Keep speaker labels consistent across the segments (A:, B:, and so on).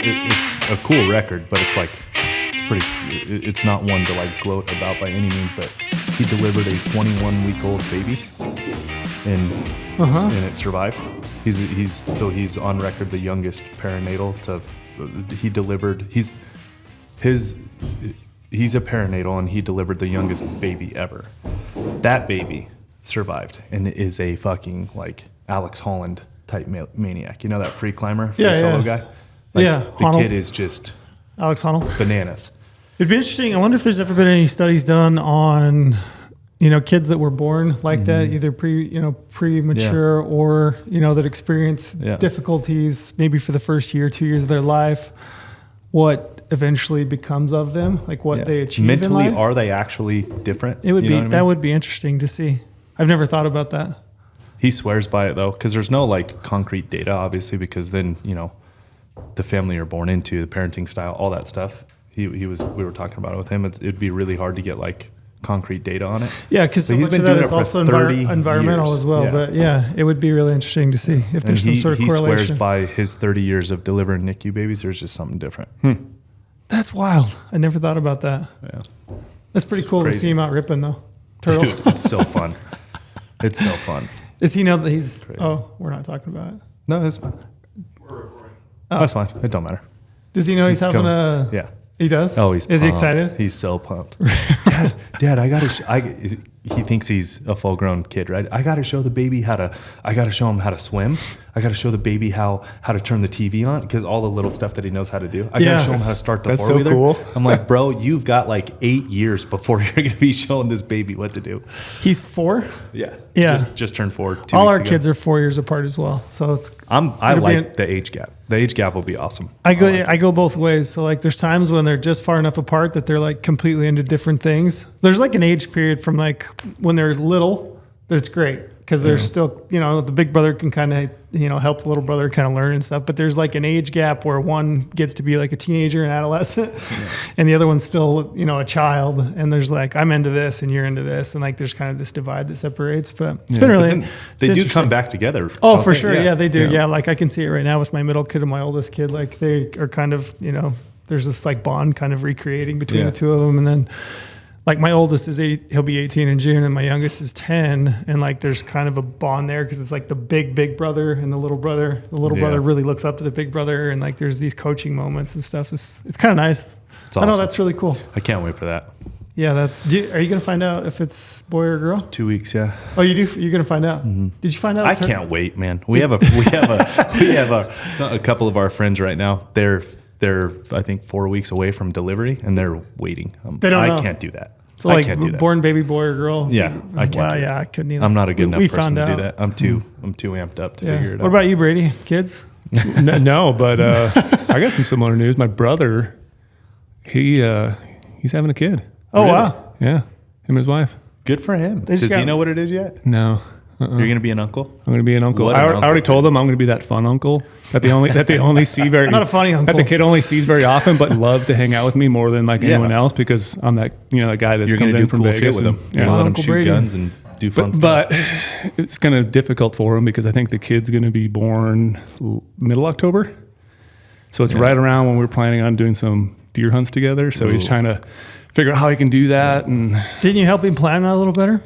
A: it's a cool record, but it's like, it's not one to like gloat about by any means, but he delivered a 21-week-old baby and it survived. He's on record the youngest perinatal he's a perinatal and he delivered the youngest baby ever. That baby survived and is a fucking like Alex Holland type maniac. You know that free climber, solo guy? Like, the kid is just
B: Alex Honnold.
A: Bananas.
B: It'd be interesting. I wonder if there's ever been any studies done on, kids that were born like that, either premature or, that experience difficulties maybe for the first year, 2 years of their life, what eventually becomes of them, like what they achieve
A: mentally
B: in life.
A: Are they actually different?
B: It would be, that would be interesting to see. I've never thought about that.
A: He swears by it though, because there's no like concrete data, obviously, because then, the family you're born into, the parenting style, all that stuff. We were talking about it with him. It'd be really hard to get like concrete data on it.
B: Yeah, because so much of that is also environmental years. As well. Yeah. But it would be really interesting to see if there's some sort of correlation.
A: He swears by his 30 years of delivering NICU babies, there's just something different.
B: That's wild. I never thought about that.
A: Yeah.
B: That's pretty cool to see him out ripping though. Turtle.
A: Dude, it's so fun. It's so fun.
B: Does he know that he's... Crazy. Oh, we're not talking about it.
A: No, that's fine. We're recording. That's fine. It don't matter.
B: Does he know he's having a...
A: Yeah.
B: He does?
A: Oh, he's pumped.
B: Is he excited?
A: He's so pumped. Dad, I got to... He thinks he's a full-grown kid, right? I got to show the baby I got to show him how to swim. I got to show the baby how to turn the TV on, because all the little stuff that he knows how to do. I got to show him how to start the four-wheeler.
C: So cool.
A: I'm like, bro, you've got like 8 years before you're going to be showing this baby what to do.
B: He's 4?
A: Yeah.
B: Yeah.
A: Just turned 4 2 weeks
B: All our
A: ago.
B: kids are 4 years apart as well. So it's...
A: I like the age gap. The age gap will be awesome.
B: I go both ways. So like there's times when they're just far enough apart that they're like completely into different things. There's like an age period from like when they're little that it's great because they're still, the big brother can kind of, help the little brother kind of learn and stuff. But there's like an age gap where one gets to be like a teenager and adolescent and the other one's still, a child. And there's like, I'm into this and you're into this. And like, there's kind of this divide that separates, but it's been really,
A: they do come back together.
B: Oh, for sure. Yeah, they do. Yeah. Like I can see it right now with my middle kid and my oldest kid. Like they are kind of, there's this like bond kind of recreating between the two of them. And then like my oldest is 8, he'll be 18 in June, and my youngest is 10. And like, there's kind of a bond there because it's like the big brother and the little brother. The little brother really looks up to the big brother, and like, there's these coaching moments and stuff. It's kind of nice.
A: Awesome.
B: I know that's really cool.
A: I can't wait for that.
B: Yeah, are you going to find out if it's boy or girl?
A: 2 weeks, yeah.
B: Oh, you do? You're going to find out? Mm-hmm. Did you find out?
A: I can't wait, man. We have a couple of our friends right now. They're I think 4 weeks away from delivery, and they're waiting. I can't do that.
B: So like born baby boy or girl?
A: Yeah, I can't.
B: Well, yeah, I couldn't either.
A: I'm not a good enough person to do that. I'm too amped up to figure it out.
B: What about you, Brady? Kids?
C: No, but I got some similar news. My brother, he's having a kid.
B: Oh, really? Wow.
C: Yeah, him and his wife.
A: Good for him. Does he know what it is yet?
C: No.
A: You're going to be an uncle?
C: I'm going to be an uncle. I already told him I'm going to be that fun uncle that they only see very
B: not a funny uncle
C: that the kid only sees very often, but loves to hang out with me more than like anyone else because I'm that the guy that's
A: going to do
C: from
A: cool
C: Vegas
A: shit with him. You're let him shoot Brady. Guns and do fun stuff.
C: But it's kind of difficult for him because I think the kid's going to be born middle October, so it's right around when we're planning on doing some deer hunts together. So he's trying to figure out how he can do that. And
B: didn't you help him plan that a little better?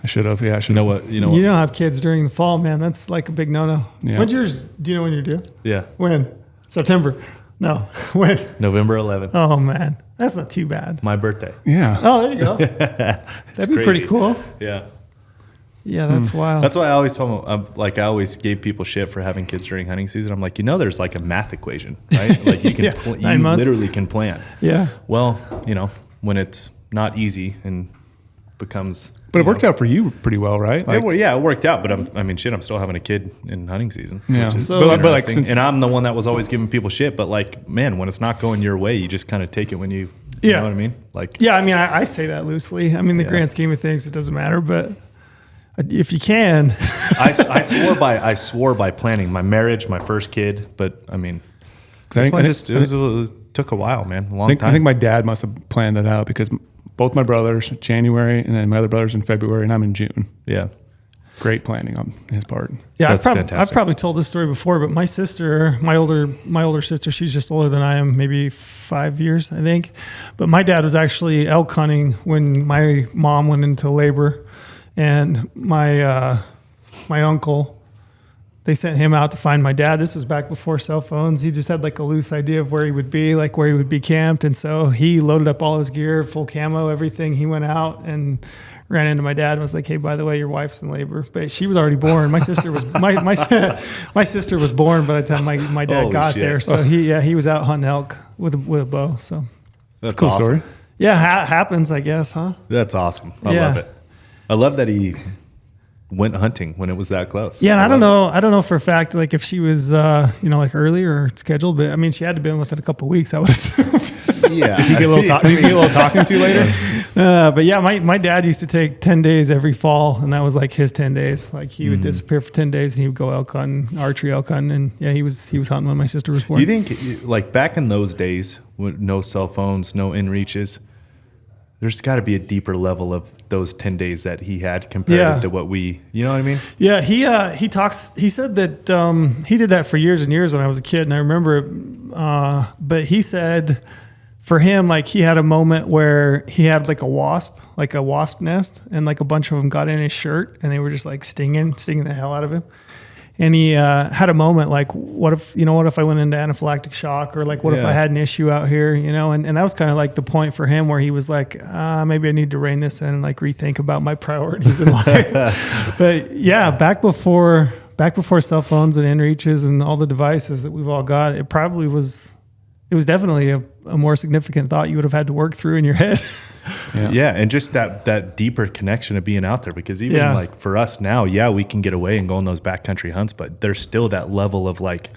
C: I should have. Yeah, I should.
A: You
B: don't have kids during the fall, man. That's like a big no-no. Yeah. When's yours? Do you know when you're due?
A: Yeah.
B: When? September. No. When?
A: November 11th.
B: Oh man, that's not too bad.
A: My birthday.
C: Yeah.
B: Oh, there you go. That'd be pretty cool.
A: Yeah.
B: Yeah, that's wild.
A: That's why I always told them, I always gave people shit for having kids during hunting season. I'm like, there's like a math equation, right? Like you can, you literally can plan.
B: Yeah.
A: Well, when it's not easy and becomes.
C: But it worked out for you pretty well, right?
A: Like, it worked out. But I'm still having a kid in hunting season.
C: Yeah.
A: And I'm the one that was always giving people shit. But like, man, when it's not going your way, you just kind of take it when you know what I mean? Like,
B: yeah, I say that loosely. I mean, the grand scheme of things, it doesn't matter. But if you can,
A: I swore by planning my marriage, my first kid. But it took a while, man. A long time.
C: I think my dad must have planned that out because both my brothers January and then my other brother's in February and I'm in June.
A: Yeah.
C: great planning on his part.
B: Yeah,
A: That's
B: I've
A: fantastic.
B: probably told this story before, but my sister, my older sister, she's just older than I am, maybe 5 years, I think. But my dad was actually elk hunting when my mom went into labor, and my uncle, they sent him out to find my dad. This was back before cell phones. He just had like a loose idea of where he would be, like where he would be camped. And so he loaded up all his gear, full camo, everything. He went out and ran into my dad and was like, "Hey, by the way, your wife's in labor." But she was already born. My sister was my sister was born by the time my dad
A: Holy
B: got
A: shit.
B: there. So he was out hunting elk with a bow. So
A: That's
C: Cool
A: awesome.
C: story.
B: yeah, happens, I guess, huh?
A: That's awesome. I
B: Yeah.
A: love it. I love that he went hunting when it was that close.
B: Yeah, and I don't
A: love
B: know for a fact like if she was like early or scheduled, but I mean she had to been with it a couple of weeks, I would assume.
A: it. Yeah.
C: Did you get a little talking to later?
B: But yeah, my dad used to take 10 days every fall, and that was like his 10 days. Like he would disappear for 10 days and he would go elk hunting, archery elk hunting. And yeah, he was hunting when my sister was born.
A: Do you think, like back in those days, with no cell phones, no inReaches, there's got to be a deeper level of those 10 days that he had compared to what we, you know what I mean?
B: Yeah, he said that he did that for years and years when I was a kid, and I remember but he said for him, like he had a moment where he had like a wasp nest, and like a bunch of them got in his shirt and they were just like stinging the hell out of him. And he had a moment like, what if I went into anaphylactic shock, or like, what if I had an issue out here, and that was kind of like the point for him where he was like, maybe I need to rein this in and like rethink about my priorities in life. But yeah, back before cell phones and inReaches and all the devices that we've all got, it was definitely a more significant thought you would have had to work through in your head.
A: Yeah, and just that deeper connection of being out there, because even like for us now, we can get away and go on those backcountry hunts, but there's still that level of like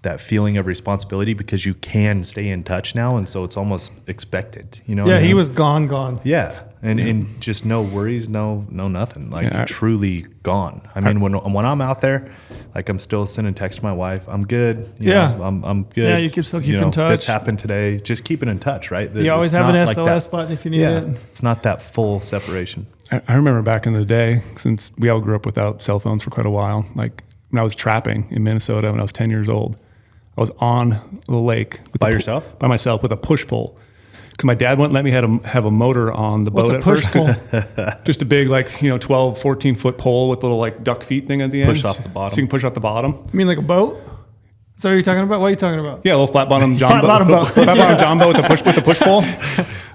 A: that feeling of responsibility because you can stay in touch now, and so it's almost expected,
B: Yeah,
A: what I mean?
B: he was gone.
A: Yeah, and just no worries, no nothing, like truly gone. I mean, when I'm out there, like I'm still sending text to my wife. I'm good. You know, I'm good.
B: Yeah, you can still keep in touch.
A: This happened today. Just keeping in touch, right?
B: You always
A: It's
B: have an
A: not like
B: SOS
A: that-
B: button if you need it.
A: It's not that full separation.
C: I remember back in the day, since we all grew up without cell phones for quite a while, like when I was trapping in Minnesota when I was 10 years old, I was on the lake.
A: By yourself?
C: By myself with a push pole. Because my dad wouldn't let me have a motor on the
B: What's
C: boat
B: a
C: at
B: push
C: first.
B: pole?
C: Just a big 12, 14 foot pole with little like duck feet thing at the end.
A: Push off the bottom.
C: So you can push off the bottom.
B: You mean like a boat? Is that what you're talking about? What are you talking about?
C: Yeah, a little flat bottom John boat.
B: Flat-bottom boat.
C: Flat bottom John boat with the push pole.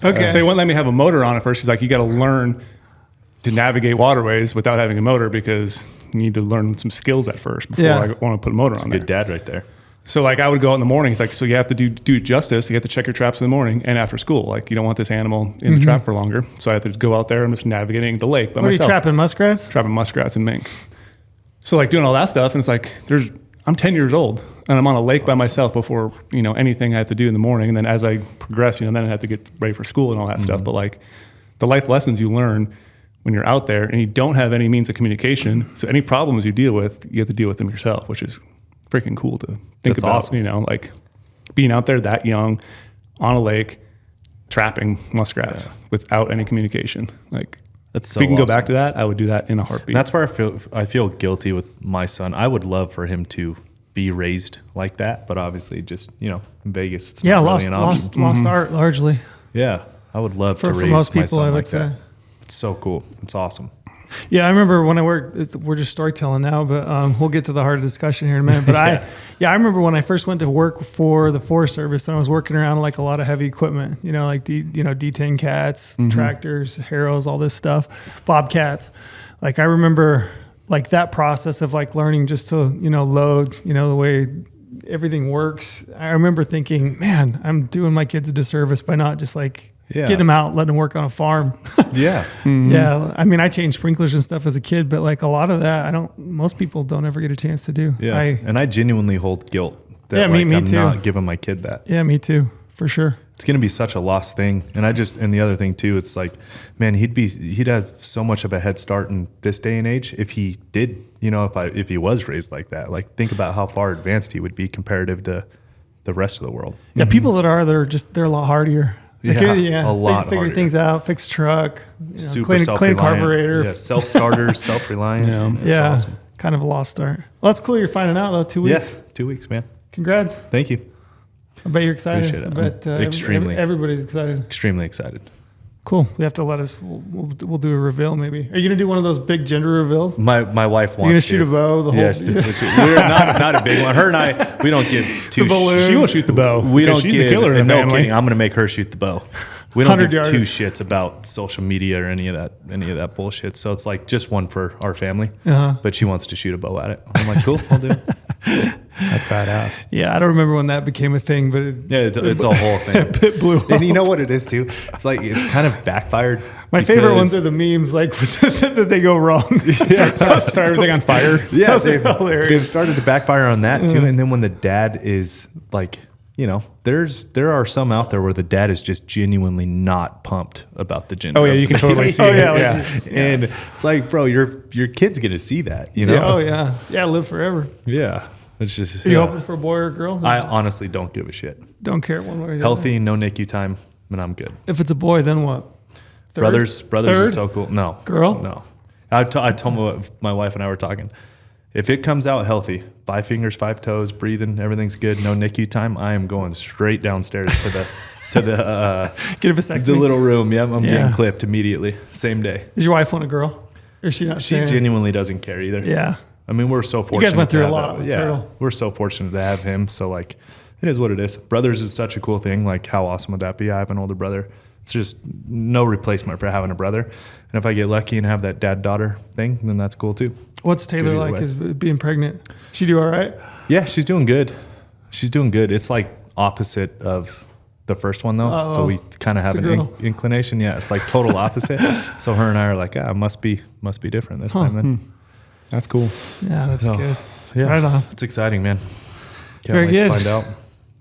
B: Okay.
C: So he wouldn't let me have a motor on it first. He's like, you got to learn to navigate waterways without having a motor because you need to learn some skills at first before I want to put a motor on there.
A: Good dad right there.
C: So like I would go out in the morning. He's like, so you have to do it justice. You have to check your traps in the morning and after school. Like you don't want this animal in the trap for longer. So I have to go out there and just navigating the lake by
B: What are you
C: myself.
B: trapping, muskrats?
C: Trapping muskrats and mink. So like doing all that stuff, and it's like I'm 10 years old and I'm on a lake by myself before anything I have to do in the morning. And then as I progress, then I have to get ready for school and all that stuff. But like the life lessons you learn when you're out there and you don't have any means of communication. So any problems you deal with, you have to deal with them yourself, which is freaking cool to think
A: That's
C: about.
A: awesome.
C: Like being out there that young on a lake, trapping muskrats without any communication. Like
A: That's so
C: if we can go
A: awesome.
C: back to that, I would do that in a heartbeat.
A: And that's where I feel guilty with my son. I would love for him to be raised like that, but obviously just in Vegas, it's not really an option.
B: lost art largely.
A: Yeah, I would love to
B: For
A: raise
B: most
A: my
B: people,
A: son
B: I would
A: like that.
B: say.
A: It's so cool. It's awesome.
B: Yeah, I remember when I worked. We're just storytelling now, but we'll get to the heart of the discussion here in a minute. But I remember when I first went to work for the Forest Service, and I was working around like a lot of heavy equipment. Like D10 cats, tractors, harrows, all this stuff, bobcats. Like I remember like that process of like learning just to load, the way everything works. I remember thinking, man, I'm doing my kids a disservice by not just like. Get them out, let them work on a farm.
A: Yeah.
B: Yeah. I mean, I changed sprinklers and stuff as a kid, but like a lot of that, most people don't ever get a chance to do.
A: Yeah. And I genuinely hold guilt that
B: me
A: I'm
B: too.
A: not giving my kid that.
B: Yeah, me too, for sure.
A: It's going to be such a lost thing. And the other thing too, it's like, man, he'd have so much of a head start in this day and age if he did, if he was raised like that. Like think about how far advanced he would be comparative to the rest of the world.
B: Yeah. People that are they're a lot hardier.
A: Yeah, a lot
B: Figure
A: harder.
B: things out, fix truck,
A: Super
B: clean
A: self-reliant.
B: carburetor.
A: Yeah, self-starter, self-reliant. It's
B: Yeah,
A: awesome.
B: kind of a lost start. Well, that's cool. You're finding out though. 2 weeks.
A: Yes, 2 weeks, man.
B: Congrats.
A: Thank you.
B: I bet you're excited.
A: Appreciate it.
B: I bet
A: Extremely.
B: everybody's excited.
A: Extremely excited.
B: Cool. We have to let us. We'll do a reveal maybe. Are you gonna do one of those big gender reveals?
A: My wife wants
B: You're gonna
A: to.
B: shoot a bow. The whole.
A: Yes, we're not a big one. Her and I, we don't give two.
B: The balloon.
C: She will shoot the bow.
A: We don't
C: she's
A: give.
C: the killer in the
A: no
C: family.
A: kidding. I'm going to make her shoot the bow. We don't
B: 100
A: give two
B: yards.
A: shits about social media or any of that bullshit. So it's like just one for our family.
B: Uh-huh.
A: But she wants to shoot a bow at it. I'm like, cool, I'll do it.
C: That's badass.
B: Yeah, I don't remember when that became a thing, but
A: Yeah, it's a whole thing.
B: it blew up.
A: And you know what it is too? It's like it's kind of backfired.
B: My favorite
A: because-
B: ones are the memes, like that they go wrong.
C: Start everything on fire.
A: Yeah,
B: Those are hilarious.
A: they've started to backfire on that too. And then when the dad is like, there are some out there where the dad is just genuinely not pumped about the gender.
C: Oh yeah,
A: of
C: you
A: the
C: can totally
A: baby.
C: see
B: Oh,
C: it.
B: yeah,
C: Yeah.
B: like-
A: And it's like, bro, your kid's gonna see that, you know?
B: Yeah, oh yeah, yeah. Live forever.
A: Yeah. It's just.
B: Are you
A: yeah.
B: hoping for a boy or a girl?
A: I honestly don't give a shit.
B: don't care one way or the other.
A: Healthy, no NICU time, and I'm good.
B: If it's a boy, then what? Third?
A: Brothers
B: Third?
A: is so cool. No.
B: Girl?
A: No. I told my wife and I were talking. If it comes out healthy, 5 fingers, 5 toes, breathing, everything's good, no NICU time, I am going straight downstairs to the
B: Get a vasectomy.
A: the little room. Yeah, I'm
B: Yeah.
A: getting clipped immediately, same day.
B: Does your wife want a girl? Or is she not?
A: She
B: saying it?
A: genuinely doesn't care either.
B: Yeah.
A: I mean, we're so fortunate.
B: went through
A: to
B: a
A: have
B: lot
A: that.
B: with
A: Yeah,
B: Turtle.
A: we're so fortunate to have him. So like, it is what it is. Brothers is such a cool thing. Like, how awesome would that be? I have an older brother. It's just no replacement for having a brother. And if I get lucky and have that dad-daughter thing, then that's cool too.
B: What's Taylor
A: Either
B: like?
A: way.
B: Is being pregnant? She do all right?
A: Yeah, she's doing good. She's doing good. It's like opposite of the first one though.
B: Oh,
A: so we kind of have
B: it's a
A: an
B: girl.
A: inclination. Yeah, it's like total opposite. So her and I are like, it must be different this time then.
C: That's cool.
B: Yeah, that's
A: So,
B: good.
A: Yeah,
B: Right on.
A: it's exciting, man. Can't
B: Very
A: wait
B: good.
A: to find out.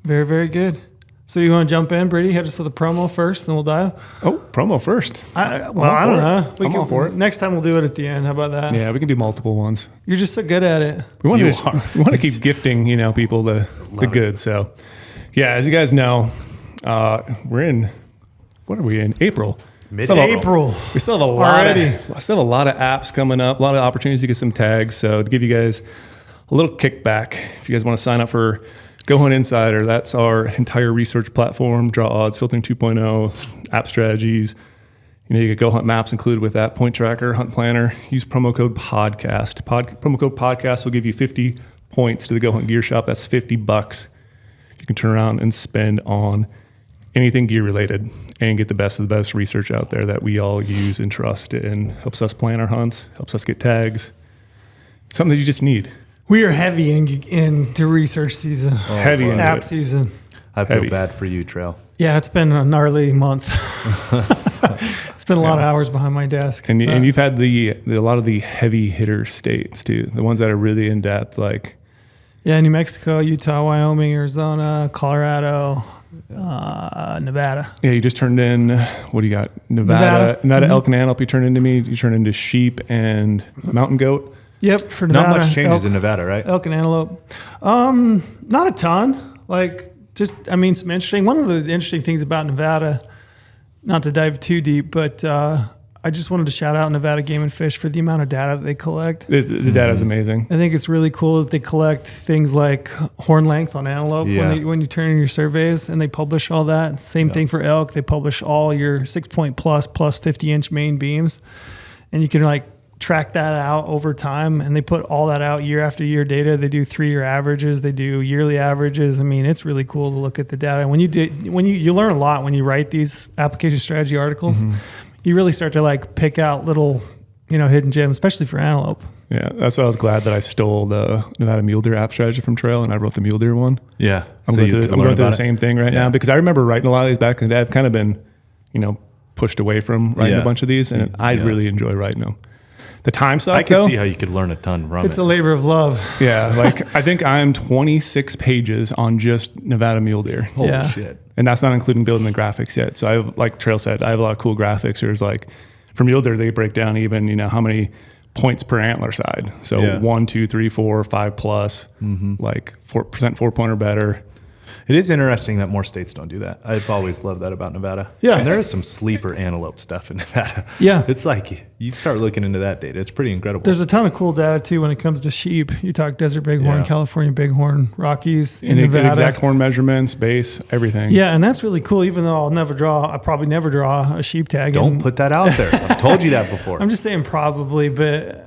B: Very, very good. So you want to jump in, Brady? Hit us with a promo first, then we'll dive.
C: Oh, promo first.
B: I
C: all
B: don't
C: for
B: know.
C: it. I'm all for it.
B: Next time we'll do it at the end. How about that?
C: Yeah, we can do multiple ones.
B: You're just so good at it.
C: We want
A: You
C: to
A: are.
C: we want to keep gifting, people the
A: it.
C: good. So, yeah, as you guys know, we're in. What are we in? April.
B: April.
C: We still have a lot.
B: Already.
C: Still have a lot of apps coming up. A lot of opportunities to get some tags. So to give you guys a little kickback, if you guys want to sign up for GOHUNT Insider, that's our entire research platform. Draw odds, filtering 2.0, app strategies. You get GOHUNT maps included with that, point tracker, hunt planner. Use promo code podcast. Promo code podcast will give you 50 points to the GOHUNT Gear Shop. That's $50. You can turn around and spend on anything gear related and get the best of the best research out there that we all use and trust, and helps us plan our hunts, helps us get tags. Something that you just need.
B: We are heavy into research season,
C: Heavy
A: boy.
C: into
B: app
C: it.
B: season.
A: I feel
C: Heavy.
A: bad for you, Trail.
B: Yeah, it's been a gnarly month. It's been a lot of hours behind my desk.
C: And you've had a lot of the heavy hitter states too, the ones that are really in depth, like
B: Yeah, New Mexico, Utah, Wyoming, Arizona, Colorado, Nevada.
C: yeah, you just turned in, what do you got? Nevada
B: Mm-hmm.
C: elk and antelope you turned into me. You turned into sheep and mountain goat.
B: Yep, for
A: Not
B: Nevada.
A: much changes
B: elk,
A: in Nevada, right?
B: elk and antelope. Not a ton. Some interesting. One of the interesting things about Nevada, not to dive too deep, but I just wanted to shout out Nevada Game and Fish for the amount of data that they collect.
C: The data is amazing.
B: I think it's really cool that they collect things like horn length on antelope
A: Yeah.
B: when you turn in your surveys, and they publish all that. Same thing for elk. They publish all your 6-point plus 50-inch main beams, and you can track that out over time, and they put all that out year after year data. They do 3-year averages. They do yearly averages. I mean, it's really cool to look at the data. When you learn a lot when you write these application strategy articles. You really start to pick out little, hidden gems, especially for antelope.
C: Yeah, that's why I was glad that I stole the Nevada mule deer app strategy from Trail, and I wrote the mule deer one.
A: Yeah.
C: I'm going through the same thing right now, because I remember writing a lot of these back in the day. I've kind of been, pushed away from writing a bunch of these, and I really enjoy writing them. The time suck,
A: I can
C: though.
A: see how you could learn a ton from
B: It's
A: it.
B: a labor of love.
C: Yeah, I think I'm 26 pages on just Nevada mule deer.
A: Holy
B: Yeah.
A: shit.
C: And that's not including building the graphics yet. So I have, like Trail said, I have a lot of cool graphics. There's for mule deer, they break down even, how many points per antler side. So
A: Yeah.
C: 1, 2, 3, 4, 5 plus, 4% 4-pointer better.
A: It is interesting that more states don't do that. I've always loved that about Nevada.
B: Yeah.
A: And there is some sleeper antelope stuff in Nevada.
B: Yeah.
A: It's like you start looking into that data. It's pretty incredible.
B: There's a ton of cool data too when it comes to sheep. You talk desert bighorn,
A: Yeah.
B: California bighorn, Rockies, in
C: And
B: Nevada.
C: exact horn measurements, base, everything.
B: Yeah, and that's really cool. Even though I probably never draw a sheep tag.
A: Don't
B: and
A: put that out there. I've told you that before.
B: I'm just saying probably, but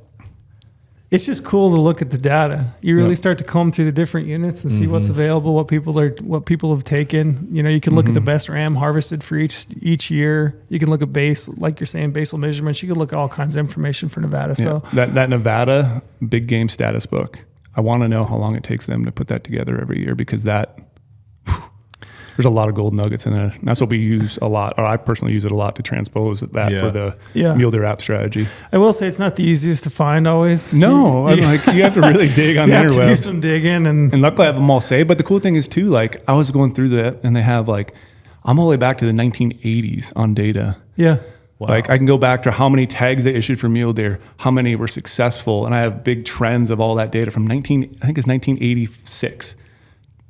B: it's just cool to look at the data. You really start to comb through the different units and see what's available, what people have taken. You know, you can look at the best ram harvested for each year. You can look at base, like you're saying, basal measurements. You can look at all kinds of information for Nevada.
C: Yeah.
B: So
C: That Nevada big game status book, I want to know how long it takes them to put that together every year, because there's a lot of gold nuggets in there. And that's what we use a lot, or I personally use it a lot to transpose that for the mule deer app strategy.
B: I will say it's not the easiest to find always.
C: No, I'm like, you have to really dig on
B: You
C: the
B: have to do
C: interwebs.
B: some digging and
C: luckily I have them all saved. But the cool thing is too, like I was going through that and they have like, I'm all the way back to the 1980s on data.
B: yeah.
A: Wow.
C: Like I can go back to how many tags they issued for mule deer, how many were successful. And I have big trends of all that data from I think it's 1986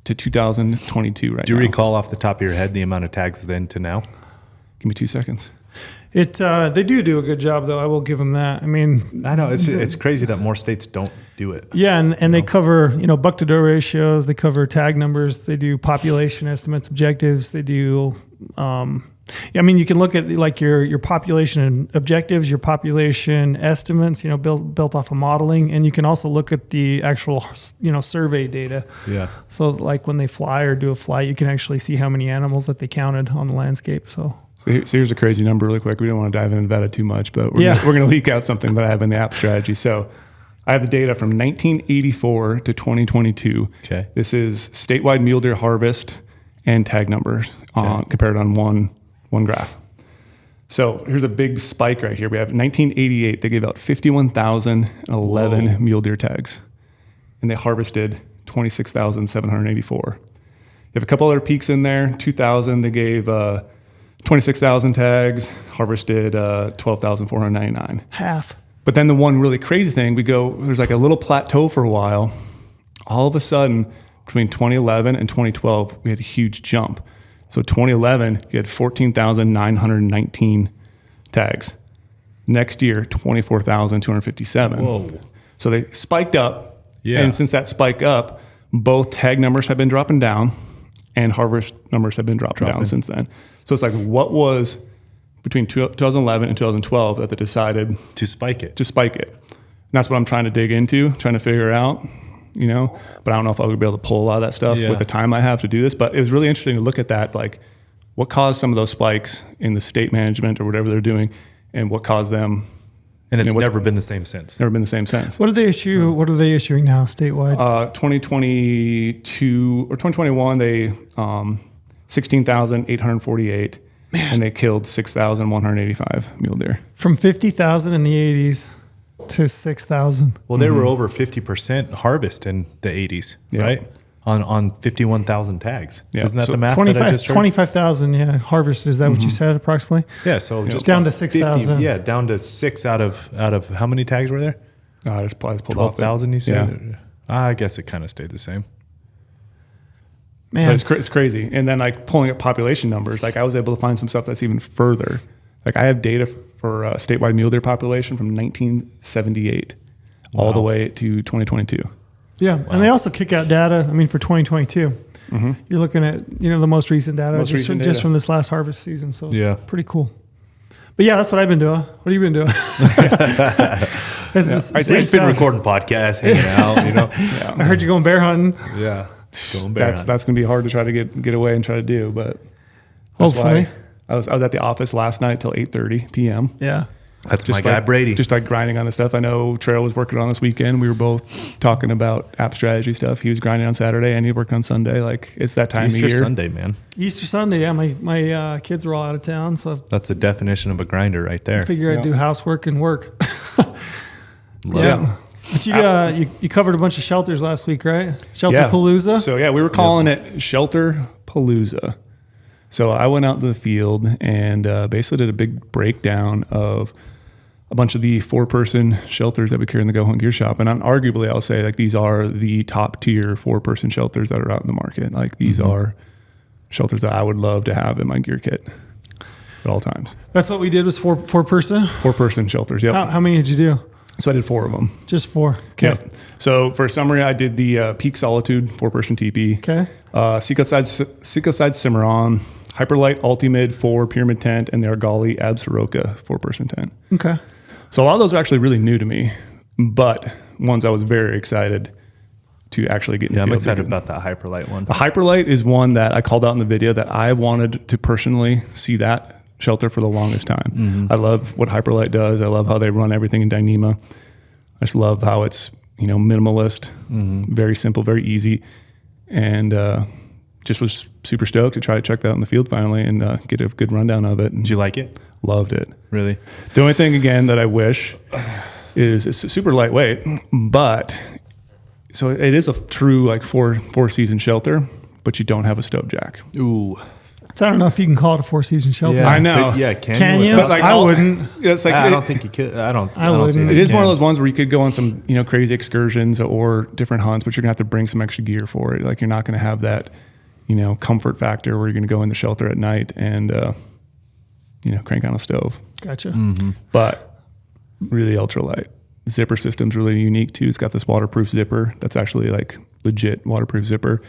C: to 2022 right now.
A: Do you recall off the top of your head the amount of tags then to now?
C: Give me 2 seconds.
B: They do a good job though. I will give them that. I mean,
A: I know it's crazy that more states don't do it.
B: yeah, and they cover, buck to doe ratios, they cover tag numbers, they do population estimates, objectives, they do you can look at like your population objectives, your population estimates, built off of modeling, and you can also look at the actual survey data.
A: Yeah.
B: So like when they fly or do a flight, you can actually see how many animals that they counted on the landscape. So
C: here's a crazy number really quick. We don't want to dive into that too much, but we're going to leak out something that I have in the app strategy. So I have the data from 1984 to 2022.
A: Okay.
C: This is statewide mule deer harvest and tag numbers compared on one graph. So here's a big spike right here. We have 1988. They gave out 51,011 mule deer tags, and they harvested 26,784. You have a couple other peaks in there. 2000, they gave 26,000 tags, harvested 12,499.
B: half.
C: But then the one really crazy thing, there's like a little plateau for a while. All of a sudden, between 2011 and 2012, we had a huge jump. So 2011, you had 14,919 tags. Next year, 24,257.
A: Whoa.
C: So they spiked up.
A: Yeah.
C: And since that spike up, both tag numbers have been dropping down and harvest numbers have been dropping down since then. So it's like, what was between 2011 and 2012 that they decided
A: To spike it.
C: And that's what I'm trying to dig into, trying to figure out, but I don't know if I'll be able to pull a lot of that stuff with the time I have to do this. But it was really interesting to look at that, like what caused some of those spikes in the state management or whatever they're doing, and what caused them.
A: And it's never been the same since.
C: Never been the same since.
B: What did they issue? What are they issuing now statewide?
C: 2022 or 2021, they 16,848, and they killed 6,185 mule deer.
B: From 50,000 in the 80s to 6,000.
A: Well, they were over 50% harvest in the 80s, right? On 51,000 tags.
C: Yeah.
A: Isn't that
C: So
A: the math that I just heard?
B: 25,000, harvested. Is that what you said approximately?
A: Yeah, so just
B: Down to
A: about
B: 6,000.
A: Yeah, down to 6 out of how many tags were there?
C: I just pulled off
A: 12,000 you said?
C: Yeah.
A: I guess it kind of stayed the same.
B: Man,
C: But it's crazy. And then like pulling up population numbers, like I was able to find some stuff that's even further. Like I have data for statewide mule deer population from 1978 all the way to 2022.
B: yeah. And they also kick out data, for 2022. You're looking at, the most recent data, just
C: data.
B: from this last harvest season. So
A: Yeah.
B: pretty cool. But yeah, that's what I've been doing. What have you been doing?
A: We've been recording podcasts, hanging out,
B: I heard you going bear hunting.
A: Yeah. Going bear hunting.
C: That's going to be hard to try to get away and try to do, but
B: Hopefully.
C: I was at the office last night till 8:30 p.m.
B: Yeah.
A: That's my guy, Brady.
C: Just like grinding on the stuff. I know Trail was working on this weekend. We were both talking about app strategy stuff. He was grinding on Saturday and he worked on Sunday. Like it's that time
A: Easter
C: of year.
A: Sunday, man.
B: Easter Sunday, yeah. My kids were all out of town, so
A: That's a definition of a grinder right there.
B: I figured I'd do housework and work.
A: Yeah.
B: But you covered a bunch of shelters last week, right? Shelterpalooza?
C: So we were calling it Shelterpalooza. So I went out to the field and basically did a big breakdown of a bunch of the 4-person shelters that we carry in the GOHUNT gear shop. And arguably, I'll say like these are the top tier 4-person shelters that are out in the market. Like these are shelters that I would love to have in my gear kit at all times.
B: That's what we did was four person.
C: 4-person shelters. Yep.
B: How many did you do?
C: So I did 4 of them.
B: Just 4. Okay.
C: Yep. So for summary, I did the Peak Solitude 4-person teepee.
B: Okay.
C: Seacoside Cimarron, Hyperlight Ultimate 4 pyramid tent, and the Argali Ab Soroka 4-person tent.
B: Okay.
C: So a lot of those are actually really new to me, but ones I was very excited to actually get in the
A: I'm
C: field.
A: excited about that Hyperlight one.
C: The Hyperlight is one that I called out in the video that I wanted to personally see that shelter for the longest time. I love what Hyperlight does. I love how they run everything in Dyneema. I just love how it's, minimalist, very simple, very easy. And just was super stoked to try to check that out in the field finally and get a good rundown of it. And
A: Did you like it?
C: loved it.
A: Really?
C: The only thing, again, that I wish is it's super lightweight, but so it is a true like four season shelter, but you don't have a stove jack.
A: Ooh.
B: So I don't know if you can call it a 4-season shelter.
C: I know.
A: Can you?
C: But like
B: I wouldn't.
C: It's like
A: I don't think you could. I don't see
B: wouldn't.
C: it is
A: can.
C: one of those ones where you could go on some, crazy excursions or different hunts, but you're gonna have to bring some extra gear for it. Like you're not gonna have that, comfort factor where you're gonna go in the shelter at night and, crank on a stove.
B: Gotcha.
C: But really ultralight. Zipper system's really unique too. It's got this waterproof zipper that's actually like legit waterproof zipper.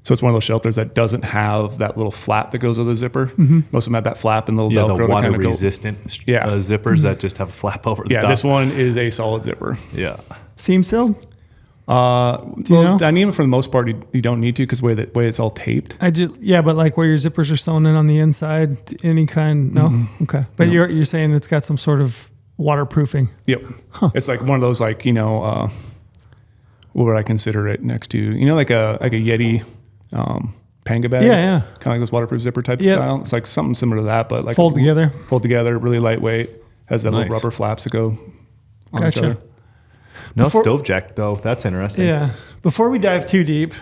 C: So it's one of those shelters that doesn't have that little flap that goes with the zipper. Most of them have that flap and the little Velcro
A: the
C: to
A: water
C: kind of
A: resistant zippers that just have a flap over the top.
C: this one is a solid zipper.
A: Yeah.
B: Seam sealed?
C: Do you know? Dyneema for the most part you don't need to because the way it's all taped.
B: But like where your zippers are sewn in on the inside, any kind, no? Okay. But you're saying it's got some sort of waterproofing.
C: Yep. It's like one of those like, what would I consider it next to? Like a Yeti Panga bag.
B: Yeah.
C: Kind of like this waterproof zipper type of style. It's like something similar to that, but like
B: Fold together,
C: really lightweight. Has that little
A: Nice.
C: rubber flaps that go on each
B: Gotcha.
C: other.
A: No stove jack though. That's interesting.
B: Yeah. Before we dive too deep,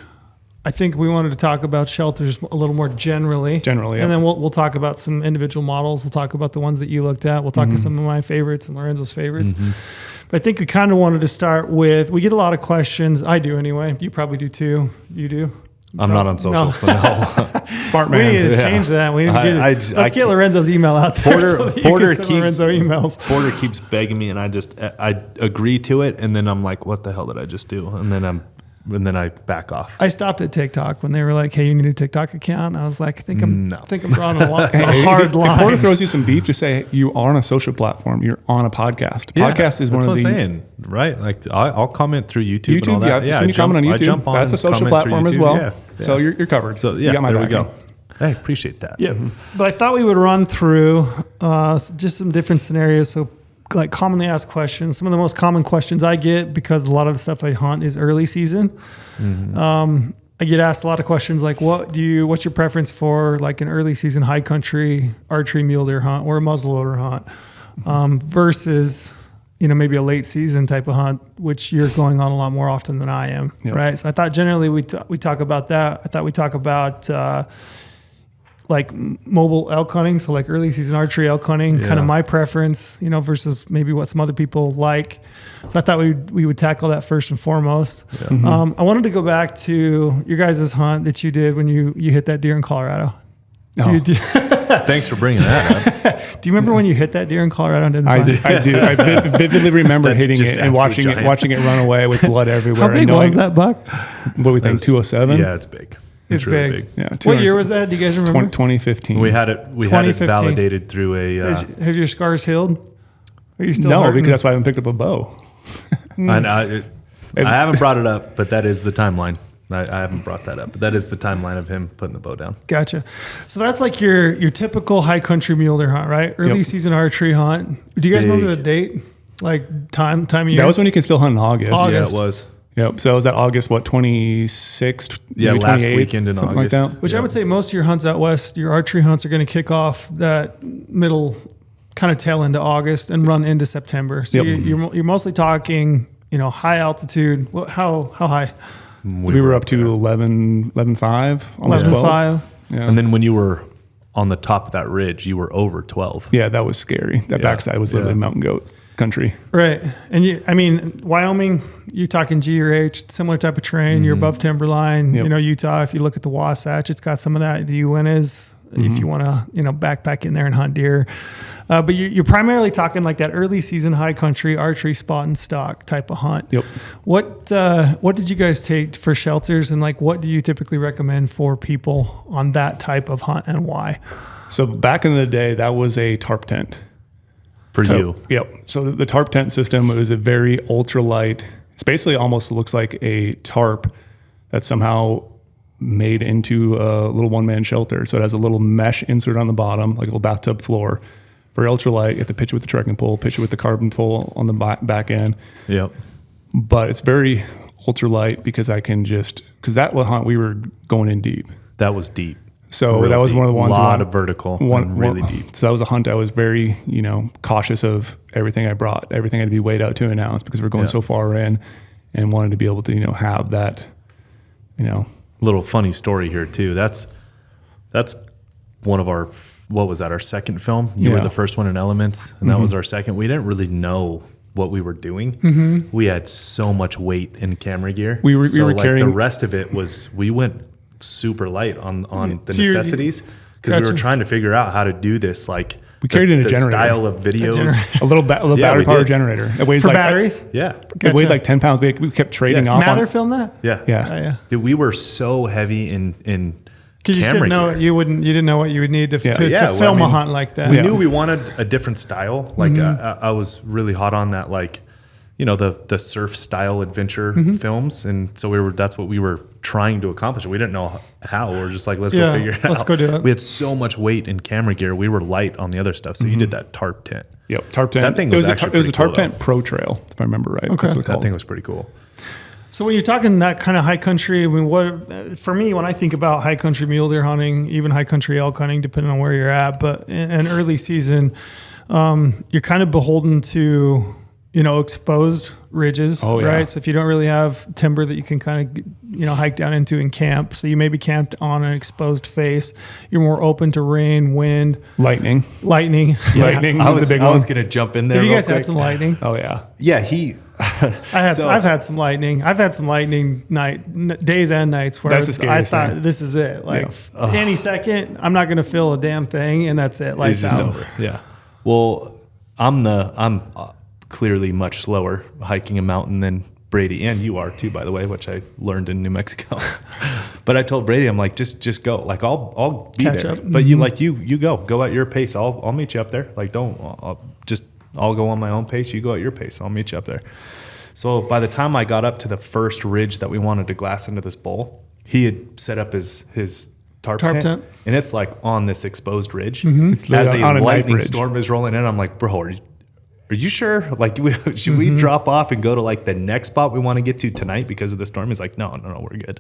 B: I think we wanted to talk about shelters a little more generally.
C: Yeah.
B: And then we'll talk about some individual models. We'll talk about the ones that you looked at. We'll talk about some of my favorites and Lorenzo's favorites. But I think we kind of wanted to start with, we get a lot of questions. I do anyway. You probably do too. You do?
A: I'm not on social, so no.
C: Smart
B: We
C: man.
B: need to change that. We need to get let's get Lorenzo's email out there.
A: Porter
B: so Lorenzo emails.
A: Porter keeps begging me, and I agree to it, and then I'm like, what the hell did I just do? And then I back off.
B: I stopped at TikTok when they were like, "Hey, you need a TikTok account." I was like, I think I'm drawing a hard line.
C: If Porter throws you some beef, just say you are on a social platform. You're on a podcast. Podcast is one of the.
A: That's what I'm saying, right? Like I'll comment through YouTube and all that.
C: Yeah, you comment on YouTube.
A: I jump on
C: That's a social
A: comment through
C: platform as
A: YouTube.
C: well.
A: Yeah.
C: So you're covered.
A: So
C: you got my
A: there we
C: backing.
A: go. I appreciate that.
B: Yeah, but I thought we would run through just some different scenarios. So, like commonly asked questions. Some of the most common questions I get, because a lot of the stuff I hunt is early season. I get asked a lot of questions like, what's your preference for like an early season high country archery mule deer hunt or a muzzleloader hunt versus maybe a late season type of hunt, which you're going on a lot more often than I am, right? So I thought generally we talk about that. I thought we talk about like mobile elk hunting, so like early season archery elk hunting, kind of my preference, versus maybe what some other people like. So I thought we would tackle that first and foremost. Yeah. I wanted to go back to your guys' hunt that you did when you hit that deer in Colorado.
A: Thanks for bringing that up.
B: Do you remember when you hit that deer in Colorado?
C: I do. I vividly remember hitting it and watching it run away with blood everywhere.
B: How big was that buck?
C: What do we think? 207.
A: Yeah, it's big. It's really big.
C: Yeah.
B: What year was that? Do you guys remember?
C: 2015.
A: We had it validated through a.
B: Have your scars healed? Are you still?
C: No,
B: hurting?
C: because that's why I haven't picked up a bow.
A: I haven't brought it up, but that is the timeline. I haven't brought that up, but that is the timeline of him putting the bow down.
B: Gotcha. So that's like your typical high country mule deer hunt, right? Early season archery hunt. Do you guys remember the date? Like time of year?
C: That was when you can still hunt in August.
A: Yeah, it was.
C: Yep. So it was that August, 26th?
A: Yeah, last weekend in
C: something
A: August.
C: like that.
B: Which I would say most of your hunts out west, your archery hunts are going to kick off that middle kind of tail into August and run into September. So you're mostly talking, high altitude. How high?
C: We were up to 11.5, almost 12.
B: 11.5.
C: Yeah.
A: And then when you were on the top of that ridge, you were over 12.
C: Yeah, that was scary. That backside was literally mountain goats. country.
B: Right. And I mean, Wyoming, you're talking G or H, similar type of terrain. You're above timberline.
C: Yep.
B: You know, Utah, if you look at the Wasatch, it's got some of that. The UN is, if you want to, you know, backpack in there and hunt deer. But you're primarily talking like that early season high country archery spot and stock type of hunt.
C: Yep.
B: What did you guys take for shelters, and like what do you typically recommend for people on that type of hunt and why?
C: So back in the day, that was a tarp tent.
A: For you.
C: Yep. So the tarp tent system was a very ultralight. It's basically almost looks like a tarp that's somehow made into a little one-man shelter. So it has a little mesh insert on the bottom, like a little bathtub floor. Very ultralight. You have to pitch it with the trekking pole, pitch it with the carbon pole on the back end.
A: Yep.
C: But it's very ultralight because because that hunt we were going in deep.
A: That was deep.
C: So
A: Real
C: that was
A: deep.
C: one of the ones.
A: A lot of vertical and really deep.
C: So that was a hunt I was very, cautious of everything I brought. Everything had to be weighed out to an ounce because we're going so far in, and wanted to be able to, have that,
A: Little funny story here too. That's one of our, what was that? Our second film. You were the first one in Elements, and that was our second. We didn't really know what we were doing. We had so much weight in camera gear.
C: We were carrying
A: the rest of it was, we went super light on the necessities because we were trying to figure out how to do this. Like
C: we carried in a
A: the
C: generator,
A: style of videos,
C: a little battery powered generator. It weighs
B: for batteries.
C: It weighed like 10 pounds. We kept trading off.
B: Mather filmed that.
A: Yeah. Dude, we were so heavy in
B: because you didn't know you didn't know what you would need to film a hunt like that.
A: We knew we wanted a different style. Like I was really hot on that, like the surf style adventure films, and so that's what we were trying to accomplish. We didn't know how. We're just like, let's go figure it out.
B: Let's go do it.
A: We had so much weight in camera gear. We were light on the other stuff. So you did that tarp tent.
C: Yep, tarp tent.
A: That thing was actually
C: it was a tarp
A: cool,
C: tent Pro Trail, if I remember right.
B: Okay.
A: That thing was pretty cool.
B: So when you're talking that kind of high country, I mean, for me, when I think about high country mule deer hunting, even high country elk hunting, depending on where you're at, but in early season, you're kind of beholden to, exposed ridges, right? So if you don't really have timber that you can kind of, hike down into and camp, so you may be camped on an exposed face, you're more open to rain, wind,
C: lightning.
B: Lightning
A: I was going to jump in there.
B: Have you guys had some lightning?
C: Oh yeah.
A: Yeah.
B: I've had some lightning. I've had some lightning days and nights where I thought this is it. Like any second, I'm not going to feel a damn thing, and that's it. Lights out.
A: Over. Yeah. Well, I'm clearly much slower hiking a mountain than Brady, and you are too, by the way, which I learned in New Mexico. But I told Brady, I'm like, just go. Like I'll be
B: catch
A: there.
B: Up.
A: But you go at your pace. I'll meet you up there. Like I'll go on my own pace. You go at your pace. I'll meet you up there. So by the time I got up to the first ridge that we wanted to glass into this bowl, he had set up his tarp tent, and it's like on this exposed ridge.
C: It's
A: as a
C: on
A: lightning storm is rolling in. I'm like, bro, are you sure? Like, should we drop off and go to like the next spot we want to get to tonight because of the storm? He's like, no, we're good.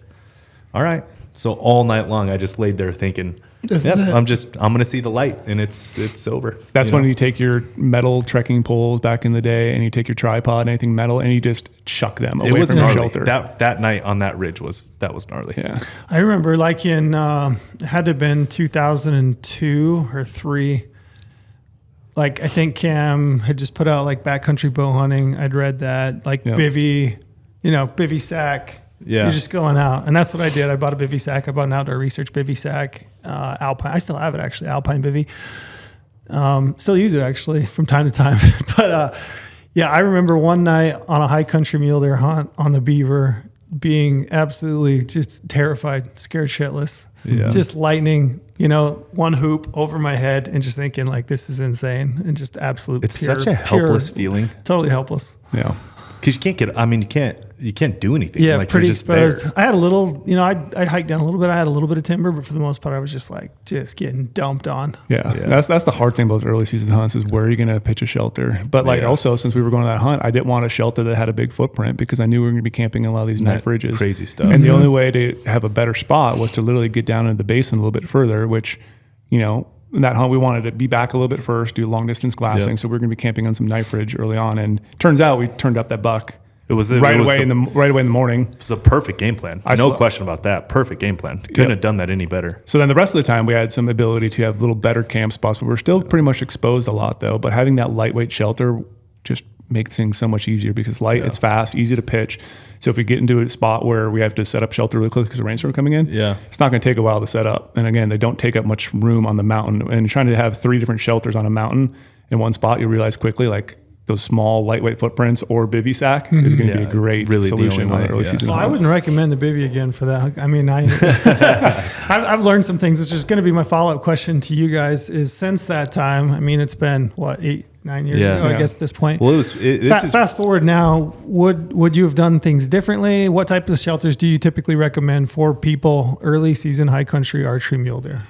A: All right. So all night long, I just laid there thinking, I'm going to see the light, and it's over.
C: That's when you take your metal trekking poles back in the day, and you take your tripod, anything metal, and you just chuck them away from your shelter.
A: That night on that ridge was gnarly.
C: Yeah.
B: I remember like in, it had to have been 2002 or 3. Like I think Cam had just put out like backcountry bow hunting. I'd read that bivvy sack.
A: Yeah.
B: You're just going out. And that's what I did. I bought a bivvy sack. I bought an outdoor research bivvy sack, Alpine. I still have it actually, Alpine bivvy. Still use it actually from time to time. But I remember one night on a high country mule deer hunt on the Beaver being absolutely just terrified, scared shitless.
A: Yeah.
B: Just lightning, one hoop over my head and just thinking like, this is insane, and just absolute.
A: It's such a helpless feeling.
B: Totally helpless.
C: Yeah.
A: Because you can't do anything.
B: Yeah,
A: like,
B: pretty
A: you're just
B: exposed.
A: there.
B: I had a little, I'd hike down a little bit. I had a little bit of timber, but for the most part, I was just getting dumped on.
C: Yeah. That's the hard thing about those early season hunts is where are you going to pitch a shelter? But also, since we were going to that hunt, I didn't want a shelter that had a big footprint because I knew we were going to be camping in a lot of these knife ridges.
A: Crazy stuff.
C: And the only way to have a better spot was to literally get down into the basin a little bit further, which, in that hunt, we wanted to be back a little bit first, do long distance glassing. So we were going to be camping on some knife ridge early on. And turns out we turned up that buck. It was right away in the morning.
A: It was a perfect game plan. No question about that. Perfect game plan. Couldn't have done that any better.
C: So then the rest of the time we had some ability to have little better camp spots, but we're still pretty much exposed a lot though. But having that lightweight shelter just makes things so much easier because light, it's fast, easy to pitch. So if we get into a spot where we have to set up shelter really quick because the rainstorm coming in, it's not going to take a while to set up. And again, they don't take up much room on the mountain. And trying to have 3 different shelters on a mountain in one spot, you realize quickly like those small lightweight footprints or bivy sack is going to be a great solution on the early season.
B: Well, I wouldn't recommend the bivy again for that. I mean, I've learned some things. It's just going to be my follow-up question to you guys is since that time, I mean, it's been what, 8-9 years ago, I guess at this point.
A: Well,
B: fast forward now, would you have done things differently? What type of shelters do you typically recommend for people early season high country archery mule deer?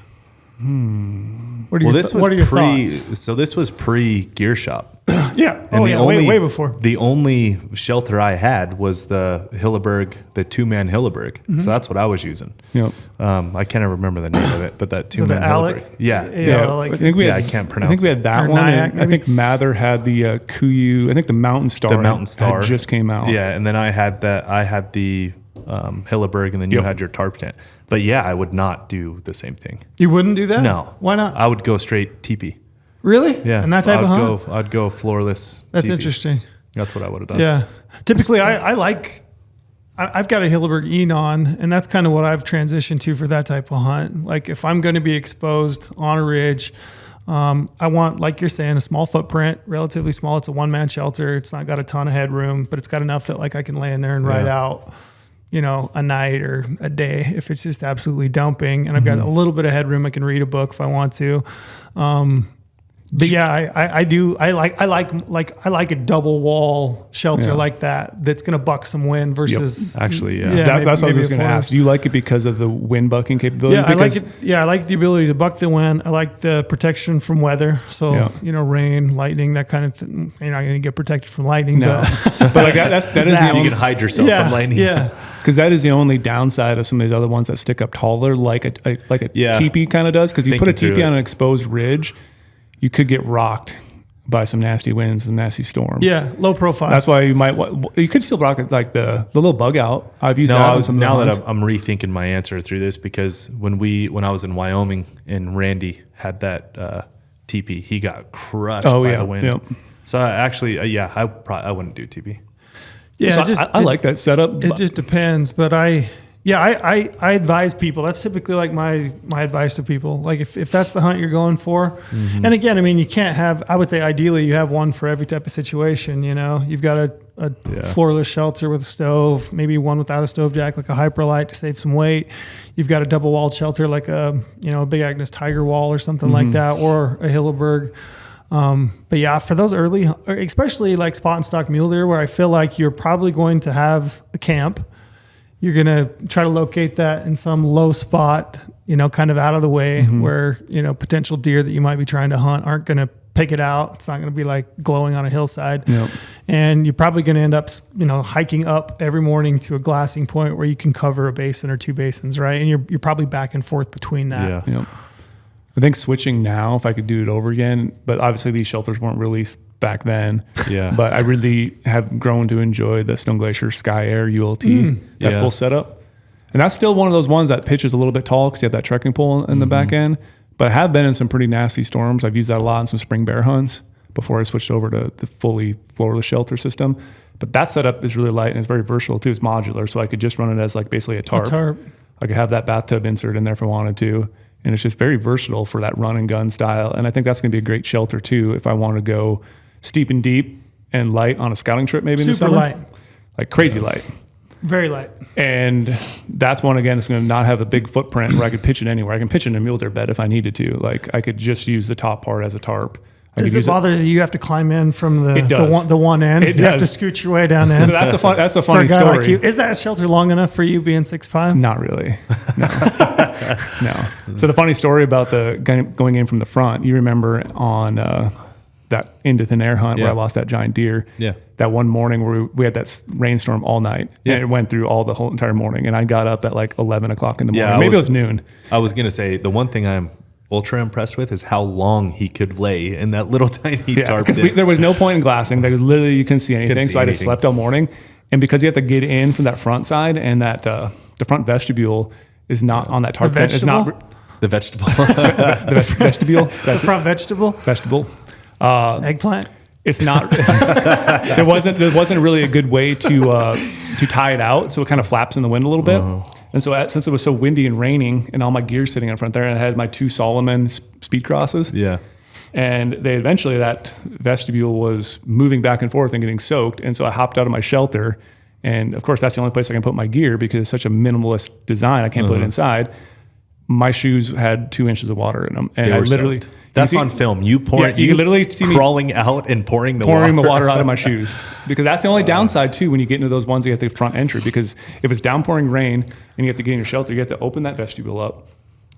B: What are your thoughts?
A: So this was pre gear shop.
B: Yeah.
A: And
B: way before.
A: The only shelter I had was the Hilleberg, the 2-man Hilleberg. So that's what I was using.
C: Yep.
A: I can't ever remember the name of it, but that 2-man Hilleberg.
C: I think we had,
A: I can't pronounce.
C: I think we had that one.
B: Nyack,
C: I think Mather had the Kuyu. I think the Mountain Star.
A: The Mountain Star
C: had just came out.
A: Yeah, and then I had the Hilleberg, and then you had your tarp tent. But yeah, I would not do the same thing.
B: You wouldn't do that?
A: No.
B: Why not?
A: I would go straight teepee.
B: Really?
A: Yeah.
B: And that type of hunt?
A: I'd go floorless.
B: That's
A: teepee.
B: interesting.
A: That's what I would have done.
B: Yeah. Typically, I've got a Hilleberg Enon, and that's kind of what I've transitioned to for that type of hunt. Like if I'm going to be exposed on a ridge, I want, like you're saying, a small footprint, relatively small. It's a 1-man shelter. It's not got a ton of headroom, but it's got enough that like I can lay in there and ride out, a night or a day if it's just absolutely dumping. And I've got a little bit of headroom. I can read a book if I want to. But yeah, I do. I like a double wall shelter like that. That's going to buck some wind versus.
A: Actually,
C: that's what I was just going to ask. Do you like it because of the wind bucking capability?
B: Yeah, I like it. Yeah, I like the ability to buck the wind. I like the protection from weather. So rain, lightning, that kind of thing. You're not going to get protected from lightning.
C: No, but like that is the only,
A: you can hide yourself from lightning.
B: Yeah.
C: Because that is the only downside of some of these other ones that stick up taller, like a teepee kind of does. Because you put a teepee on an exposed ridge, you could get rocked by some nasty winds and nasty storms.
B: Yeah, low profile.
C: That's why you could still rock it like the little bug out. I've used that with some of the
A: now
C: hunts.
A: that I'm rethinking my answer through this because when I was in Wyoming and Randy had that teepee, he got crushed by the wind.
C: Yep.
A: So I wouldn't do teepee.
B: Yeah,
C: so I like that setup.
B: It just depends, but I advise people. That's typically like my advice to people. Like if that's the hunt you're going for, and again, I mean, you can't have. I would say ideally you have one for every type of situation. You've got a floorless shelter with a stove, maybe one without a stove jack, like a Hyperlight to save some weight. You've got a double walled shelter like a Big Agnes Tiger Wall or something like that, or a Hilleberg. But yeah, for those early, especially like spot and stock mule deer, where I feel like you're probably going to have a camp, you're going to try to locate that in some low spot, kind of out of the way where, potential deer that you might be trying to hunt aren't going to pick it out. It's not going to be like glowing on a hillside.
C: Yep. And
B: you're probably going to end up, hiking up every morning to a glassing point where you can cover a basin or 2 basins, right? And you're probably back and forth between that.
C: Yeah. Yep. I think switching now, if I could do it over again, but obviously these shelters weren't released back then.
A: Yeah.
C: But I really have grown to enjoy the Stone Glacier Sky Air ULT, that full setup. And that's still one of those ones that pitches a little bit tall because you have that trekking pole in the back end. But I have been in some pretty nasty storms. I've used that a lot in some spring bear hunts before I switched over to the fully floorless shelter system. But that setup is really light and it's very versatile too. It's modular, so I could just run it as like basically a tarp. I could have that bathtub insert in there if I wanted to. And it's just very versatile for that run and gun style. And I think that's going to be a great shelter too if I want to go steep and deep and light on a scouting trip maybe in the summer.
B: Super light.
C: Like crazy light.
B: Very light.
C: And that's one, again, it's going to not have a big footprint where I could pitch it anywhere. I can pitch it in a mule deer bed if I needed to. Like I could just use the top part as a tarp.
B: Does it bother that you have to climb in from the one end?
C: It
B: you
C: does.
B: have to scoot your way down in.
C: So that's a funny
B: for a guy
C: story.
B: Like you. Is that shelter long enough for you being 6'5"?
C: Not really. No. No. So the funny story about the going in from the front, you remember on that into thin air hunt where I lost that giant deer.
A: Yeah.
C: That one morning where we had that rainstorm all night. Yeah. And it went through all the whole entire morning. And I got up at like 11 o'clock in the morning. Maybe it was noon.
A: I was going to say the one thing I'm ultra impressed with is how long he could lay in that little tiny tarp.
C: Because there was no point in glassing. There was literally, you couldn't see anything. So I just slept all morning. And because you have to get in from that front side and that the front vestibule is not on that tarp. It's not
A: the vegetable.
C: the vestibule.
B: The front vegetable.
C: Vegetable.
B: Eggplant.
C: It's not. there wasn't really a good way to tie it out, so it kind of flaps in the wind a little bit. And so since it was so windy and raining, and all my gear sitting in front there, and I had my 2 Solomon speed crosses.
A: Yeah.
C: And that vestibule was moving back and forth and getting soaked. And so I hopped out of my shelter. And of course, that's the only place I can put my gear because it's such a minimalist design. I can't put it inside. My shoes had 2 inches of water in them. And
A: They were
C: I literally,
A: soaked. That's on film. You
C: can literally see me
A: crawling out and pouring the
C: water out of my shoes. Because that's the only downside too when you get into those ones you have the front entry. Because if it's downpouring rain and you have to get in your shelter, you have to open that vestibule up.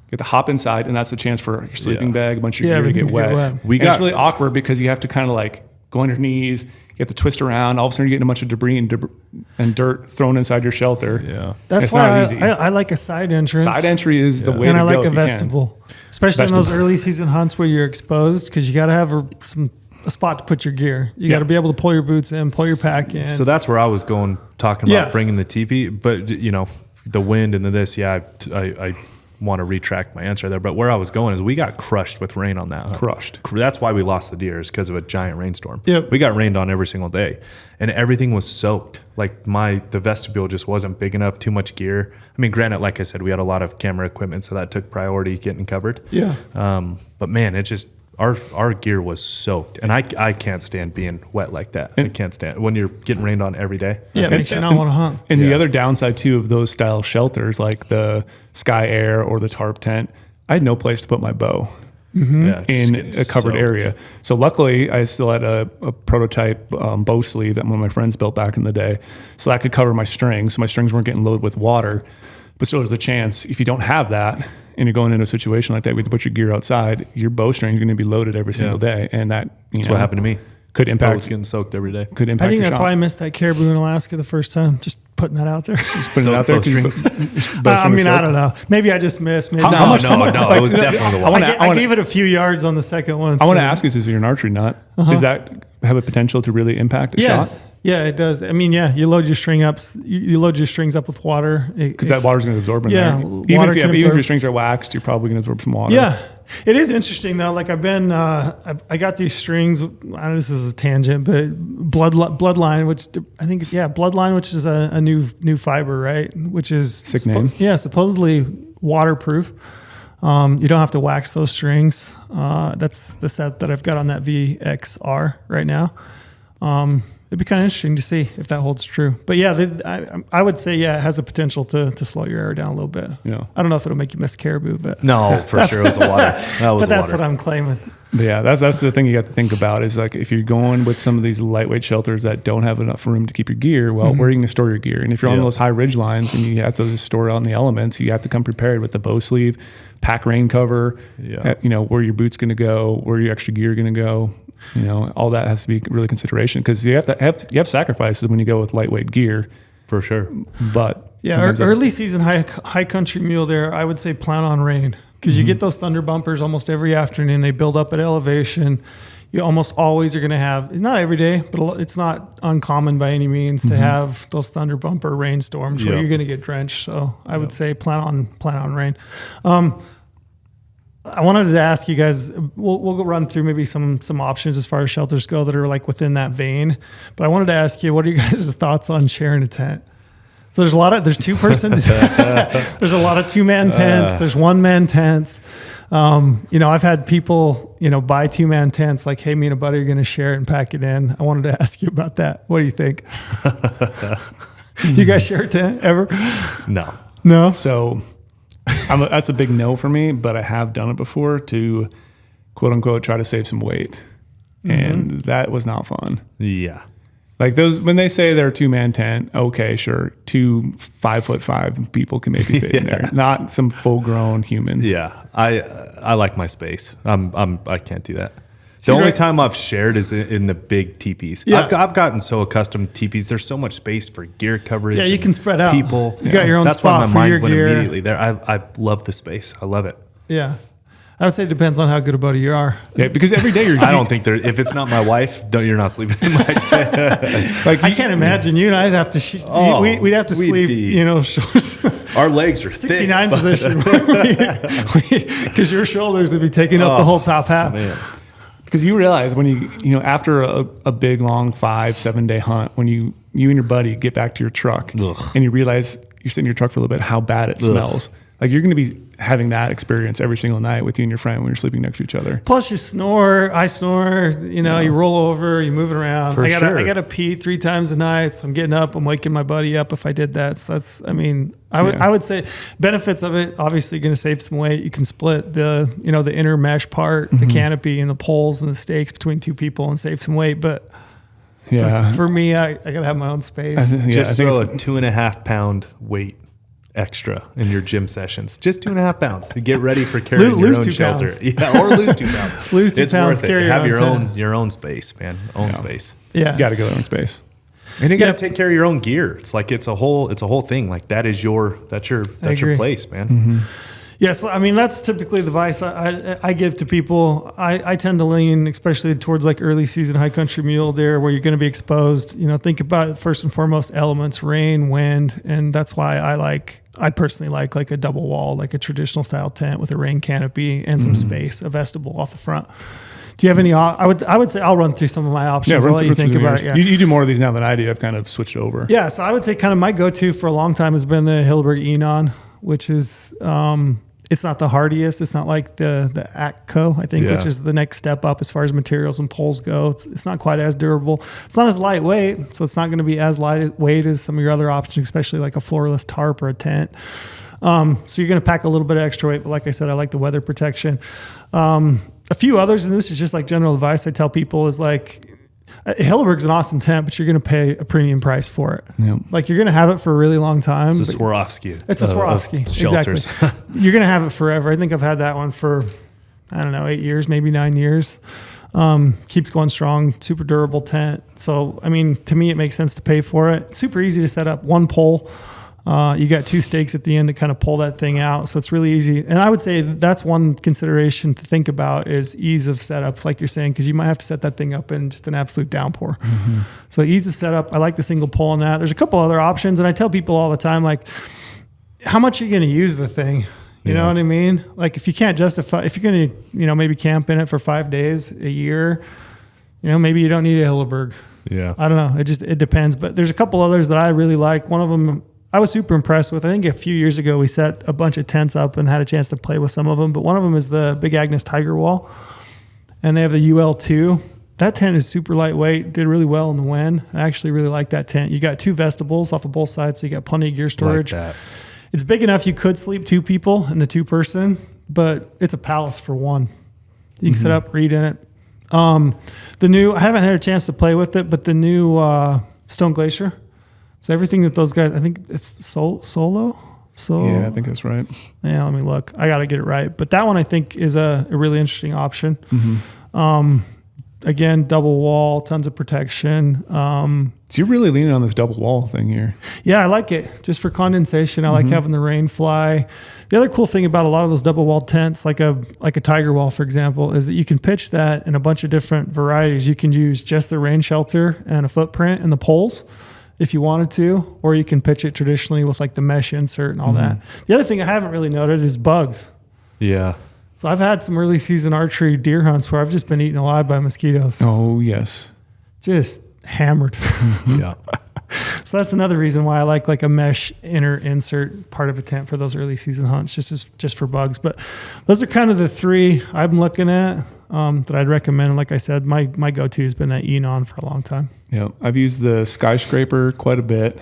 C: You have to hop inside, and that's the chance for your sleeping bag, a bunch of your gear to get wet. It's really awkward because you have to kind of like go on your knees. You have to twist around. All of a sudden, you're getting a bunch of debris and dirt thrown inside your shelter.
A: Yeah,
B: that's why I like a side entrance.
C: Side entry is the way
B: and
C: to
B: I
C: go.
B: like a vestibule, especially in those early season hunts where you're exposed because you got to have a spot to put your gear. You got to be able to pull your boots in, pull your pack in.
A: So that's where I was talking about bringing the teepee, but the wind and this. I want to retract my answer there, but where I was going is we got crushed with rain on that hunt.
C: Crushed.
A: That's why we lost the deer, is because of a giant rainstorm.
B: Yep.
A: We got rained on every single day, and everything was soaked. Like the vestibule just wasn't big enough. Too much gear. I mean, granted, like I said, we had a lot of camera equipment, so that took priority getting covered.
B: Yeah.
A: But man, it just our gear was soaked, and I can't stand being wet like that. I can't stand when you're getting rained on every day.
B: Yeah, it makes you not want to hunt.
C: And the other downside too of those style shelters, like the Sky Air or the tarp tent, I had no place to put my bow in a covered area. So luckily, I still had a prototype bow sleeve that one of my friends built back in the day, so that could cover my strings. So my strings weren't getting loaded with water. But still, there's a chance if you don't have that and you're going into a situation like that, we have to put your gear outside, your bowstring is going to be loaded every single day, and that's
A: what happened to me.
C: Could impact.
A: I was getting soaked every day.
C: Could impact.
B: I think
C: your
B: that's
C: shot.
B: why I missed that caribou in Alaska the first time. Just putting that out there.
C: Putting it out there.
B: I mean, I don't know. Maybe I just missed. Maybe
A: No, it was definitely the one.
B: I gave it a few yards on the second one.
C: I want to ask you, since you're an archery nut, does that have a potential to really impact a shot?
B: Yeah, it does. I mean, you load your string up. You load your strings up with water
C: because that water's going to absorb in there. Even if your strings are waxed, you're probably going to absorb some water.
B: Yeah, it is interesting though. Like I've been, I got these strings. I know this is a tangent, but Bloodline, which I think, Bloodline, which is a new fiber, right? Which is
C: sick name.
B: Supposedly waterproof. You don't have to wax those strings. That's the set that I've got on that VXR right now. It'd be kind of interesting to see if that holds true. But I would say, it has the potential to slow your air down a little bit.
C: Yeah.
B: I don't know if it'll make you miss caribou, but
A: no, for sure it was the water.
B: But that's what I'm claiming.
C: But yeah, that's the thing you got to think about is like if you're going with some of these lightweight shelters that don't have enough room to keep your gear, well, where are you going to store your gear? And if you're on those high ridge lines and you have to just store it out in the elements, you have to come prepared with the bow sleeve, pack rain cover, where your boot's going to go, where your extra gear going to go. All that has to be really consideration because you have sacrifices when you go with lightweight gear,
A: for sure.
C: But
B: early season high country mule deer, I would say plan on rain because you get those thunder bumpers almost every afternoon. They build up at elevation. You almost always are going to have, not every day, but it's not uncommon by any means to have those thunder bumper rainstorms where you're going to get drenched. So I would say plan on rain. I wanted to ask you guys, we'll go run through maybe some options as far as shelters go that are like within that vein. But I wanted to ask you, what are you guys' thoughts on sharing a tent? So there's two person, there's a lot of 2-man tents. There's 1-man tents. I've had people, buy 2-man tents like, hey, me and a buddy are going to share it and pack it in. I wanted to ask you about that. What do you think? You guys share a tent ever? No.
C: So that's a big no for me, but I have done it before to quote unquote try to save some weight. And that was not fun.
A: Yeah.
C: Like those, when they say they're a 2-man tent, okay, sure. 2 5'5" people can maybe fit in there, not some full grown humans.
A: Yeah. I like my space. I can't do that. The only time I've shared is in the big teepees. Yeah. I've gotten so accustomed to teepees. There's so much space for gear coverage.
B: Yeah, you can spread out.
A: People.
B: You got your own
A: That's
B: spot
A: why my
B: for
A: mind
B: your
A: went
B: gear.
A: immediately there. I love the space. I love it.
B: Yeah. I would say it depends on how good a buddy you are.
C: Yeah, because every day
A: I don't think if it's not my wife, you're not sleeping in my tent.
B: I can't imagine you and I'd have to. We'd have to sleep.
A: Our legs are
B: 69
A: thick,
B: position because your shoulders would be taking up the whole top half.
A: Man.
C: Because you realize when you know, after a big, long 5-7 day hunt, when you and your buddy get back to your truck and you realize you're sitting in your truck for a little bit, how bad it smells. Like you're going to be having that experience every single night with you and your friend when you're sleeping next to each other.
B: Plus you snore, I snore, you know, you roll over, you move it around. I gotta pee 3 times a night. So I'm getting up, I'm waking my buddy up if I did that. So that's, I mean, I would say benefits of it, obviously you're going to save some weight. You can split the, you know, the inner mesh part, the canopy and the poles and the stakes between 2 people and save some weight. But for me, I gotta have my own space.
A: Just throw a 2.5 pound weight extra in your gym sessions. Just 2.5 pounds. Get ready for carrying your own shelter. Yeah, or lose 2 pounds.
B: Lose 2 pounds.
A: It's worth it. Have your own space, man. Own space.
B: Yeah,
C: you got to go own space.
A: And you got to take care of your own gear. It's like it's a whole thing. Like that's your place, man.
B: Yes, I mean that's typically the advice I give to people. I tend to lean, especially towards like early season high country mule deer, where you're going to be exposed. You know, think about first and foremost elements, rain, wind, and that's why I personally like a double wall, like a traditional style tent with a rain canopy and some space, a vestibule off the front. Do you have any? I would say I'll run through some of my options. I'll let you think about it. Yeah.
C: You do more of these now than I do. I've kind of switched over.
B: Yeah, so I would say kind of my go-to for a long time has been the Hilleberg Enon, which is it's not the hardiest. It's not like the Atco, I think, which is the next step up as far as materials and poles go. It's not quite as durable. It's not as lightweight, so it's not going to be as lightweight as some of your other options, especially like a floorless tarp or a tent. So you're going to pack a little bit of extra weight, but like I said, I like the weather protection. A few others, and this is just like general advice I tell people, is like Hilleberg's an awesome tent, but you're going to pay a premium price for it. Yep. Like you're going to have it for a really long time.
A: It's a Swarovski.
B: It's a Swarovski. Exactly. You're going to have it forever. I think I've had that one for, 8 years, maybe 9 years. Keeps going strong, super durable tent. So, I mean, to me, it makes sense to pay for it. Super easy to set up. One pole. You got 2 stakes at the end to kind of pull that thing out. So it's really easy. And I would say that's one consideration to think about is ease of setup, like you're saying, because you might have to set that thing up in just an absolute downpour. So ease of setup. I like the single pole on that. There's a couple other options. And I tell people all the time, like, how much are you going to use the thing? You know what I mean? Like if you can't justify, if you're going to, maybe camp in it for 5 days a year, maybe you don't need a Hilleberg.
A: Yeah.
B: I don't know. It depends. But there's a couple others that I really like. One of them I was super impressed with. I think a few years ago we set a bunch of tents up and had a chance to play with some of them. But one of them is the Big Agnes Tiger Wall. And they have the UL2. That tent is super lightweight, did really well in the wind. I actually really like that tent. You got 2 vestibules off of both sides, so you got plenty of gear storage.
A: Like that.
B: It's big enough you could sleep 2 people in the 2-person, but it's a palace for 1. You can set up, read in it. The new, I haven't had a chance to play with it, but the new Stone Glacier. So everything that those guys, I think it's Solo.
C: Yeah, I think that's right.
B: Yeah, let me look. I got to get it right. But that one I think is a really interesting option. Again, double wall, tons of protection.
C: So you're really leaning on this double wall thing here.
B: Yeah, I like it. Just for condensation, I like having the rain fly. The other cool thing about a lot of those double wall tents, like a Tiger Wall, for example, is that you can pitch that in a bunch of different varieties. You can use just the rain shelter and a footprint and the poles if you wanted to, or you can pitch it traditionally with like the mesh insert and all that. The other thing I haven't really noted is bugs.
A: Yeah.
B: So I've had some early season archery deer hunts where I've just been eaten alive by mosquitoes.
C: Oh, yes.
B: Just hammered.
A: Yeah.
B: So that's another reason why I like a mesh inner insert part of a tent for those early season hunts, just for bugs. But those are kind of the 3 I'm looking at that I'd recommend. Like I said, my go-to has been that Enon for a long time.
C: Yeah, I've used the Skyscraper quite a bit.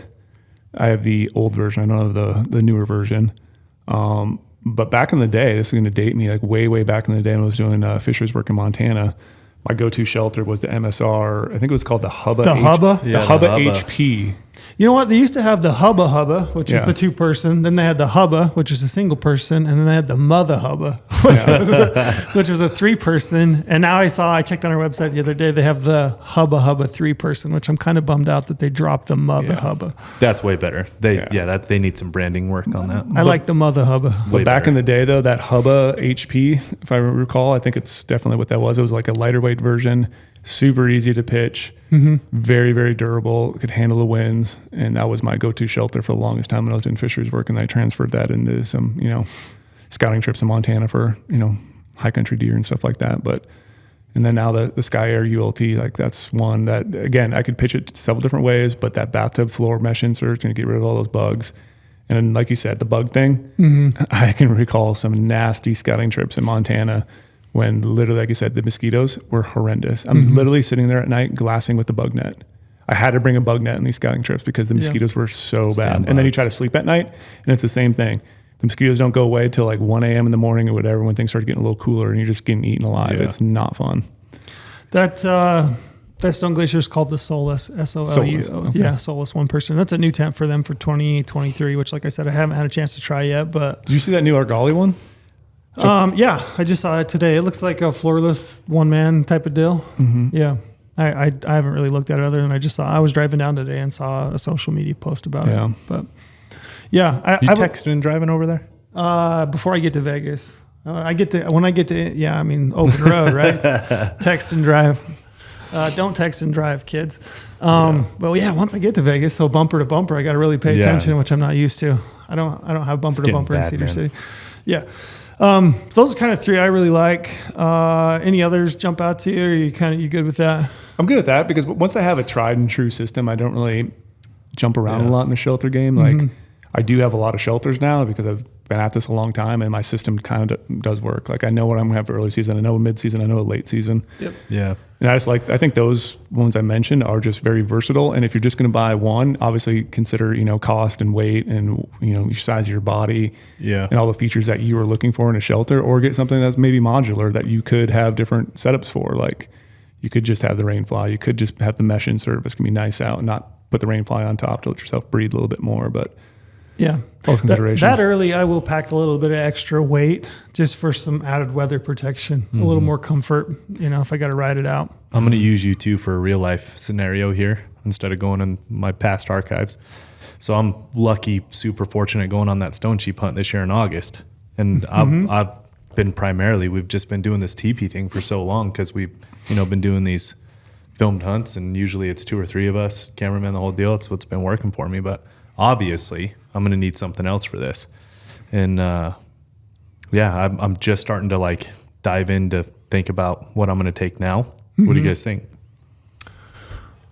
C: I have the old version. I don't have the newer version. But back in the day, this is going to date me, like way back in the day when I was doing fisheries work in Montana. My go-to shelter was the MSR. I think it was called the Hubba.
B: The Hubba?
C: The Hubba HP.
B: You know what? They used to have the Hubba, which is the 2-person. Then they had the Hubba, which is a single person. And then they had the Mother Hubba, which was a 3-person. And now I checked on our website the other day, they have the Hubba 3-person, which I'm kind of bummed out that they dropped the Mother Hubba.
A: That's way better. They need some branding work on that.
B: I like the Mother Hubba.
C: But back in the day, though, that Hubba HP, if I recall, I think it's definitely what that was. It was like a lighter weight version, super easy to pitch, very, very durable, could handle the winds. And that was my go-to shelter for the longest time when I was doing fisheries work. And I transferred that into some, scouting trips in Montana for, high country deer and stuff like that. But And then now the Sky Air ULT, like that's one that, again, I could pitch it several different ways, but that bathtub floor mesh insert's going to get rid of all those bugs. And then, like you said, the bug thing, I can recall some nasty scouting trips in Montana when literally, like you said, the mosquitoes were horrendous. I'm literally sitting there at night glassing with the bug net. I had to bring a bug net in these scouting trips because the mosquitoes were so bad. And then you try to sleep at night and it's the same thing. The mosquitoes don't go away till like 1 a.m. in the morning or whatever when things start getting a little cooler and you're just getting eaten alive. Yeah. It's not fun.
B: That Stone Glacier is called the Solus, S-O-L-U.
C: Okay.
B: Yeah, Solus one person. That's a new tent for them for 2023, which, like I said, I haven't had a chance to try yet. But
C: did you see that new Argali one?
B: Yeah, I just saw it today. It looks like a floorless one-man type of deal. Yeah. I haven't really looked at it other than I was driving down today and saw a social media post about it. But yeah,
A: you texting and driving over there
B: before I get to Vegas. When I get to open road, right? Text and drive. Don't text and drive, kids. But yeah, once I get to Vegas, so bumper to bumper, I got to really pay attention, which I'm not used to. I don't have bumper to bumper in Cedar City. Yeah. Those are kind of three I really like. Any others jump out to you? Or you good with that?
C: I'm good with that because once I have a tried and true system, I don't really jump around a lot in the shelter game. Like I do have a lot of shelters now because I've been at this a long time and my system kind of does work. Like I know what I'm going to have for early season. I know a mid season. I know a late season.
B: Yep.
A: Yeah.
C: And I think those ones I mentioned are just very versatile. And if you're just going to buy one, obviously consider, cost and weight and, your size of your body and all the features that you are looking for in a shelter, or get something that's maybe modular that you could have different setups for. Like you could just have the rain fly. You could just have the mesh insert. It's going to be nice out and not put the rain fly on top to let yourself breathe a little bit more. But
B: yeah,
C: those considerations.
B: That early, I will pack a little bit of extra weight just for some added weather protection, a little more comfort, if I got to ride it out.
A: I'm going to use you too for a real life scenario here instead of going in my past archives. So I'm lucky, super fortunate going on that stone sheep hunt this year in August. And I've been we've just been doing this teepee thing for so long because we've, been doing these filmed hunts and usually it's 2 or 3 of us, cameramen, the whole deal. It's what's been working for me. But obviously I'm going to need something else for this. And I'm just starting to dive in to think about what I'm going to take now. What do you guys think?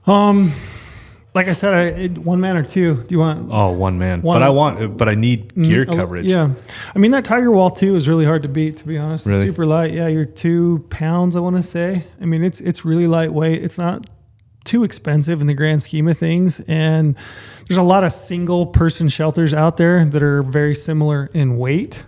B: Like I said, one man or two. Do you want?
A: Oh, one man. But I need gear coverage.
B: Yeah. I mean, that Tiger Wall too is really hard to beat, to be honest. Really? It's super light. Yeah. You're 2 pounds, I want to say. I mean, it's really lightweight. It's not too expensive in the grand scheme of things. And there's a lot of single person shelters out there that are very similar in weight,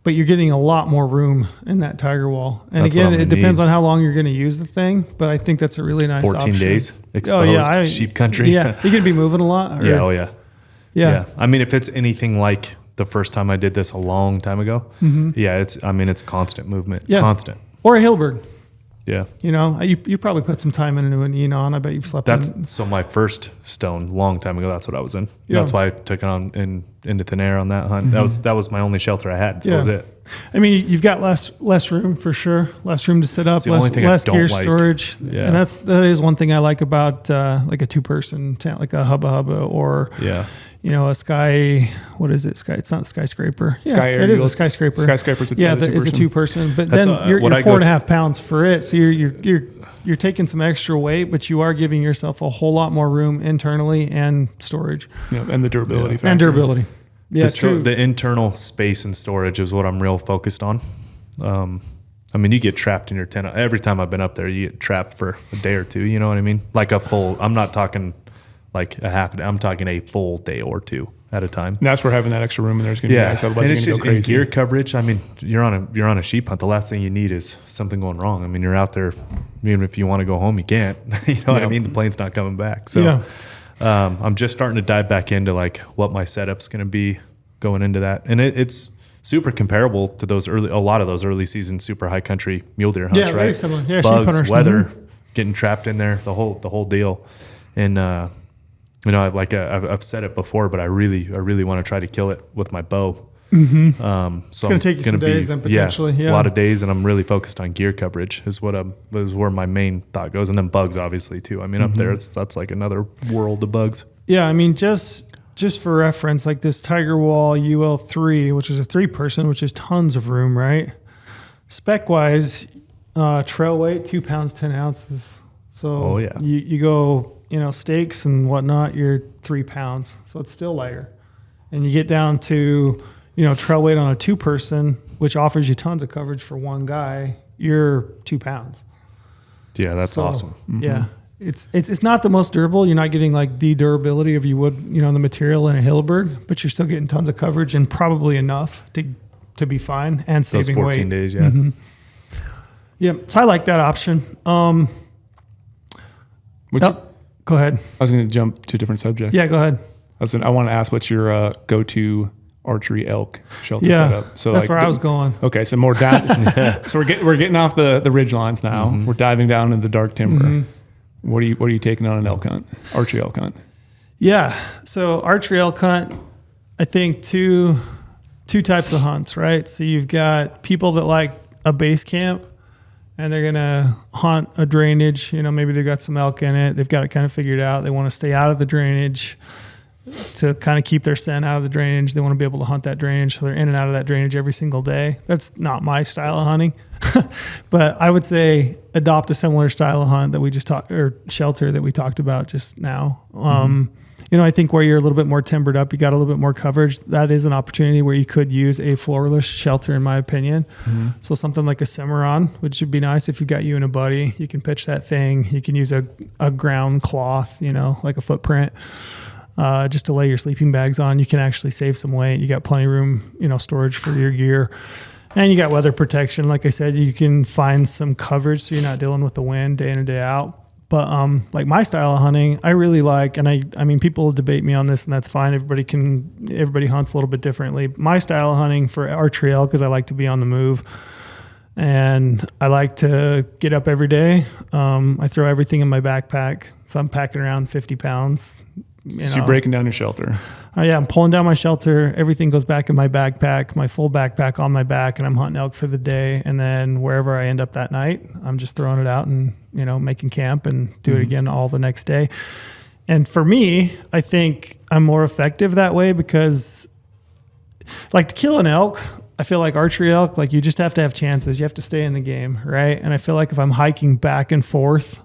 B: but you're getting a lot more room in that Tiger Wall. And
A: that's
B: again, it depends on how long you're going to use the thing, but I think that's a really nice
A: 14
B: option.
A: days exposed sheep country.
B: Yeah. You're going to be moving a lot. Or,
A: yeah. Oh yeah. Yeah. I mean, if it's anything like the first time I did this a long time ago, it's constant movement. Yeah. Constant.
B: Or a Hilberg.
A: Yeah.
B: You probably put some time into an Enon. I bet you've slept
A: So my first stone, long time ago, that's what I was in. Yeah. That's why I took it on into thin air on that hunt. That was my only shelter I had. That was it. I
B: mean, you've got less room for sure. Less room to sit up, less gear storage. Yeah. And that is one thing I like about like a 2-person tent, like a Hubba Hubba or a Sky. What is it? Sky. It's not a skyscraper.
C: Sky Air.
B: It is a skyscraper.
C: Skyscraper's
B: it's a 2-person. But then you're 4.5 pounds for it. So you're taking some extra weight, but you are giving yourself a whole lot more room internally and storage.
C: Yeah, and the durability factor.
B: And durability. Yeah, true.
A: The internal space and storage is what I'm real focused on. I mean, you get trapped in your tent. Every time I've been up there, you get trapped for a day or two. You know what I mean? Like I'm not talking like a half a day. I'm talking a full day or 2 at a time.
C: And that's where having that extra room in there is going to be nice. Otherwise, it's going to go crazy.
A: Gear coverage. I mean, you're on a sheep hunt. The last thing you need is something going wrong. I mean, you're out there. Even if you want to go home, you can't. You know what I mean? The plane's not coming back. So I'm just starting to dive back into what my setup's going to be going into that, and it's super comparable to a lot of those early season super high country mule deer hunts.
B: Yeah,
A: right?
B: Very similar. Yeah,
A: bugs, weather, getting trapped in there, the whole deal, and I've said it before, but I really want to try to kill it with my bow. So
B: it's going to take you some days then potentially.
A: A lot of days, and I'm really focused on gear coverage is where my main thought goes, and then bugs obviously too. I mean, up there that's like another world of bugs.
B: Yeah, I mean just for reference, like this Tiger Wall UL3, which is a 3-person, which is tons of room, right? Spec wise, Trail weight, 2 pounds, 10 ounces. So
A: yeah.
B: you go, steaks and whatnot, you're 3 pounds. So it's still lighter. And you get down to, trail weight on a 2-person, which offers you tons of coverage for one guy, you're 2 pounds.
A: Yeah, that's awesome.
B: Mm-hmm. Yeah. It's not the most durable. You're not getting like the durability of you would, the material in a Hilleberg, but you're still getting tons of coverage and probably enough to be fine and saving
A: those
B: weight.
A: 14 days, yeah.
B: Mm-hmm. Yeah. So I like that option.
C: Go
B: ahead.
C: I was going to jump to a different subject.
B: Yeah, go ahead.
C: I want to ask what's your go-to archery elk shelter
B: Yeah,
C: setup? So
B: that's where I was going.
C: Okay, so more down. So we're getting off the ridge lines now. Mm-hmm. We're diving down into the dark timber. Mm-hmm. What are you taking on an elk hunt? Archery elk hunt.
B: Yeah. So archery elk hunt, I think two types of hunts, right? So you've got people that like a base camp and they're going to hunt a drainage. Maybe they've got some elk in it. They've got it kind of figured out. They want to stay out of the drainage to kind of keep their scent out of the drainage. They want to be able to hunt that drainage. So they're in and out of that drainage every single day. That's not my style of hunting, but I would say adopt a similar style of hunt that we just talked, or shelter that we talked about just now. I think where you're a little bit more timbered up, you got a little bit more coverage. That is an opportunity where you could use a floorless shelter, in my opinion. Mm-hmm. So something like a Cimarron, which would be nice if you got you and a buddy. You can pitch that thing. You can use a ground cloth, like a footprint. Just to lay your sleeping bags on. You can actually save some weight. You got plenty of room, storage for your gear, and you got weather protection. Like I said, you can find some coverage so you're not dealing with the wind day in and day out. But like my style of hunting, I really like, and I mean, people debate me on this, and that's fine. Everybody hunts a little bit differently. My style of hunting for archery elk is I like to be on the move. And I like to get up every day. I throw everything in my backpack. So I'm packing around 50 pounds.
C: So you're breaking down your shelter.
B: Yeah, I'm pulling down my shelter. Everything goes back in my backpack, my full backpack on my back, and I'm hunting elk for the day. And then wherever I end up that night, I'm just throwing it out and, making camp and do it again all the next day. And for me, I think I'm more effective that way because like to kill an elk, I feel like archery elk, like you just have to have chances. You have to stay in the game, right? And I feel like if I'm hiking back and forth,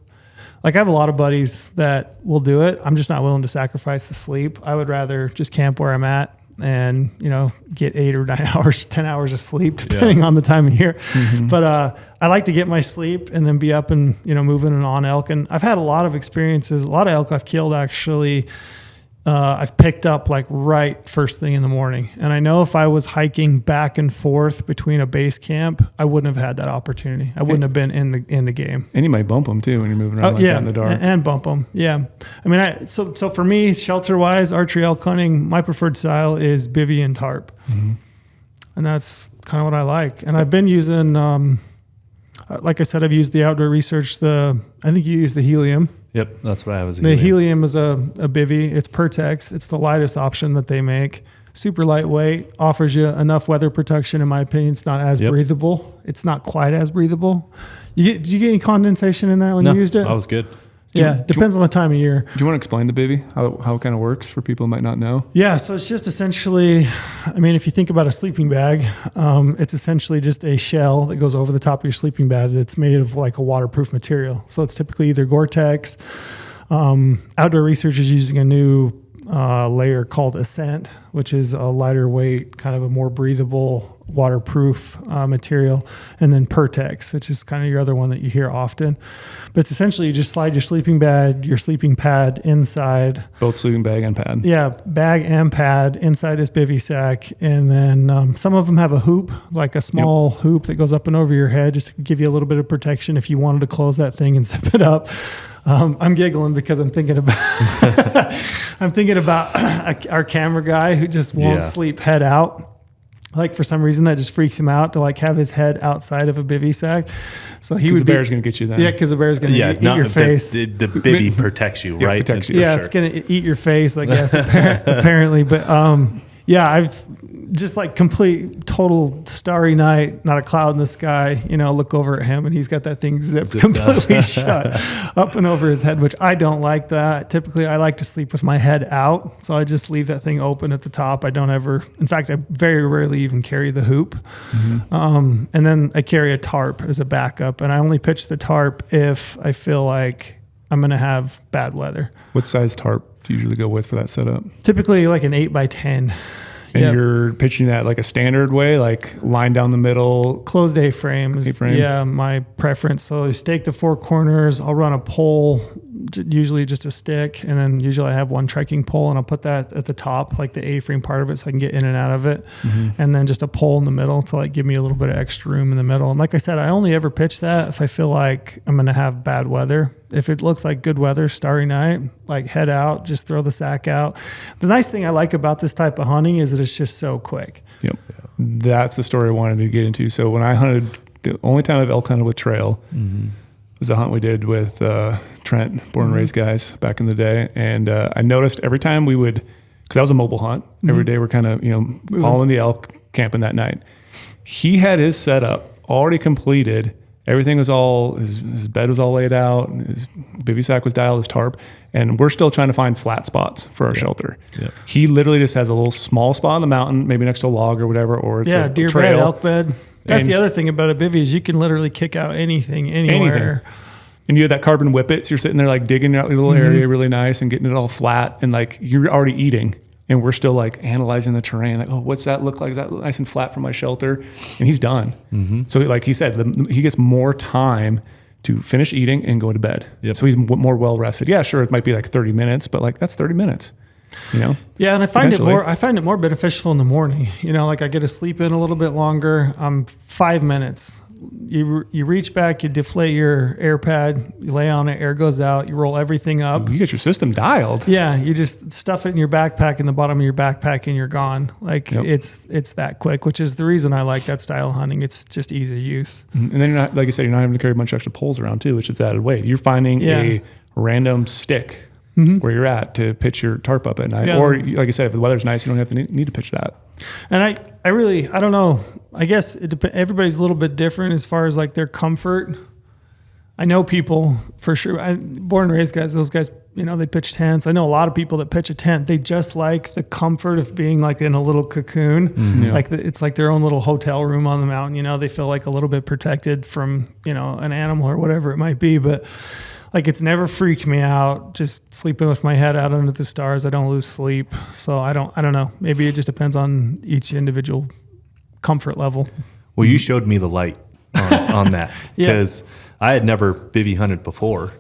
B: like I have a lot of buddies that will do it. I'm just not willing to sacrifice the sleep. I would rather just camp where I'm at and, get 8 or 9 hours, 10 hours of sleep, depending on the time of year. Mm-hmm. But I like to get my sleep and then be up and, moving and on elk. And I've had a lot of experiences, a lot of elk I've killed actually. I've picked up like right first thing in the morning. And I know if I was hiking back and forth between a base camp, I wouldn't have had that opportunity. I wouldn't have been in the game.
C: And you might bump them too when you're moving around that in the dark.
B: And bump them. Yeah. I mean, so for me, shelter wise, archery elk hunting, my preferred style is bivvy and tarp. Mm-hmm. And that's kind of what I like. And I've been using, like I said, I've used the Outdoor Research, I think you use the helium.
A: Yep, that's what I was.
B: The helium is a bivvy. It's Pertex. It's the lightest option that they make. Super lightweight, offers you enough weather protection. In my opinion, it's not as breathable. It's not quite as breathable. Did you get any condensation in that when you used it?
A: I was good.
B: Depends on the time of year.
C: Do you want to explain the bivvy, how it kind of works for people who might not know?
B: Yeah, so it's just essentially, I mean, if you think about a sleeping bag, it's essentially just a shell that goes over the top of your sleeping bag that's made of like a waterproof material. So it's typically either Gore-Tex. Outdoor Research is using a new layer called Ascent, which is a lighter weight, kind of a more breathable, waterproof material, and then Pertex, which is kind of your other one that you hear often. But it's essentially you just slide your sleeping bag, your sleeping pad inside.
C: Both sleeping bag and pad.
B: Yeah, bag and pad inside this bivvy sack. And then some of them have a hoop, like a small hoop that goes up and over your head just to give you a little bit of protection if you wanted to close that thing and zip it up. I'm giggling because I'm thinking about our camera guy who just won't sleep head out. Like for some reason that just freaks him out to like have his head outside of a bivvy sack. So the
C: bear's going to get you then.
B: Yeah, because the bear's going to eat your face.
A: The bivvy protects you, right?
C: Protects you.
B: Yeah, it's going to eat your face, I guess, apparently. But Yeah, I've just like complete, total starry night, not a cloud in the sky. Look over at him and he's got that thing zipped completely shut up and over his head, which I don't like that. Typically, I like to sleep with my head out, so I just leave that thing open at the top. I don't ever, in fact, I very rarely even carry the hoop. And then I carry a tarp as a backup, and I only pitch the tarp if I feel like I'm going to have bad weather.
C: What size tarp do you usually go with for that setup?
B: Typically like an 8x10.
C: And you're pitching that like a standard way, like line down the middle?
B: Closed A-frame is my preference. So I stake the four corners. I'll run a pole, usually just a stick, and then usually I have one trekking pole, and I'll put that at the top, like the A-frame part of it, so I can get in and out of it. And then just a pole in the middle to like give me a little bit of extra room in the middle. And like I said, I only ever pitch that if I feel like I'm going to have bad weather. If it looks like good weather, starry night, like head out, just throw the sack out. The nice thing I like about this type of hunting is that it's just so quick.
C: Yep. That's the story I wanted to get into. So when I hunted, the only time I've elk hunted with trail was a hunt we did with Trent, born and raised guys back in the day. And I noticed every time we would, because that was a mobile hunt, every day we're kind of, following the elk, camping that night. He had his setup already completed. Everything was all, his bed was all laid out, his bivy sack was dialed, his tarp, and we're still trying to find flat spots for our shelter. Yep. He literally just has a little small spot on the mountain, maybe next to a log or whatever, or it's a
B: deer
C: trail.
B: bed, elk bed. That's the other thing about a bivy is you can literally kick out anything, anywhere.
C: And you have that carbon whippet, so you're sitting there like digging out your little area really nice and getting it all flat, and like you're already eating. And we're still like analyzing the terrain, like, oh, what's that look like? Is that nice and flat for my shelter? And he's done. So like he said, he gets more time to finish eating and go to bed. So he's more well rested. Yeah, sure, it might be like 30 minutes, but like that's 30 minutes.
B: Yeah, and I find it more beneficial in the morning. Like I get to sleep in a little bit longer. 5 minutes. You reach back, you deflate your air pad, you lay on it, air goes out, you roll everything up.
C: You get your system dialed.
B: Yeah, you just stuff it in your backpack, in the bottom of your backpack, and you're gone. Like it's that quick, which is the reason I like that style of hunting. It's just easy use.
C: And then you're not, like I said, you're not having to carry a bunch of extra poles around too, which is added weight. You're finding a random stick where you're at to pitch your tarp up at night. Or like I said, if the weather's nice, you don't have to need to pitch that.
B: And I really, I don't know. I guess everybody's a little bit different as far as like their comfort. I know people for sure. Born and raised guys, those guys, they pitch tents. I know a lot of people that pitch a tent. They just like the comfort of being like in a little cocoon. Like it's like their own little hotel room on the mountain. They feel like a little bit protected from, an animal or whatever it might be. But like it's never freaked me out just sleeping with my head out under the stars. I don't lose sleep. So I don't know. Maybe it just depends on each individual comfort level.
A: Well, you showed me the light on that because I had never bivvy hunted before.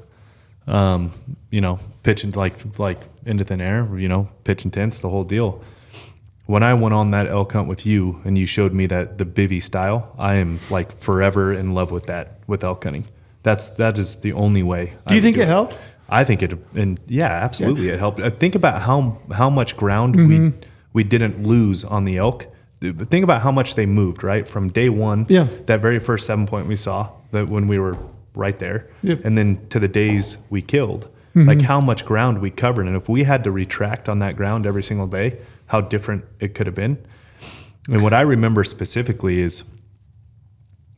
A: Pitching like into thin air, pitching tents, the whole deal. When I went on that elk hunt with you and you showed me that the bivvy style, I am like forever in love with that, with elk hunting. That is the only way.
B: Do you think it helped?
A: I think it, and yeah, absolutely, it helped. Think about how much ground we didn't lose on the elk. Think about how much they moved, right? From day one, that very first 7 point we saw, that when we were right there, and then to the days we killed, like how much ground we covered. And if we had to retract on that ground every single day, how different it could have been. And what I remember specifically is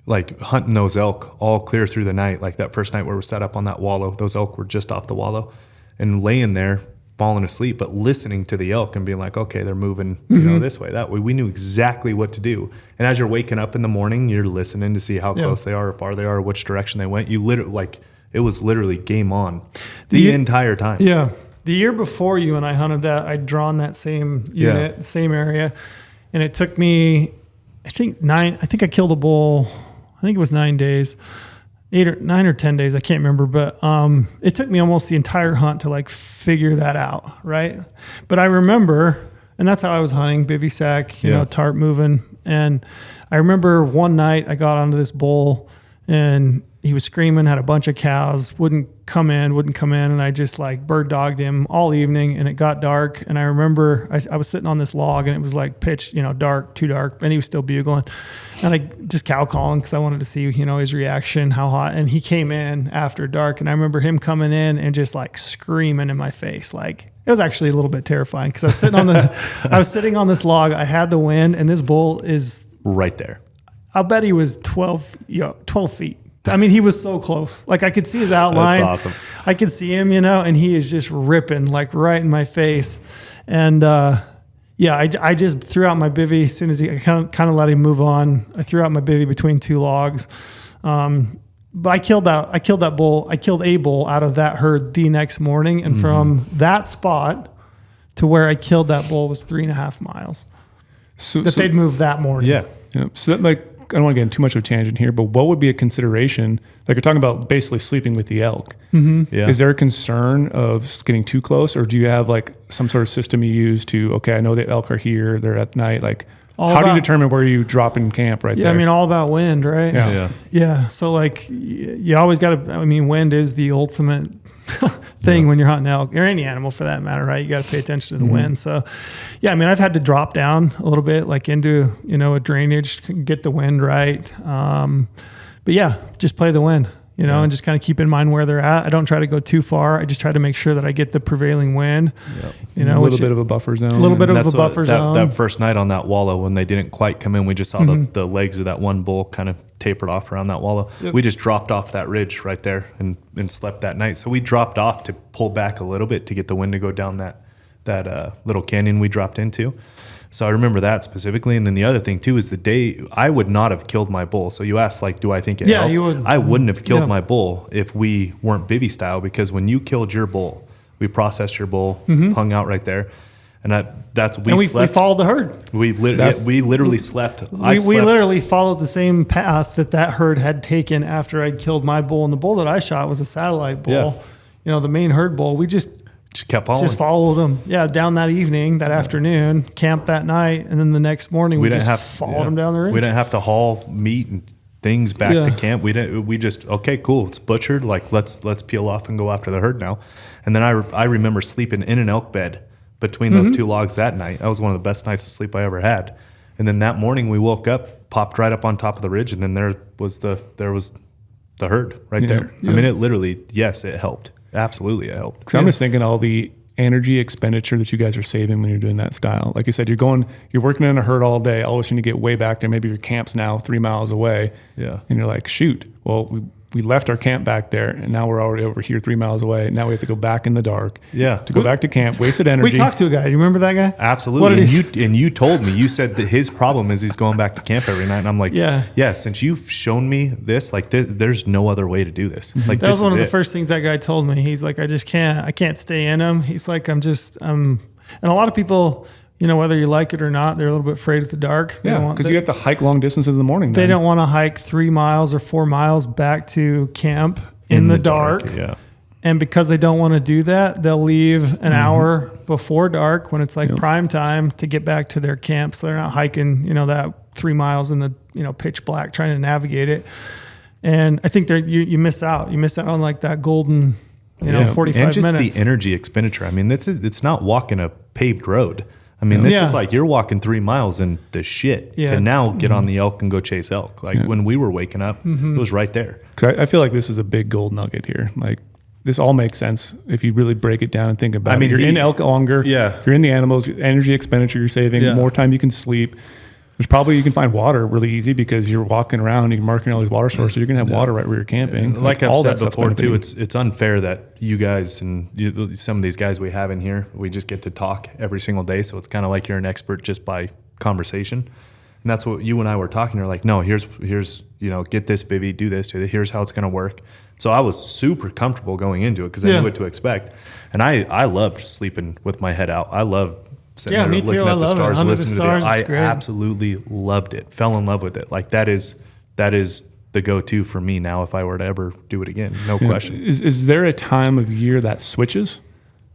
A: like hunting those elk all clear through the night, like that first night where we're set up on that wallow. Those elk were just off the wallow, and laying there falling asleep, but listening to the elk and being like, okay, they're moving this way, that way. We knew exactly what to do. And as you're waking up in the morning, you're listening to see how close they are, or far they are, which direction they went. You literally, like, it was literally game on the entire time.
B: Yeah. The year before you and I hunted that, I'd drawn that same unit, same area. And it took me, I think I killed a bull. I think it was 9 days, 9 or 10 days. I can't remember, but it took me almost the entire hunt to like figure that out. Right. But I remember, and that's how I was hunting, bivy sack, tarp moving. And I remember one night I got onto this bull and he was screaming, had a bunch of cows, wouldn't come in. And I just like bird dogged him all evening, and it got dark. And I remember I was sitting on this log, and it was like pitch, dark, too dark, and he was still bugling. And I just cow calling because I wanted to see, his reaction, how hot. And he came in after dark, and I remember him coming in and just like screaming in my face. Like, it was actually a little bit terrifying because I was sitting on this log. I had the wind, and this bull is
A: right there.
B: I'll bet he was 12 feet. I mean, he was so close. Like, I could see his outline.
A: That's awesome.
B: I could see him, and he is just ripping like right in my face. And I just threw out my bivvy as soon as I kind of let him move on. I threw out my bivvy between two logs. But I killed that bull. I killed a bull out of that herd the next morning. And from that spot to where I killed that bull was 3.5 miles. So they'd moved that morning.
A: Yeah.
C: So that, like, I don't want to get into too much of a tangent here, but what would be a consideration? Like, you're talking about basically sleeping with the elk.
B: Mm-hmm.
C: Yeah. Is there a concern of getting too close, or do you have like some sort of system you use to, okay, I know the elk are here, they're at night. Like, how do you determine where you drop in camp there?
B: I mean, all about wind, right? Yeah. So like, you always got to, wind is the ultimate thing when you're hunting elk or any animal for that matter, right? You got to pay attention to the wind. So I've had to drop down a little bit, like into, a drainage, get the wind right. Just play the wind, and just kind of keep in mind where they're at. I don't try to go too far. I just try to make sure that I get the prevailing wind,
C: a little bit of a buffer zone.
B: A little bit of a buffer zone.
A: That first night on that wallow, when they didn't quite come in, we just saw the legs of that one bull kind of tapered off around that wallow. Yep. We just dropped off that ridge right there and slept that night. So we dropped off to pull back a little bit to get the wind to go down that little canyon we dropped into. So I remember that specifically. And then the other thing too is the day I would not have killed my bull. So you asked, like, do I think it helped?
B: You would.
A: I wouldn't have killed my bull if we weren't bivvy style, because when you killed your bull, we processed your bull, hung out right there. And we
B: followed the herd.
A: We literally slept.
B: We literally followed the same path that herd had taken after I'd killed my bull. And the bull that I shot was a satellite bull. Yeah. The main herd bull. We just
A: kept following.
B: Just followed them. Yeah, down that evening, that afternoon, camped that night, and then the next morning we just followed them down the ridge.
A: We didn't have to haul meat and things back to camp. We just okay, cool, it's butchered. Like, let's peel off and go after the herd now. And then I remember sleeping in an elk bed between those two logs that night. That was one of the best nights of sleep I ever had. And then that morning we woke up, popped right up on top of the ridge, and then there was the herd right there. Yeah. I mean, it literally, yes, it helped. Absolutely, it helped.
C: Because I'm just thinking all the energy expenditure that you guys are saving when you're doing that style. Like you said, you're working in a herd all day. All of a sudden you get way back there. Maybe your camp's now 3 miles away. Yeah. And you're like, shoot, well, we left our camp back there, and now we're already over here 3 miles away. Now we have to go back in the dark. Yeah. To go back to camp, wasted energy.
B: We talked to a guy. Do you remember that guy?
A: Absolutely. And you told me, you said that his problem is he's going back to camp every night. And I'm like, yeah, since you've shown me this, like there's no other way to do this. Like,
B: that was one of the first things that guy told me. He's like, I can't stay in him. He's like, and a lot of people, whether you like it or not, they're a little bit afraid of the dark.
C: Yeah, because you have to hike long distances in the morning.
B: They don't want to hike 3 miles or 4 miles back to camp in the dark.
A: Yeah.
B: And because they don't want to do that, they'll leave an hour before dark when it's like prime time to get back to their camp. So they're not hiking, that 3 miles in the, pitch black trying to navigate it. And I think you miss out. You miss out on like that golden, 45 minutes.
A: And just the energy expenditure. I mean, it's not walking a paved road. I mean, this is like you're walking 3 miles in the shit to now get on the elk and go chase elk. Like when we were waking up, it was right there.
C: Because I feel like this is a big gold nugget here. Like, this all makes sense if you really break it down and think about it. I mean, you're in elk longer. Yeah. You're in the animals, energy expenditure you're saving, more time you can sleep. There's probably, you can find water really easy because you're walking around, you're marking all these water sources, so you're going to have water right where you're camping.
A: Like I've said before too, it's unfair that you guys and some of these guys we have in here, we just get to talk every single day. So it's kind of like you're an expert just by conversation. And that's what you and I were talking. You're like, no, here's get this bivvy, do this, here's how it's going to work. So I was super comfortable going into it because I knew what to expect. And I loved sleeping with my head out. I love sitting there
B: me too.
A: looking
B: I
A: at the stars, listening to it. I
B: great.
A: absolutely loved it. Fell in love with it. Like that is the go-to for me now if I were to ever do it again. No question.
C: Is there a time of year that switches?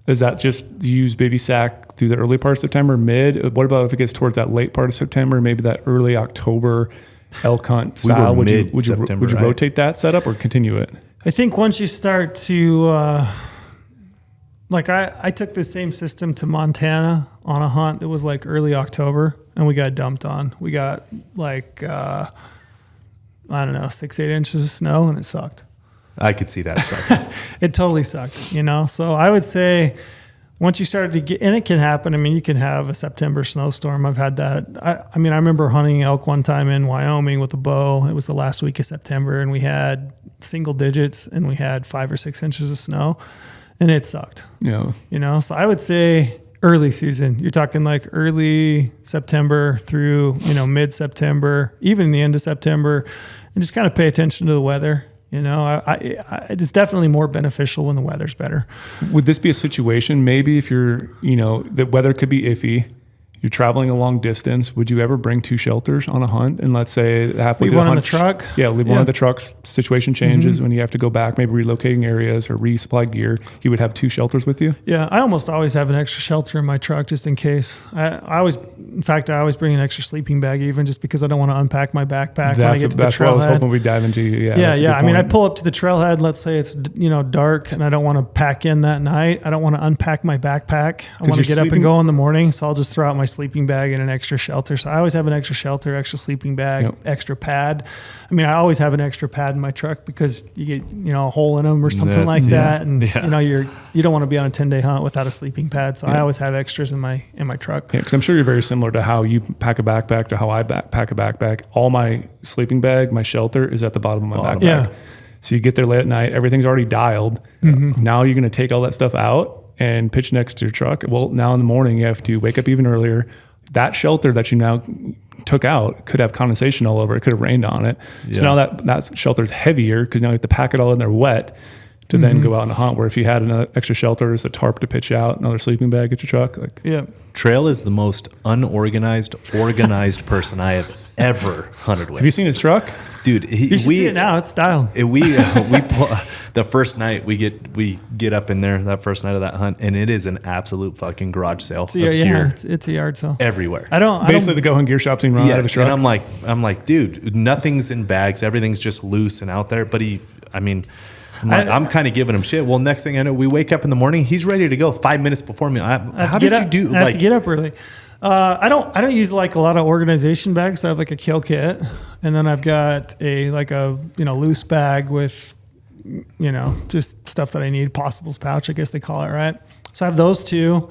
C: Is that just you use baby sack through the early part of September, mid? What about if it gets towards that late part of September, maybe that early October? elk hunt
A: We were
C: style, would you
A: mid-September, right?
C: rotate that setup or continue it?
B: I think once you start to, like I took the same system to Montana on a hunt that was like early October, and we got dumped on. We got like, I don't know, 6-8 inches of snow, and it sucked.
A: I could see that sucking.
B: It totally sucked, you know? So I would say once you started to get, and it can happen. I mean, you can have a September snowstorm. I've had that. I mean, I remember hunting elk one time in Wyoming with a bow. It was the last week of September, and we had single digits, and we had 5 or 6 inches of snow, and it sucked.
C: Yeah.
B: You know, so I would say early season. You're talking like early September through, you know, mid-September, even the end of September, and just kind of pay attention to the weather. You know, it's definitely more beneficial when the weather's better.
C: Would this be a situation, maybe if you're, you know, the weather could be iffy, you're traveling a long distance, would you ever bring 2 shelters on a hunt? And let's say halfway
B: Leave
C: through
B: one
C: the
B: in
C: hunt,
B: the truck?
C: Yeah, leave one in the trucks. Situation changes when you have to go back, maybe relocating areas or resupply gear. You would have 2 shelters with you?
B: Yeah, I almost always have an extra shelter in my truck just in case. I always bring an extra sleeping bag even just because I don't want to unpack my backpack when I get to the trailhead.
C: That's what I was hoping we'd dive into.
B: Yeah. I mean, I pull up to the trailhead. Let's say it's, you know, dark and I don't want to pack in that night. I don't want to unpack my backpack. I want to get up and go in the morning. So I'll just throw out my sleeping bag and an extra shelter. So I always have an extra shelter, extra sleeping bag, extra pad. I mean, I always have an extra pad in my truck because you get, you know, a hole in them or something like that. And you know, you don't want to be on a 10-day hunt without a sleeping pad. So I always have extras in my truck.
C: Yeah, because I'm sure you're very similar to how you pack a backpack to how I pack a backpack. All my sleeping bag, my shelter is at the bottom of my backpack.
B: Yeah.
C: So you get there late at night, everything's already dialed. Now you're going to take all that stuff out and pitch next to your truck. Well, now in the morning you have to wake up even earlier. That shelter that you now took out could have condensation all over it. Could have rained on it. Yeah. So now that shelter's heavier because now you have to pack it all in there wet to then go out and hunt. Where if you had another extra shelter, there's a tarp to pitch out, another sleeping bag at your truck.
A: Trail is the most organized person I have ever hunted with.
C: Have you seen his truck?
A: Dude,
B: you should see it now. It's dialed.
A: We pull, the first night we get up in there that first night of that hunt, and it is an absolute fucking garage sale of gear.
B: It's a yard sale
A: everywhere.
C: Basically the GOHUNT gear shop's in run out of his truck.
A: And I'm like, dude, nothing's in bags. Everything's just loose and out there. But I'm kind of giving him shit. Well, next thing I know, we wake up in the morning. He's ready to go 5 minutes before me. How did you do?
B: I have to get up early. I don't use like a lot of organization bags. I have like a kill kit, and then I've got a loose bag with, you know, just stuff that I need. Possibles pouch, I guess they call it, right? So I have those 2,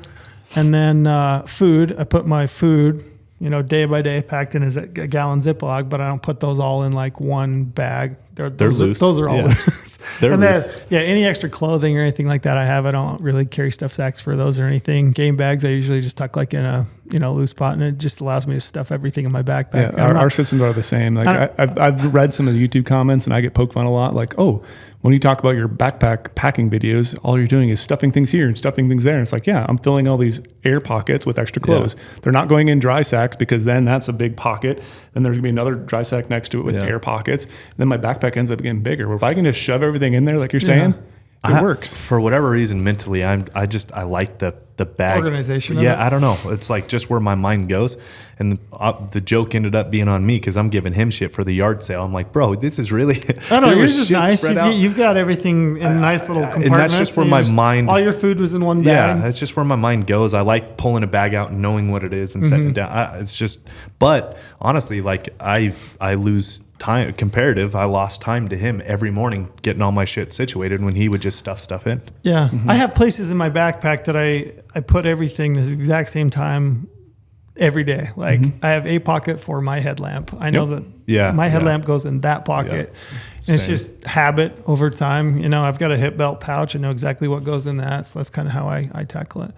B: and then food. I put my food, you know, day by day packed in a gallon Ziploc, but I don't put those all in like one bag. They're loose. Those are all loose.
A: They're loose.
B: Any extra clothing or anything like that I have, I don't really carry stuff sacks for those or anything. Game bags, I usually just tuck like in a, you know, loose spot, and it just allows me to stuff everything in my backpack.
C: Yeah, our systems are the same. Like I've read some of the YouTube comments, and I get poked fun a lot. Like, oh, when you talk about your backpack packing videos, all you're doing is stuffing things here and stuffing things there. And it's like, yeah, I'm filling all these air pockets with extra clothes. Yeah. They're not going in dry sacks because then that's a big pocket. Then there's gonna be another dry sack next to it with air pockets. And then my backpack ends up getting bigger. Where if I can just shove everything in there, like you're saying, it works.
A: For whatever reason, mentally, I like the bag
B: organization.
A: I don't know. It's like just where my mind goes. And the joke ended up being on me because I'm giving him shit for the yard sale. I'm like, bro, this is really.
B: I know yours is nice. You've got everything in nice little compartments.
A: And that's just where my mind.
B: All your food was in one bag.
A: Yeah, that's just where my mind goes. I like pulling a bag out and knowing what it is and setting it down. It's just. But honestly, like I lose time comparative. I lost time to him every morning getting all my shit situated when he would just stuff in.
B: Yeah. I have places in my backpack that I put everything the exact same time every day. Like I have a pocket for my headlamp. I know that my headlamp goes in that pocket. And it's just habit over time. You know, I've got a hip belt pouch. I know exactly what goes in that. So that's kind of how I tackle it.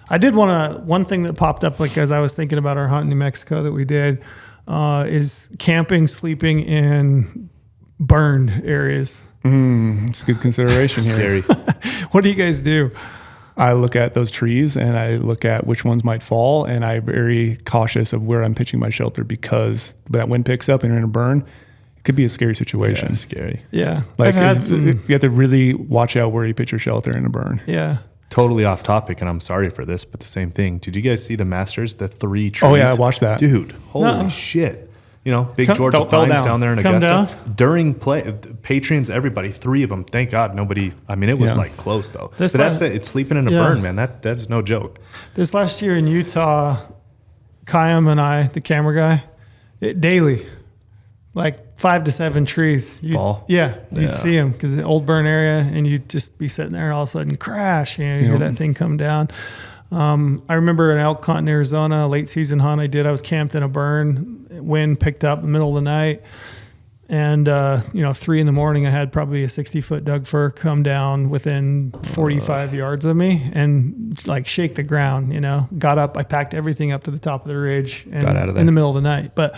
B: I did one thing that popped up, like as I was thinking about our hunt in New Mexico that we did, is camping, sleeping in burned areas.
C: It's a good consideration here.
A: Scary.
B: What do you guys do?
C: I look at those trees and I look at which ones might fall, and I'm very cautious of where I'm pitching my shelter because that wind picks up and you're in a burn. It could be a scary situation.
A: Yeah, scary.
B: Yeah.
C: Like you have to really watch out where you pitch your shelter in a burn.
B: Yeah.
A: Totally off topic, and I'm sorry for this, but the same thing. Did you guys see the Masters, the 3 trees?
C: Oh yeah, I watched that.
A: Dude, holy shit. big
B: Come-
A: Georgia
C: fell
A: pines
C: down.
A: down there in
B: Come
A: Augusta. During play, patrons, everybody, 3 of them. Thank God nobody. I mean, it was
C: Yeah.
A: like close though.
B: This
A: But that's
B: la-
A: it. It's sleeping in a
B: Yeah.
A: burn, man. That's no joke.
B: This last year in Utah, Kayam and I, the camera guy, daily, like 5 to 7 trees.
A: Fall?
B: Yeah,
A: Yeah.
B: you'd see them because the old burn area, and you'd just be sitting there and all of a sudden crash. You hear that thing come down. I remember an elk hunt in Arizona, a late season hunt I did. I was camped in a burn. Wind picked up in the middle of the night. And, 3 a.m, I had probably a 60-foot Doug fir come down within 45 yards of me and like shake the ground, got up. I packed everything up to the top of the ridge and
A: Got out of there.
B: in the middle of the night. But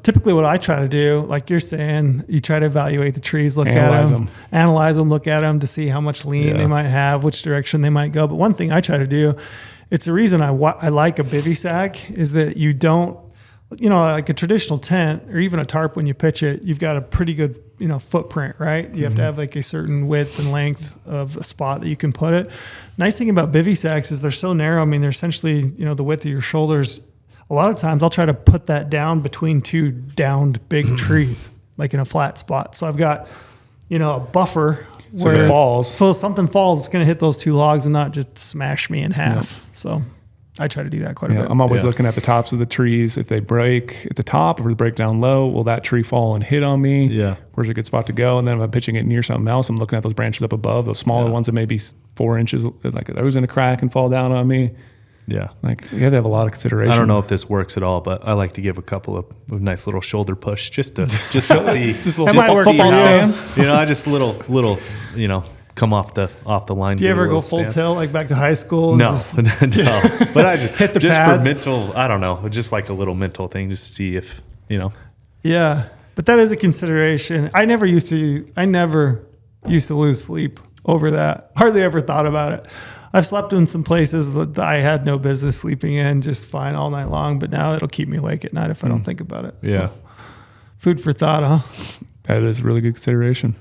B: typically what I try to do, like you're saying, you try to evaluate the trees, analyze them, look at them to see how much lean they might have, which direction they might go. But one thing I try to do, it's the reason I like a bivy sack, is that you don't, like a traditional tent or even a tarp, when you pitch it, you've got a pretty good, footprint, right? You have to have like a certain width and length of a spot that you can put it. Nice thing about bivy sacks is they're so narrow. I mean, they're essentially, the width of your shoulders. A lot of times I'll try to put that down between 2 downed big trees, like in a flat spot. So I've got, a buffer
C: So
B: where
C: if it falls.
B: if something falls, it's going to hit those 2 logs and not just smash me in half. So I try to do that quite a bit.
C: I'm always looking at the tops of the trees. If they break at the top or they break down low, will that tree fall and hit on me?
A: Yeah.
C: Where's a good spot to go? And then if I'm pitching it near something else, I'm looking at those branches up above, those smaller ones that may be 4 inches, like those in a crack and fall down on me.
A: Yeah.
C: Like you have to have a lot of consideration.
A: I don't know if this works at all, but I like to give a couple of nice little shoulder push just to see.
C: This little
B: That might work
C: football
B: for you.
C: stands.
A: I just little, come off the line.
B: Do you ever
A: a
B: go
A: little
B: full
A: stance.
B: tilt, like back to high school? And
A: No,
B: just-
A: no. But I just
B: Hit the
A: just
B: pads.
A: for mental. I don't know, just like a little mental thing, just to see if
B: Yeah, but that is a consideration. I never used to lose sleep over that. Hardly ever thought about it. I've slept in some places that I had no business sleeping in just fine all night long, but now it'll keep me awake at night if I don't think about it.
A: Yeah.
B: So, food for thought, huh?
C: That is a really good consideration.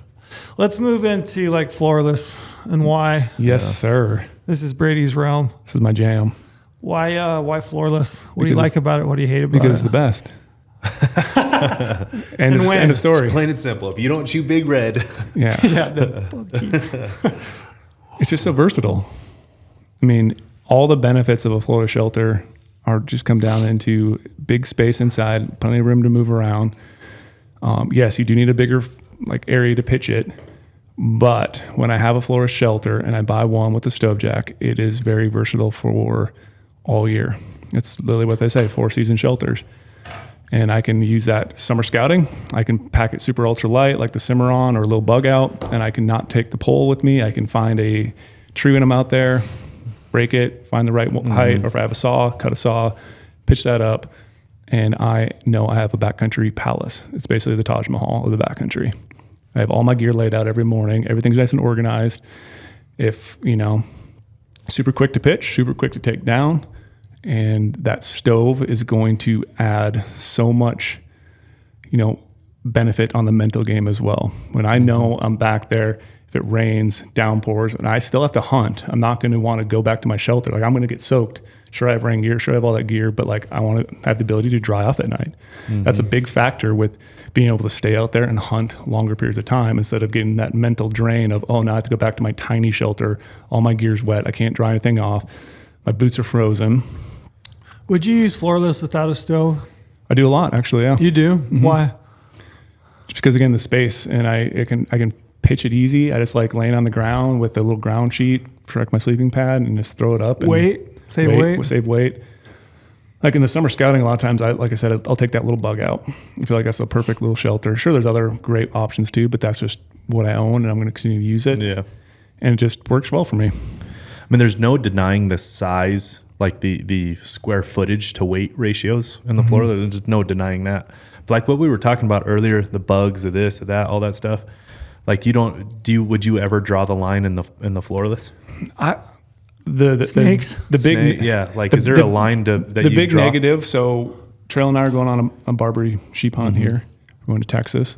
B: Let's move into like floorless and why.
C: Yes, sir.
B: This is Brady's realm.
C: This is my jam.
B: Why floorless? What do you
C: Because-
B: like about it? What do you hate about
C: Because it's
B: it?
C: the best.
B: And when?
C: End of story.
A: plain and simple. If you don't chew Big Red,
C: Yeah. It's just so versatile. I mean, all the benefits of a floor shelter are just come down into big space inside, plenty of room to move around. Yes, you do need a bigger area to pitch it, but when I have a floor shelter and I buy one with the stove jack, it is very versatile for all year. It's literally what they say, 4-season shelters. And I can use that summer scouting. I can pack it super ultra light like the Cimarron or a little bug out, and I can not take the pole with me. I can find a tree when I'm out there, break it, find the right height, or if I have a saw, cut a saw, pitch that up, and I know I have a backcountry palace. It's basically the Taj Mahal of the backcountry. I have all my gear laid out every morning. Everything's nice and organized. If, super quick to pitch, super quick to take down, and that stove is going to add so much, benefit on the mental game as well. When I know I'm back there, if it rains, downpours, and I still have to hunt, I'm not going to want to go back to my shelter. I'm going to get soaked. Sure, I have rain gear. Sure, I have all that gear, but I want to have the ability to dry off at night. That's a big factor with being able to stay out there and hunt longer periods of time instead of getting that mental drain of, now I have to go back to my tiny shelter. All my gear's wet. I can't dry anything off. My boots are frozen.
B: Would you use floorless without a stove?
C: I do a lot, actually. Yeah,
B: You do? Why?
C: just because again the space, and I can pitch it easy. I just like laying on the ground with a little ground sheet for my sleeping pad and just throw it up. And
B: Save weight.
C: Save weight. Like in the summer scouting, a lot of times, like I said, I'll take that little bug out. I feel like that's a perfect little shelter. Sure, there's other great options too, but that's just what I own, and I'm going to continue to use it.
A: yeah.
C: And it just works well for me.
A: I mean, there's no denying the size, like the square footage to weight ratios in the floor. There's just no denying that. But like what we were talking about earlier, the bugs, of this, of that, all that stuff. Like would you ever draw the line in the floorless?
C: The
B: Snakes?
C: The big
A: Like is there a line that
C: the
A: you
C: big
A: draw?
C: negative? So Trail and I are going on a Barbary sheep hunt here. We're going to Texas.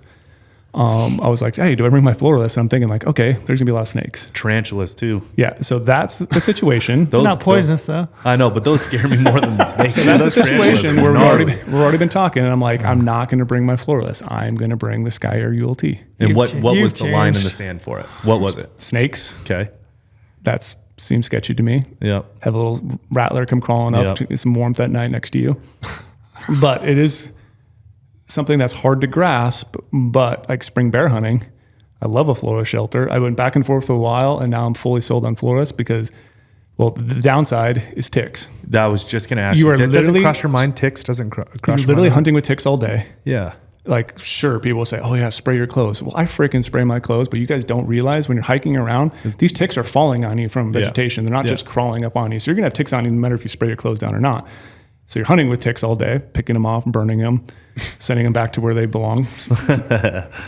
C: I was like, hey, do I bring my floralist? And I'm thinking like, okay, there's gonna be a lot of snakes.
A: Tarantulas too.
C: Yeah, so that's the situation.
A: Those
B: Not poisonous though.
A: I know, but those scare me more than the snakes.
C: So that's the
A: Those tarantulas
C: situation
A: are
C: where
A: gnarly.
C: we've already been talking, and I'm like, I'm not going to bring my floralist. I'm going to bring the Sky Air ULT.
A: And
B: You've
A: what
B: ch-
A: was
B: you've
A: the line in
B: changed.
A: the sand for it? What was it?
C: Snakes.
A: Okay.
C: That seems sketchy to me.
A: Yep.
C: Have a little rattler come crawling up
A: Yep.
C: to get some warmth at night next to you. But it is something that's hard to grasp. But like spring bear hunting, I love a florist shelter. I went back and forth for a while, and now I'm fully sold on florists because, well, the downside is ticks.
A: That was just going to ask
C: You
A: you.
C: are
A: Doesn't
C: literally-
A: cross your mind? Ticks doesn't cross
C: You're
A: your
C: literally
A: mind?
C: hunting with ticks all day.
A: Yeah.
C: Like, sure, people will say, oh yeah, spray your clothes. Well, I freaking spray my clothes, but you guys don't realize when you're hiking around, these ticks are falling on you from vegetation. They're not just crawling up on you. So you're gonna have ticks on you no matter if you spray your clothes down or not. So you're hunting with ticks all day, picking them off, burning them, sending them back to where they belong.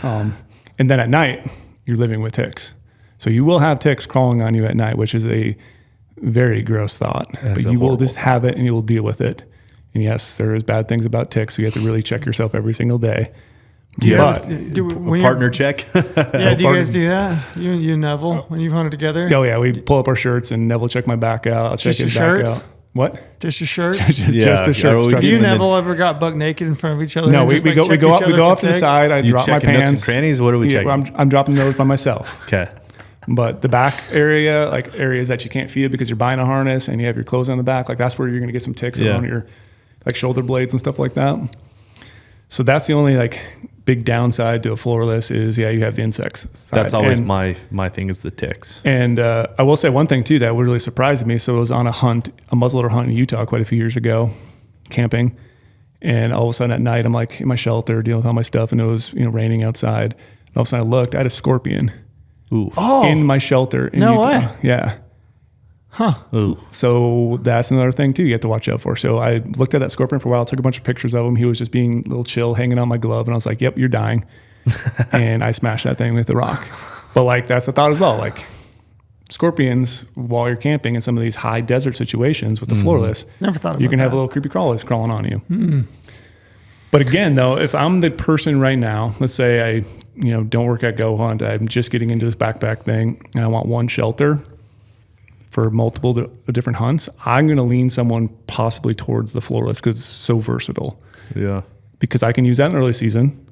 C: And then at night, you're living with ticks. So you will have ticks crawling on you at night, which is a very gross thought.
A: That's
C: but
A: a
C: you will
A: horrible
C: just have it and you will deal with it. And yes, there is bad things about ticks, so you have to really check yourself every single day.
A: Do you
C: But-
A: have
B: Do,
A: a
B: when
A: partner check?
B: Yeah, do you
C: Pardon?
B: guys do that? You and Neville when you've hunted together?
C: Oh yeah, we pull up our shirts and Neville check my back out. I'll check
B: Just your
C: his back
B: shirts?
C: out. What?
B: Just your shirts?
C: just
A: Yeah,
C: the shirts.
A: are we
C: trust
B: You
C: me.
A: and then-
B: Neville ever got buck naked in front of each other?
C: No,
B: and
C: we
B: just,
C: go
B: like, checked each
C: up
B: other
C: to
B: for
C: the
B: ticks?
C: side. I
A: You
C: drop my
A: checking nooks
C: pants.
A: and crannies? What are we checking?
C: I'm dropping those by myself.
A: Okay.
C: But the back area, like areas that you can't feel because you're buying a harness and you have your clothes on the back, like that's where you're going to get some ticks
A: Yeah.
C: around your like shoulder blades and stuff like that. So that's the only like big downside to a floorless is you have the insects side.
A: That's always
C: And-
A: my thing is the ticks.
C: And I will say one thing too that really surprised me. So I was on a muzzleloader hunt in Utah quite a few years ago, camping, and all of a sudden at night I'm like in my shelter dealing with all my stuff, and it was raining outside. And all of a sudden I looked, I had a scorpion
A: Ooh.
B: Oh,
C: in my shelter. In
B: No
C: Utah.
B: way.
C: Yeah.
A: Ooh.
C: So that's another thing too you have to watch out for. So I looked at that scorpion for a while, took a bunch of pictures of him. He was just being a little chill, hanging on my glove, and I was like, "Yep, you're dying." And I smashed that thing with the rock. But like that's the thought as well. Like scorpions, while you're camping in some of these high desert situations with the floorless,
B: never thought about
C: you can have
B: that.
C: little creepy crawlers crawling on you. But again, though, if I'm the person right now, let's say I don't work at Go Hunt, I'm just getting into this backpack thing, and I want one shelter for multiple different hunts, I'm going to lean someone possibly towards the floorless because it's so versatile.
A: Yeah.
C: Because I can use that in early season.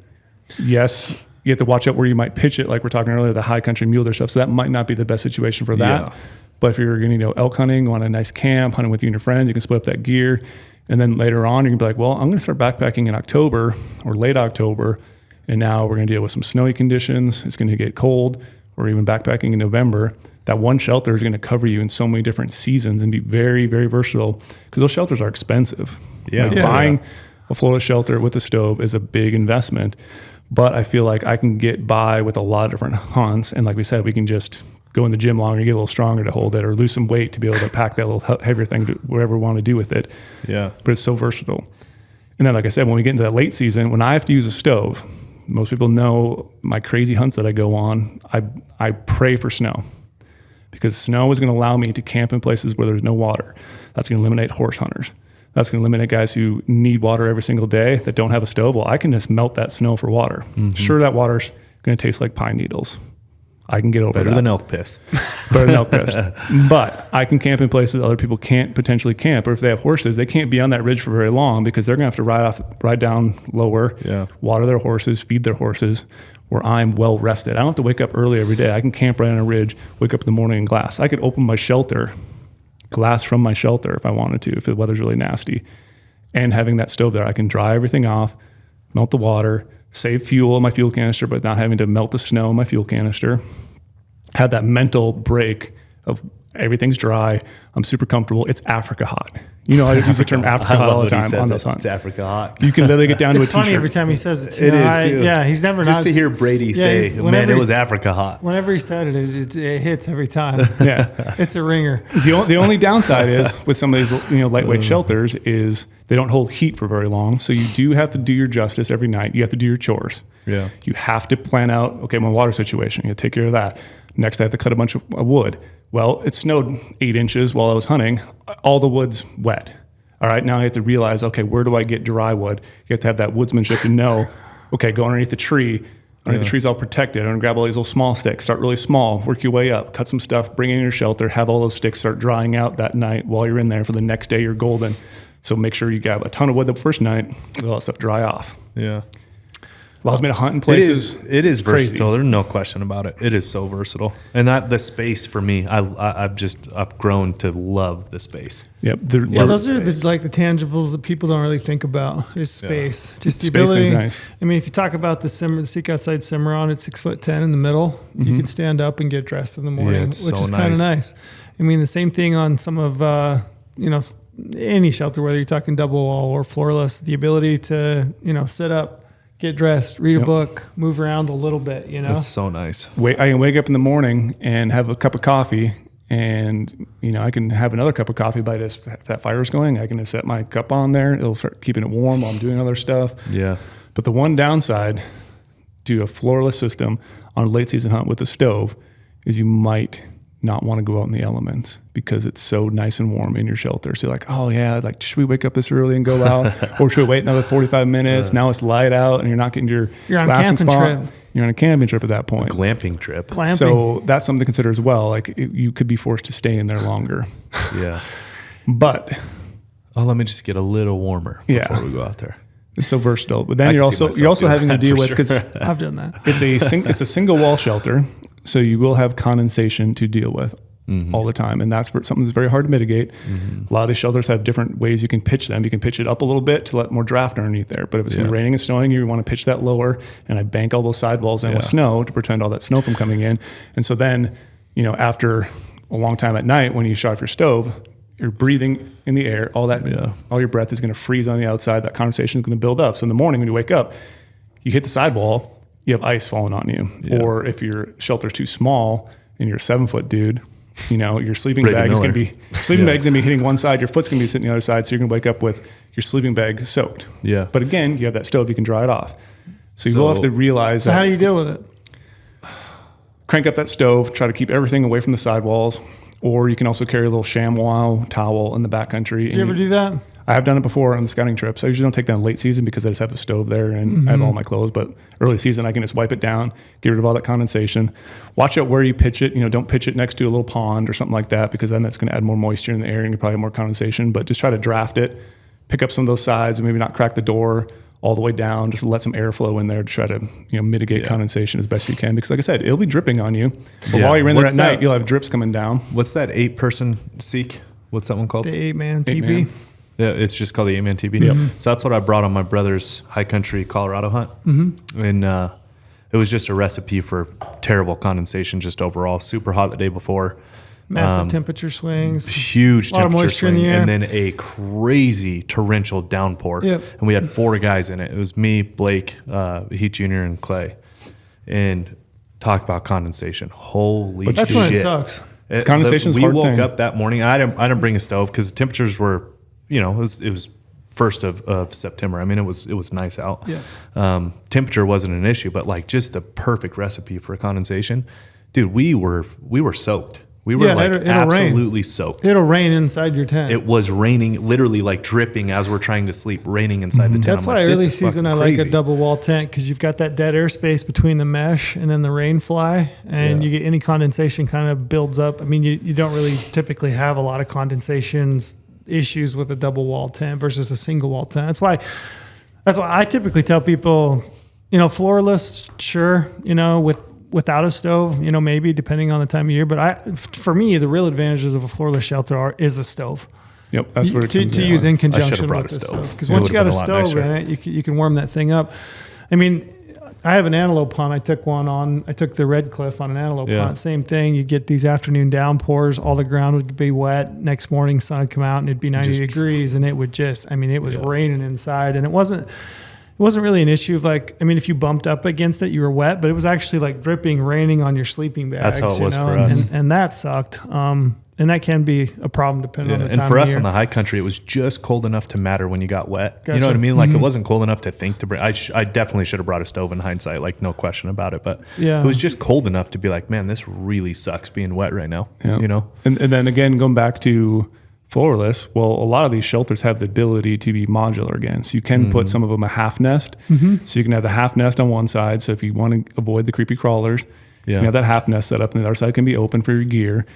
C: Yes, you have to watch out where you might pitch it, like we're talking earlier, the high country mule deer stuff. So that might not be the best situation for that.
A: Yeah.
C: But if you're going to elk hunting, want a nice camp, hunting with you and your friends, you can split up that gear. And then later on, you can be like, well, I'm going to start backpacking in October or late October. And now we're going to deal with some snowy conditions. It's going to get cold, or even backpacking in November. That one shelter is going to cover you in so many different seasons and be very, very versatile because those shelters are expensive.
A: Yeah.
C: Like
A: Yeah.
C: buying a floorless shelter with a stove is a big investment, but I feel like I can get by with a lot of different hunts. And like we said, we can just go in the gym longer, get a little stronger to hold it, or lose some weight to be able to pack that little heavier thing to wherever we want to do with it.
A: Yeah.
C: But it's so versatile. And then, like I said, when we get into that late season, when I have to use a stove, most people know my crazy hunts that I go on, I pray for snow. Because snow is going to allow me to camp in places where there's no water. That's going to eliminate horse hunters. That's going to eliminate guys who need water every single day that don't have a stove. Well, I can just melt that snow for water. Sure, that water's going to taste like pine needles. I can get over
A: Better
C: that.
A: than elk piss.
C: Better than elk piss. But I can camp in places other people can't potentially camp. Or if they have horses, they can't be on that ridge for very long because they're going to have to ride down lower,
A: Yeah.
C: water their horses, feed their horses, where I'm well rested. I don't have to wake up early every day. I can camp right on a ridge, wake up in the morning and glass. I could open my shelter, glass from my shelter if I wanted to, if the weather's really nasty. And having that stove there, I can dry everything off, melt the water, save fuel in my fuel canister, but not having to melt the snow in my fuel canister. Have that mental break of everything's dry. I'm super comfortable. It's Africa hot. You know, I use the term Africa hot all the time on those hunts.
A: It's Africa hot.
C: You can literally get down to
B: It's
C: a
B: funny
C: t-shirt.
B: every time he says it.
A: It is, too.
B: Yeah, he's never
A: Just
B: not.
A: to hear Brady
B: Yeah,
A: say,
B: he's-
A: man,
B: whenever
A: it was
B: he's-
A: Africa hot.
B: Whenever he said it, it hits every time.
C: Yeah.
B: It's a ringer.
C: The only downside is with some of these lightweight shelters is they don't hold heat for very long. So you do have to do your justice every night. You have to do your chores.
A: Yeah.
C: You have to plan out, okay, my water situation. You have to take care of that. Next, I have to cut a bunch of wood. Well, it snowed 8 inches while I was hunting. All the wood's wet. All right, now I have to realize, okay, where do I get dry wood? You have to have that woodsmanship to know, okay, go underneath the tree. The tree's all protected. I'm going to grab all these little small sticks, start really small, work your way up, cut some stuff, bring it in your shelter, have all those sticks start drying out that night while you're in there. For the next day, you're golden. So make sure you grab a ton of wood the first night, let all that stuff dry off.
A: Yeah.
C: Allows me to hunt in places.
A: It is
C: crazy.
A: versatile. There's no question about it. It is so versatile. And that the space for me, I've grown to love the space.
C: Yep.
B: Those are the tangibles that people don't really think about is space. Just the
C: Space
B: ability.
C: thing's nice.
B: I mean, if you talk about the Seek Outside Cimarron at 6'10" in the middle, you can stand up and get dressed in the morning,
A: it's
B: which
A: so
B: is kind of nice. I mean, the same thing on some of, any shelter, whether you're talking double wall or floorless, the ability to, sit up, get dressed, read a book, move around a little bit,
A: It's so nice.
C: I can wake up in the morning and have a cup of coffee, and I can have another cup of coffee by just if that fire's going. I can just set my cup on there. It'll start keeping it warm while I'm doing other stuff.
A: Yeah.
C: But the one downside to a floorless system on a late season hunt with a stove is you might not want to go out in the elements because it's so nice and warm in your shelter. So you're like, oh yeah, should we wake up this early and go out, or should we wait another 45 minutes? Now it's light out and you're not getting your
B: on a camping
C: spot.
B: trip.
C: You're on a camping trip at that point.
A: Glamping trip.
B: Glamping.
C: So that's something to consider as well. You could be forced to stay in there longer.
A: Yeah.
C: But
A: let me just get a little warmer before we go out there.
C: it's so versatile. But then you're
A: can see
C: also
A: myself doing
C: having to
A: that
C: deal
A: for
C: with,
A: sure.
C: because
B: I've done that.
C: it's a single wall shelter, so you will have condensation to deal with all the time, and that's something that's very hard to mitigate. A lot of these shelters have different ways you can pitch them. You can pitch it up a little bit to let more draft underneath there, but if it's raining and snowing, you want to pitch that lower, and I bank all those sidewalls in with snow to prevent all that snow from coming in. And so then, after a long time at night, when you shut off your stove, you're breathing in the air, all your breath is going to freeze on the outside, that condensation is going to build up. So in the morning when you wake up, you hit the sidewall, you have ice falling on you. Or if your shelter's too small and you're a 7-foot dude, your sleeping
A: Brady
C: bag is
A: Miller.
C: going to be bag's going to be hitting one side, your foot's going to be sitting the other side, so you're going to wake up with your sleeping bag soaked.
A: Yeah.
C: But again, you have that stove, you can dry it off. So you will have to realize
B: So how do you deal with it?
C: crank up that stove, try to keep everything away from the sidewalls, or you can also carry a little ShamWow towel in the backcountry.
B: Do you ever do that?
C: I have done it before on the scouting trips. I usually don't take that in late season because I just have the stove there and I have all my clothes. But early season, I can just wipe it down, get rid of all that condensation. Watch out where you pitch it. Don't pitch it next to a little pond or something like that, because then that's going to add more moisture in the air and you probably have more condensation. But just try to draft it, pick up some of those sides, and maybe not crack the door all the way down. Just let some airflow in there to try to mitigate condensation as best you can. Because like I said, it'll be dripping on you. But while you're in there at night, you'll have drips coming down.
A: What's that 8-person Seek? What's that one called?
B: The 8-man
C: 8
B: TP.
C: man.
A: Yeah, it's just called the 8-man TP.
C: Yep.
A: So that's what I brought on my brother's high country Colorado hunt. And it was just a recipe for terrible condensation just overall. Super hot the day before.
B: Massive temperature swings.
A: Huge
B: A lot of
A: temperature
B: moisture in
A: swing.
B: the air.
A: And then a crazy torrential downpour.
B: Yep.
A: And we had 4 guys in it. It was me, Blake, Heat Jr., and Clay. And talk about condensation. Holy shit.
B: That's when it sucks.
C: Condensation's
A: We
C: hard
A: woke
C: thing.
A: up that morning. I didn't bring a stove because the temperatures were, it was 1st of September. I mean, it was nice out.
B: Yeah.
A: Temperature wasn't an issue, but just the perfect recipe for condensation. Dude, we were soaked. We were
B: it'll rain.
A: absolutely soaked.
B: It'll rain inside your tent.
A: It was raining, literally dripping as we're trying to sleep, raining inside the tent.
B: That's
A: I'm
B: why
A: like, this
B: early
A: is
B: season I
A: fucking
B: like a
A: crazy.
B: double wall tent, because you've got that dead airspace between the mesh and then the rain fly, and you get any condensation kind of builds up. I mean, you don't really typically have a lot of condensations issues with a double wall tent versus a single wall tent. That's why I typically tell people, floorless, sure, without a stove, maybe depending on the time of year. But for me, the real advantages of a floorless shelter is the stove.
C: Yep, that's where it
B: to
C: comes in.
B: use in
A: I should've
B: conjunction
A: brought
B: with
A: a
B: the
A: stove.
B: stove. Because
A: It
B: once you
A: would've
B: got a
A: been a lot
B: stove
A: nicer.
B: in it, you can warm that thing up. I mean, I have an antelope hunt. I took the Red Cliff on an antelope hunt. Same thing. You get these afternoon downpours. All the ground would be wet. Next morning, sun would come out and it'd be 90 degrees, and it would it was raining inside, and it wasn't really an issue of if you bumped up against it, you were wet, but it was actually dripping, raining on your sleeping bags.
A: That's how it was for us.
B: And that sucked. And that can be a problem depending on the time
A: And for
B: of
A: us
B: year.
A: on the high country, it was just cold enough to matter when you got wet.
B: Gotcha.
A: You know what I mean? It wasn't cold enough to think to bring. I definitely should have brought a stove in hindsight, no question about it. But it was just cold enough to be like, man, this really sucks being wet right now.
C: Yeah.
A: You know?
C: And then again, going back to floorless. Well, a lot of these shelters have the ability to be modular again. So you can put some of them a half nest. So you can have the half nest on one side. So if you want to avoid the creepy crawlers, you can have that half nest set up, and the other side can be open for your gear.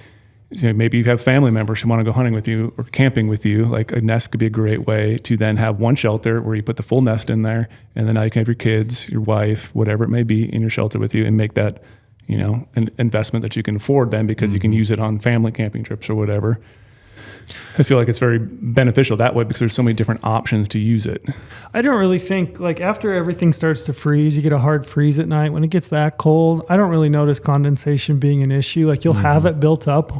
C: So maybe you have family members who want to go hunting with you or camping with you. Like a nest could be a great way to then have one shelter where you put the full nest in there, and then now you can have your kids, your wife, whatever it may be, in your shelter with you, and make that, an investment that you can afford then, because you can use it on family camping trips or whatever. I feel like it's very beneficial that way because there's so many different options to use it.
B: I don't really think, like, after everything starts to freeze, you get a hard freeze at night. When it gets that cold, I don't really notice condensation being an issue. Like, you'll have it built up,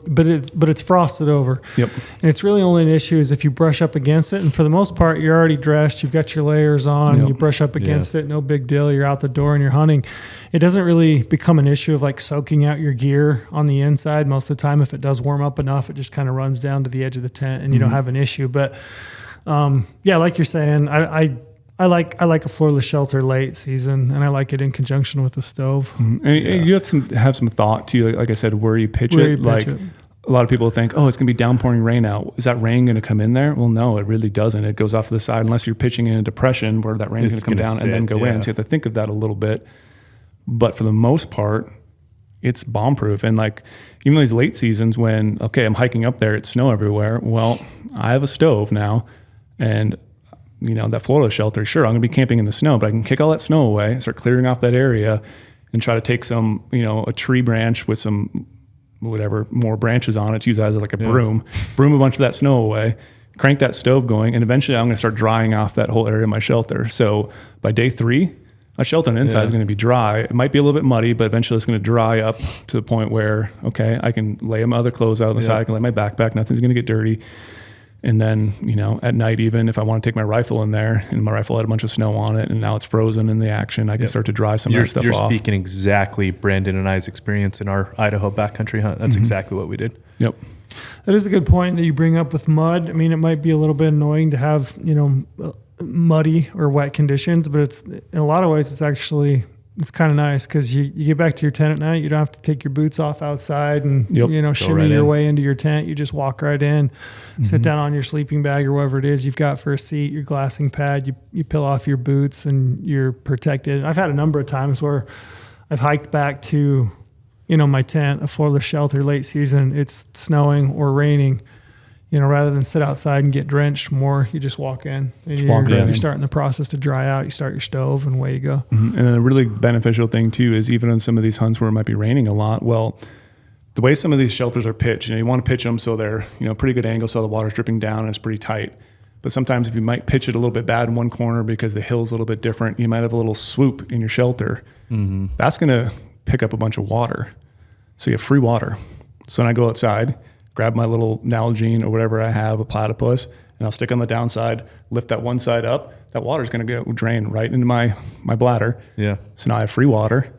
B: but it's frosted over.
C: Yep.
B: And it's really only an issue is if you brush up against it. And for the most part, you're already dressed. You've got your layers on. You brush up against it. No big deal. You're out the door and you're hunting. It doesn't really become an issue of like soaking out your gear on the inside. Most of the time, if it does warm up enough, it just kind of runs down to the edge of the tent and you don't have an issue. But like you're saying, I like a floorless shelter late season, and I like it in conjunction with the stove.
C: And you have some thought to, like I said, where you pitch it. A lot of people think, oh, it's going to be downpouring rain out. Is that rain going to come in there? Well, no, it really doesn't. It goes off to the side unless you're pitching in a depression where that rain's going to come down and then go in. So you have to think of that a little bit. But for the most part, it's bomb-proof. And like even these late seasons when, I'm hiking up there, it's snow everywhere. Well, I have a stove now, and that floorless shelter, sure, I'm going to be camping in the snow, but I can kick all that snow away, start clearing off that area, and try to take some, a tree branch with some whatever more branches on it, to use that as like a broom a bunch of that snow away, crank that stove going, and eventually I'm going to start drying off that whole area of my shelter. So by day 3, my shelter on the inside is going to be dry. It might be a little bit muddy, but eventually it's going to dry up to the point where, I can lay my other clothes out on the side. I can lay my backpack. Nothing's going to get dirty. And then, at night, even if I want to take my rifle in there, and my rifle had a bunch of snow on it and now it's frozen in the action, I can start to dry some of that stuff off.
A: You're speaking exactly Brandon and I's experience in our Idaho backcountry hunt. That's exactly what we did.
C: Yep.
B: That is a good point that you bring up with mud. I mean, it might be a little bit annoying to have, muddy or wet conditions, but it's in a lot of ways it's kind of nice because you get back to your tent at night, you don't have to take your boots off outside and shimmy your way into your tent. You just walk right in, sit down on your sleeping bag or whatever it is you've got for a seat, your glassing pad, you peel off your boots and you're protected. I've had a number of times where I've hiked back to my tent, a floorless shelter late season, it's snowing or raining. Rather than sit outside and get drenched more, you just walk in and you're starting the process to dry out. You start your stove and away you go.
C: And then a really beneficial thing too is even on some of these hunts where it might be raining a lot, well, the way some of these shelters are pitched, you want to pitch them so they're, pretty good angle so the water's dripping down and it's pretty tight. But sometimes if you might pitch it a little bit bad in one corner because the hill's a little bit different, you might have a little swoop in your shelter. That's going to pick up a bunch of water. So you have free water. So then I go outside, grab my little Nalgene or whatever I have, a platypus, and I'll stick on the downside, lift that one side up. That water's going to go drain right into my bladder. Yeah. So now I have free water.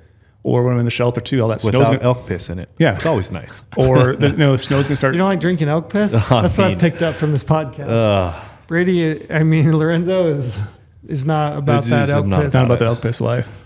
C: Or when I'm in the shelter too, all that snow's
A: without elk piss in it.
C: Yeah.
A: It's always nice.
C: Or the snow's going to start.
B: You don't like drinking elk piss? That's what I picked up from this podcast. Brady, Lorenzo is not about that elk piss.
C: Not about the elk piss life.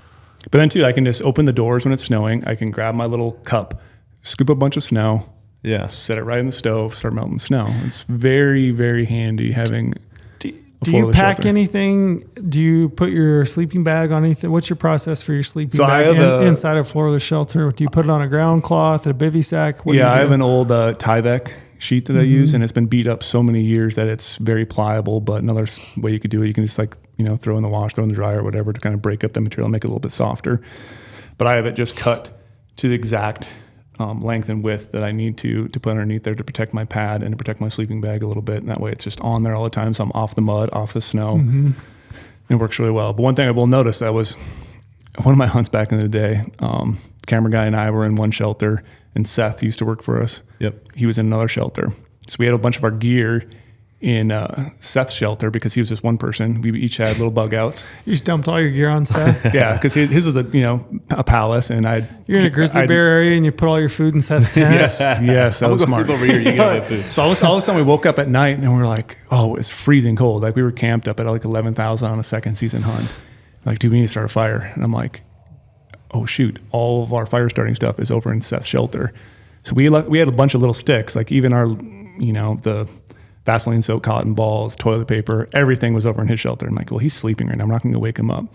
C: But then too, I can just open the doors when it's snowing. I can grab my little cup, scoop a bunch of snow. Yeah. Set it right in the stove, start melting snow. It's very, very handy having.
B: Do you pack anything? Do you put your sleeping bag on anything? What's your process for your sleeping bag inside a floorless shelter? Do you put it on a ground cloth, a bivy sack?
C: I have an old Tyvek sheet that I use, and it's been beat up so many years that it's very pliable. But another way you could do it, you can just throw in the wash, throw in the dryer, or whatever to kind of break up the material and make it a little bit softer. But I have it just cut to the exact length and width that I need to put underneath there to protect my pad and to protect my sleeping bag a little bit. And that way it's just on there all the time. So I'm off the mud, off the snow. It works really well. But one thing I will notice, that was one of my hunts back in the day. Camera guy and I were in one shelter, and Seth used to work for us. Yep. He was in another shelter. So we had a bunch of our gear in Seth's shelter because he was just one person. We each had little bug outs.
B: You just dumped all your gear on Seth?
C: Yeah, because his was a palace, and
B: you're in a grizzly bear area and you put all your food in Seth's tent?
C: Yes.
A: I'm going to go sleep over here. You get my food.
C: So all of a sudden we woke up at night and we're like, oh, it's freezing cold. Like we were camped up at 11,000 on a second season hunt. Like, dude, we need to start a fire. And I'm like, oh shoot, all of our fire starting stuff is over in Seth's shelter. So we had a bunch of little sticks, like even our, the Vaseline soaked cotton balls, toilet paper, everything was over in his shelter. I'm like, well, he's sleeping right now. I'm not going to wake him up.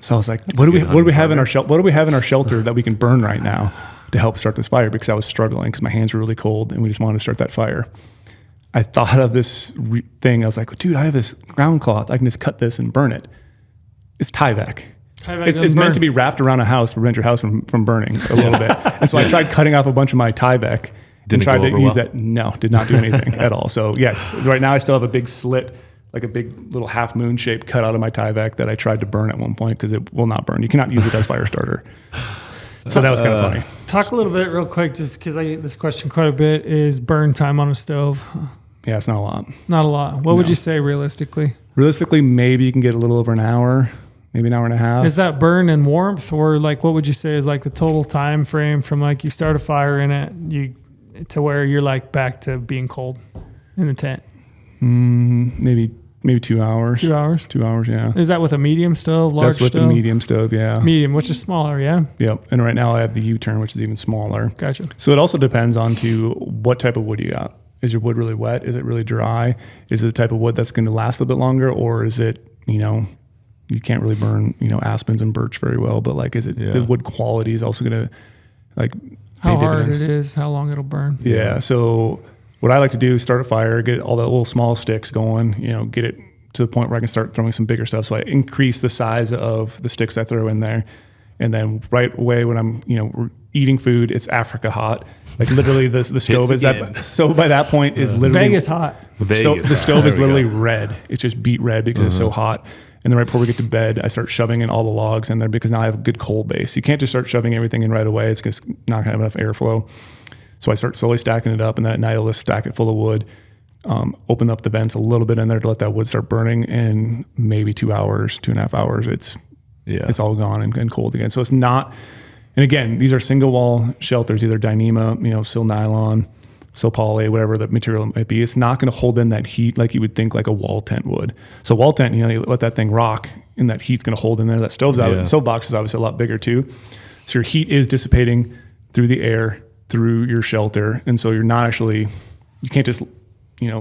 C: So I was like, what do we have in our shelter that we can burn right now to help start this fire? Because I was struggling because my hands were really cold and we just wanted to start that fire. I thought of this thing. I was like, dude, I have this ground cloth. I can just cut this and burn it. It's Tyvek. It's meant to be wrapped around a house to prevent your house from burning a little bit. And so I tried cutting off a bunch of my Tyvek and tried to use that. No, did not do anything at all. So yes, right now I still have a big slit, like a big little half moon shape cut out of my Tyvek that I tried to burn at one point because it will not burn. You cannot use it as fire starter. So that was kind of funny.
B: Talk a little bit real quick, just because I get this question quite a bit, is burn time on a stove.
C: Yeah, it's not a lot.
B: Not a lot. What would you say realistically?
C: Realistically, maybe you can get a little over an hour, maybe an hour and a half.
B: Is that burn and warmth, or like what would you say is like the total time frame from like you start a fire in it to where you're like back to being cold in the tent?
C: Maybe 2 hours.
B: 2 hours?
C: 2 hours, yeah.
B: Is that with a medium stove, large stove?
C: That's with the medium stove, yeah.
B: Medium, which is smaller, yeah?
C: Yep. And right now I have the U-turn, which is even smaller.
B: Gotcha.
C: So it also depends on to what type of wood you got. Is your wood really wet? Is it really dry? Is it the type of wood that's going to last a little bit longer? Or is it, you can't really burn, aspens and birch very well, but like, is it the wood quality is also going to like
B: how
C: pay
B: hard
C: dividends.
B: it is, how long it'll burn.
C: Yeah. So what I like to do is start a fire, get all the little small sticks going, get it to the point where I can start throwing some bigger stuff. So I increase the size of the sticks I throw in there. And then right away when I'm, eating food, it's Africa hot. Like literally the stove is that. So by that point is literally
B: Vegas hot.
C: The stove is literally red. It's just beet red because it's so hot. And then right before we get to bed, I start shoving in all the logs in there because now I have a good coal base. You can't just start shoving everything in right away. It's just not gonna have enough airflow. So I start slowly stacking it up, and then at night I'll just stack it full of wood. Open up the vents a little bit in there to let that wood start burning. In maybe 2 hours, 2.5 hours, it's all gone and cold again. So it's not. And again, these are single wall shelters, either Dyneema, sil nylon, sil poly, whatever the material might be. It's not going to hold in that heat like you would think like a wall tent would. So wall tent, you let that thing rock, and that heat's going to hold in there. That stove's out. The stove box is obviously a lot bigger too. So your heat is dissipating through the air, through your shelter. And so you're not actually, you can't just,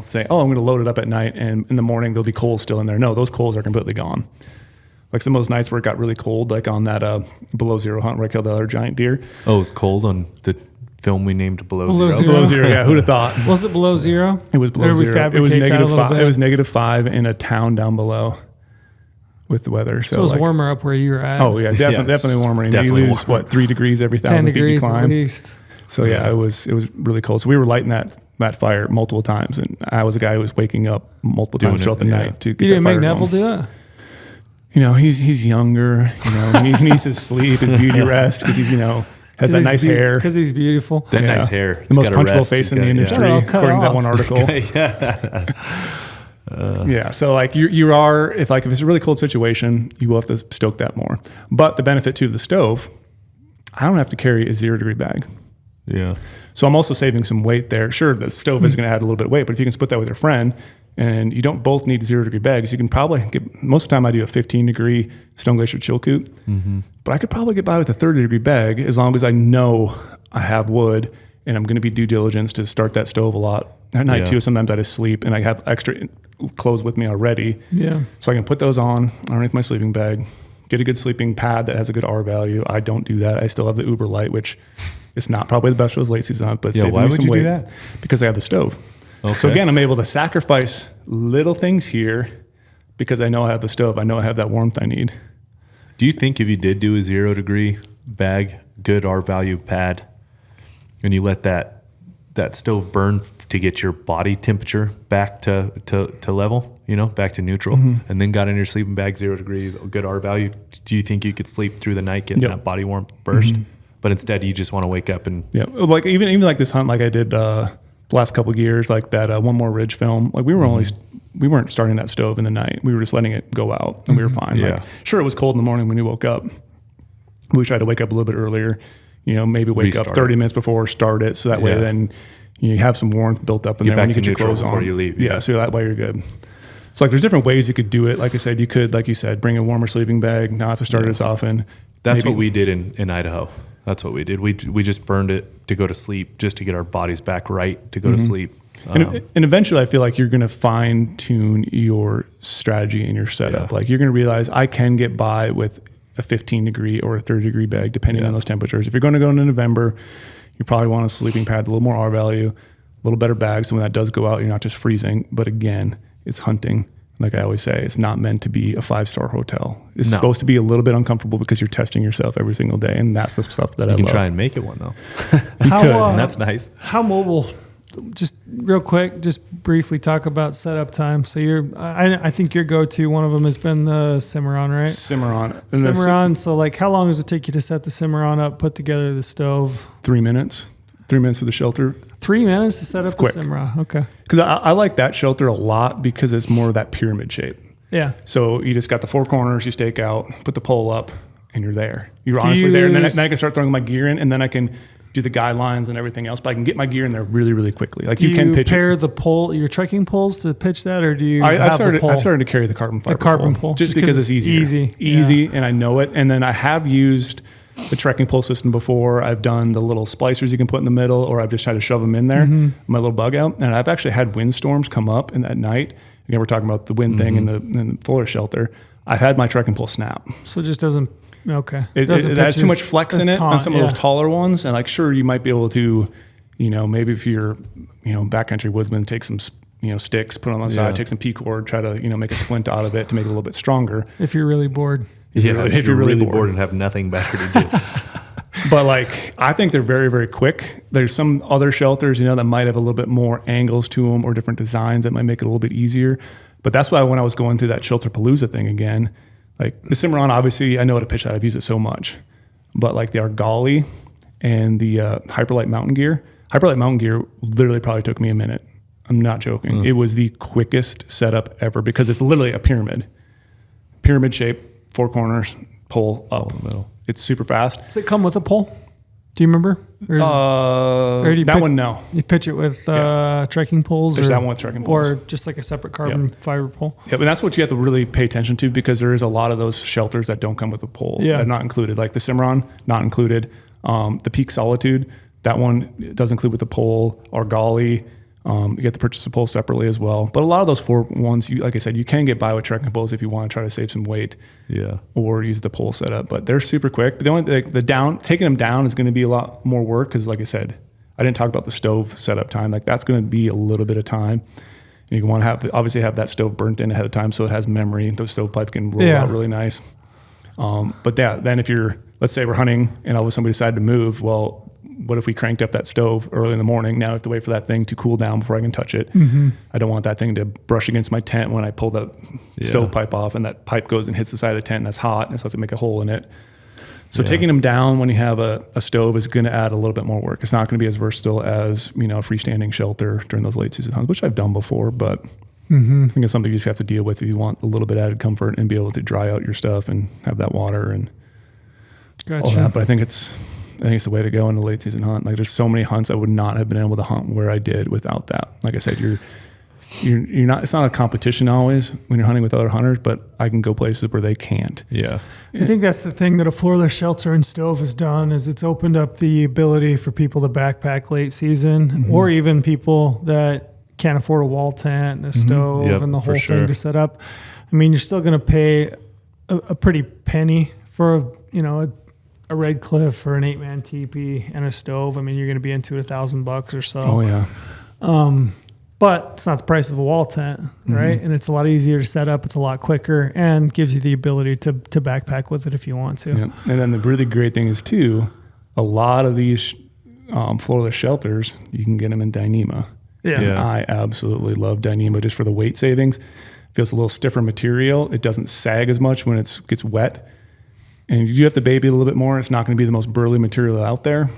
C: say, oh, I'm going to load it up at night and in the morning there'll be coals still in there. No, those coals are completely gone. Like some of those nights where it got really cold, like on that below zero hunt where I killed the other giant deer.
A: Oh, it was cold on the film we named Below Zero.
C: Below zero, yeah. Who'd have thought?
B: Was it below zero?
C: It was below zero. It was -5. It was -5 in a town down below with the weather.
B: So it was warmer up where you were at.
C: Oh yeah, definitely warmer. And you lose warmer. 3 degrees every
B: 10
C: 1,000 feet you climb.
B: at least.
C: So yeah, it was really cold. So we were lighting that fire multiple times, and I was a guy who was waking up multiple times throughout the night to get
B: You didn't
C: that
B: make
C: fire
B: Neville
C: going.
B: do that?
C: He's younger. He needs his sleep, his beauty rest, because he's has that nice hair.
B: Because he's beautiful.
A: That nice hair.
C: The most punchable face in the industry, according to that one article. Yeah. So like you are, if it's a really cold situation, you will have to stoke that more. But the benefit to the stove, I don't have to carry a 0 degree bag.
A: Yeah.
C: So I'm also saving some weight there. Sure, the stove is going to add a little bit of weight, but if you can split that with your friend, and you don't both need 0 degree bags, you can probably get, most of the time I do a 15 degree Stone Glacier chill coop, but I could probably get by with a 30 degree bag as long as I know I have wood and I'm going to be due diligence to start that stove a lot. At night too, sometimes I just sleep and I have extra clothes with me already.
B: Yeah.
C: So I can put those on underneath my sleeping bag, get a good sleeping pad that has a good R value. I don't do that. I still have the Uber Light, which is not probably the best for those late season hunts, but saving
A: why
C: me
A: would
C: some
A: you
C: weight
A: do that?
C: because I have the stove.
A: Okay.
C: So again, I'm able to sacrifice little things here because I know I have the stove. I know I have that warmth I need.
A: Do you think if you did do a 0 degree bag, good R value pad, and you let that stove burn to get your body temperature back to level, back to neutral, and then got in your sleeping bag 0 degree, good R value, do you think you could sleep through the night getting that body warmth burst? But instead you just want to wake up and
C: like even like this hunt, like I did the last couple of years, like that One More Ridge film, like we weren't starting that stove in the night. We were just letting it go out and we were fine.
A: Yeah.
C: Like, sure, it was cold in the morning when we woke up. We tried to wake up a little bit earlier, maybe wake up 30 minutes before, start it. So that way then you have some warmth built up in there when you get your clothes on.
A: Before you leave.
C: Yeah. So that way you're good. So like there's different ways you could do it. Like I said, you could, like you said, bring a warmer sleeping bag, not have to start it as often.
A: That's
C: maybe.
A: what we did in Idaho. That's what we did. We just burned it to go to sleep, just to get our bodies back right to go to sleep.
C: And eventually I feel like you're going to fine tune your strategy and your setup.
A: Yeah.
C: Like you're going to realize I can get by with a 15 degree or a 30 degree bag, depending on those temperatures. If you're going to go into November, you probably want a sleeping pad, a little more R value, a little better bag. So when that does go out, you're not just freezing. But again, it's hunting. Like I always say, it's not meant to be a 5-star hotel. It's supposed to be a little bit uncomfortable because you're testing yourself every single day. And that's the stuff that I love.
A: You can try and make it one though.
C: You could.
A: And that's nice.
B: How mobile? Just real quick, just briefly talk about setup time. So I think your go-to, one of them has been the Cimarron, right?
C: Cimarron. And
B: Cimarron. So like, how long does it take you to set the Cimarron up, put together the stove?
C: 3 minutes. 3 minutes for the shelter.
B: 3 minutes to set up
C: Quick.
B: the Cimarron. Okay.
C: Because I like that shelter a lot because it's more of that pyramid shape.
B: Yeah.
C: So you just got the 4 corners, you stake out, put the pole up, and you're there. You're honestly there. And then I can start throwing my gear in, and then I can do the guidelines and everything else. But I can get my gear in there really, really quickly. Like you can pitch
B: pair the pole, your trekking poles to pitch that, or do you
C: I've
B: have the pole?
C: I've started to carry the carbon fiber
B: pole.
C: just because it's easier. Easy, and I know it. And then I have used the trekking pole system before. I've done the little splicers you can put in the middle, or I've just tried to shove them in there, my little bug out. And I've actually had windstorms come up in that night. Again, we're talking about the wind thing in the Florida shelter. I've had my trekking pole snap.
B: So it just doesn't. Okay.
C: It has too much flex in it on some of those taller ones. And like, sure, you might be able to, maybe if you're, backcountry woodsman, take some, sticks, put on the side, take some P-cord, try to, make a splint out of it to make it a little bit stronger.
B: If you're really bored.
A: If you're really bored and have nothing better to do.
C: But like, I think they're very, very quick. There's some other shelters, that might have a little bit more angles to them or different designs that might make it a little bit easier. But that's why when I was going through that Shelterpalooza thing again, like the Cimarron, obviously I know how to pitch that. I've used it so much. But like the Argali and the Hyperlight Mountain Gear literally probably took me a minute. I'm not joking. It was the quickest setup ever because it's literally a pyramid shape, 4 corners, pole up.
A: in the middle.
C: It's super fast.
B: Does it come with a pole? Do you remember? Or do you
C: that one, no.
B: You pitch it with trekking poles?
C: There's that one with trekking poles.
B: Or just like a separate carbon fiber pole?
C: Yeah, but that's what you have to really pay attention to because there is a lot of those shelters that don't come with a pole.
B: Yeah.
C: They're not included. Like the Cimarron, not included. The Peak Solitude, that one does include with the pole. Argali, you get to purchase the pole separately as well. But a lot of those 4 ones, like I said, you can get by with trekking poles if you want to try to save some weight.
A: Yeah.
C: Or use the pole setup. But they're super quick. But the only taking them down is going to be a lot more work because, like I said, I didn't talk about the stove setup time. Like that's going to be a little bit of time. And you want to obviously have that stove burnt in ahead of time so it has memory. The stovepipe can roll out really nice. But then if let's say we're hunting and all of a sudden we decide to move, well, what if we cranked up that stove early in the morning? Now I have to wait for that thing to cool down before I can touch it. I don't want that thing to brush against my tent when I pull the stovepipe off and that pipe goes and hits the side of the tent and that's hot and so I have to make a hole in it. So taking them down when you have a stove is going to add a little bit more work. It's not going to be as versatile as, a freestanding shelter during those late season hunts, which I've done before, but I think it's something you just have to deal with if you want a little bit added comfort and be able to dry out your stuff and have that water and all that. But I think it's the way to go in the late season hunt. Like there's so many hunts I would not have been able to hunt where I did without that. Like I said, you're not, it's not a competition always when you're hunting with other hunters, but I can go places where they can't.
A: Yeah.
B: I think that's the thing that a floorless shelter and stove has done is it's opened up the ability for people to backpack late season or even people that can't afford a wall tent and a stove and the whole thing to set up. I mean, you're still going to pay a pretty penny for a Red Cliff or an 8-man teepee and a stove. I mean, you're going to be into $1,000 or so.
C: Oh yeah.
B: But it's not the price of a wall tent, right? And it's a lot easier to set up. It's a lot quicker and gives you the ability to backpack with it if you want to.
C: Yep. And then the really great thing is too, a lot of these floorless shelters, you can get them in Dyneema.
B: Yeah.
C: And I absolutely love Dyneema just for the weight savings. Feels a little stiffer material. It doesn't sag as much when it gets wet. And you do have to baby a little bit more. It's not going to be the most burly material out there,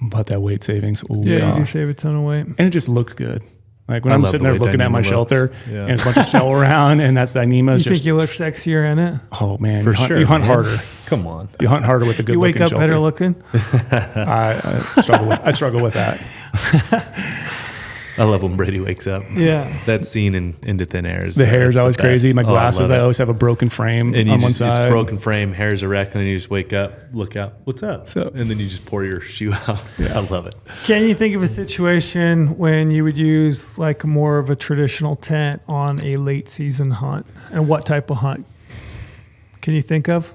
C: but that weight savings.
B: You do save a ton of weight.
C: And it just looks good. Like when I'm sitting there looking at my shelter
A: Yeah.
C: and a bunch of snow around and that's Dyneema.
B: You think you look sexier in it?
C: Oh man,
A: For
C: you hunt
A: man.
C: harder.
A: Come on.
C: You hunt harder with a good
B: You wake
C: looking
B: up
C: shelter.
B: better looking?
C: I struggle with that.
A: I love when Brady wakes up.
B: Yeah.
A: That scene in Into Thin Air is
C: The hair is
A: that's
C: always
A: the best.
C: crazy. My
A: Oh,
C: glasses,
A: love
C: I
A: it.
C: always have a broken frame
A: And you
C: on one
A: just,
C: side.
A: it's broken frame, hair's erect, and then you just wake up, look out, what's up?
C: So-
A: and then you just pour your shoe out.
C: Yeah.
A: I love it.
B: Can you think of a situation when you would use like more of a traditional tent on a late season hunt, and what type of hunt can you think of?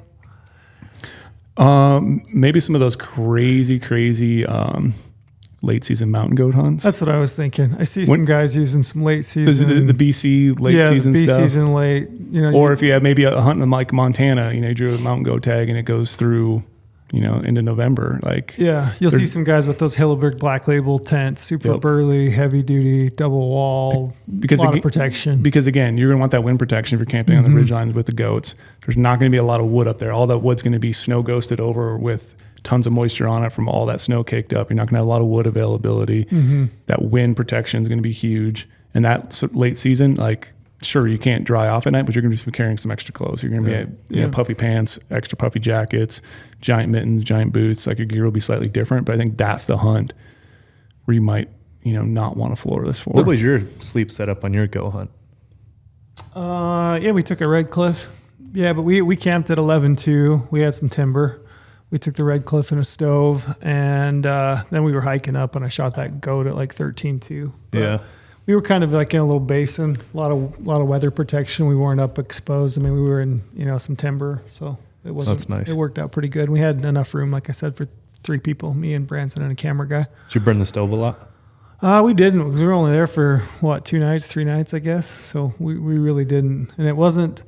C: Maybe some of those crazy late season mountain goat hunts.
B: That's what I was thinking. I see some guys using some late season.
C: the BC late season
B: the B
C: stuff.
B: season late. You know,
C: Or if you have maybe a hunt in like Montana, you drew a mountain goat tag and it goes through, into November. Like,
B: yeah, you'll see some guys with those Hilleberg Black Label tents, super
C: Yep.
B: burly, heavy duty, double wall,
C: because
B: a lot
C: again,
B: of protection.
C: Because again, you're going to want that wind protection if you're camping on the ridgelines with the goats. There's not going to be a lot of wood up there. All that wood's going to be snow ghosted over with tons of moisture on it from all that snow caked up. You're not going to have a lot of wood availability. That wind protection is going to be huge. And that late season, like, sure, you can't dry off at night, but you're going to be carrying some extra clothes. You're going to be puffy pants, extra puffy jackets, giant mittens, giant boots. Like, your gear will be slightly different, but I think that's the hunt where you might, not want to floor this for.
A: What was your sleep setup on your go hunt?
B: Yeah, we took a Red Cliff. Yeah, but we camped at 11-2. We had some timber. We took the Red Cliff in a stove, and then we were hiking up, and I shot that goat at like 13-2. But
A: Yeah.
B: we were kind of like in a little basin, a lot of weather protection. We weren't up exposed. I mean, we were in some timber, so it wasn't.
A: That's nice.
B: It worked out pretty good. We had enough room, like I said, for 3 people, me and Branson and a camera guy.
A: Did you burn the stove a lot?
B: We didn't, because we were only there for 2 nights, 3 nights, I guess. So we really didn't, and it wasn't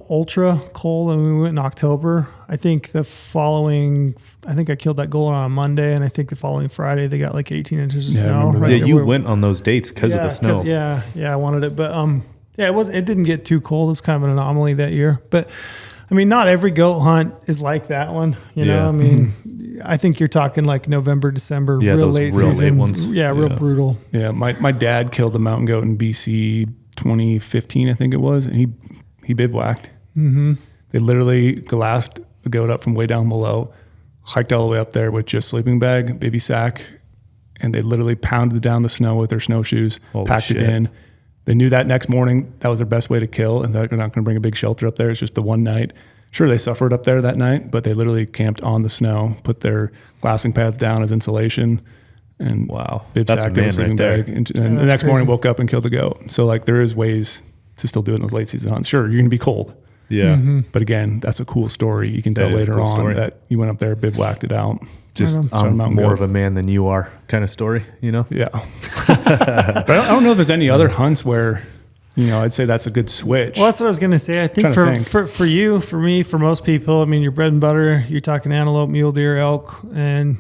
B: ultra cold. And we went in October. I think I killed that goat on a Monday, and I think the following Friday they got like 18 inches of
C: Yeah, I
B: snow.
C: remember that.
B: Right
A: Yeah,
B: there
A: you
B: where-
A: went on those dates because of the snow.
B: Yeah, I wanted it, but it didn't get too cold. It was kind of an anomaly that year, but. I mean, not every goat hunt is like that one. You know,
A: Yeah.
B: I mean, I think you're talking like November, December,
A: Yeah,
B: real
A: those
B: late
A: real
B: season.
A: late ones.
B: Yeah, real
A: Yeah.
B: brutal.
C: Yeah, my dad killed a mountain goat in BC 2015, I think it was, and he bivouacked. They literally glassed a goat up from way down below, hiked all the way up there with just sleeping bag, baby sack, and they literally pounded down the snow with their snowshoes,
A: Holy
C: packed
A: shit.
C: it in. They knew that next morning that was their best way to kill, and they're not going to bring a big shelter up there. It's just the one night. Sure, they suffered up there that night, but they literally camped on the snow, put their glassing pads down as insulation, and
A: Wow.
C: bib
A: That's a
C: sacked in
A: man
C: a sleeping
A: right there.
C: bag. And the
B: that's
C: next morning,
B: crazy.
C: woke up and killed the goat. So like, there is ways to still do it in those late season hunts. Sure, you're going to be cold,
A: Yeah.
C: but again, that's a cool story. You can tell
A: That is a
C: later
A: cool
C: on
A: story.
C: that you went up there, bivouacked it out.
A: Just
B: Right
C: on.
A: I'm
C: Mountain
A: more
C: goat.
A: of a man than you are kind of story,
C: Yeah, but I don't know if there's any other hunts where I'd say that's a good switch.
B: Well, that's what I was going to say. I think
C: Trying to think.
B: for you, for me, for most people, I mean, your bread and butter, you're talking antelope, mule deer, elk, and,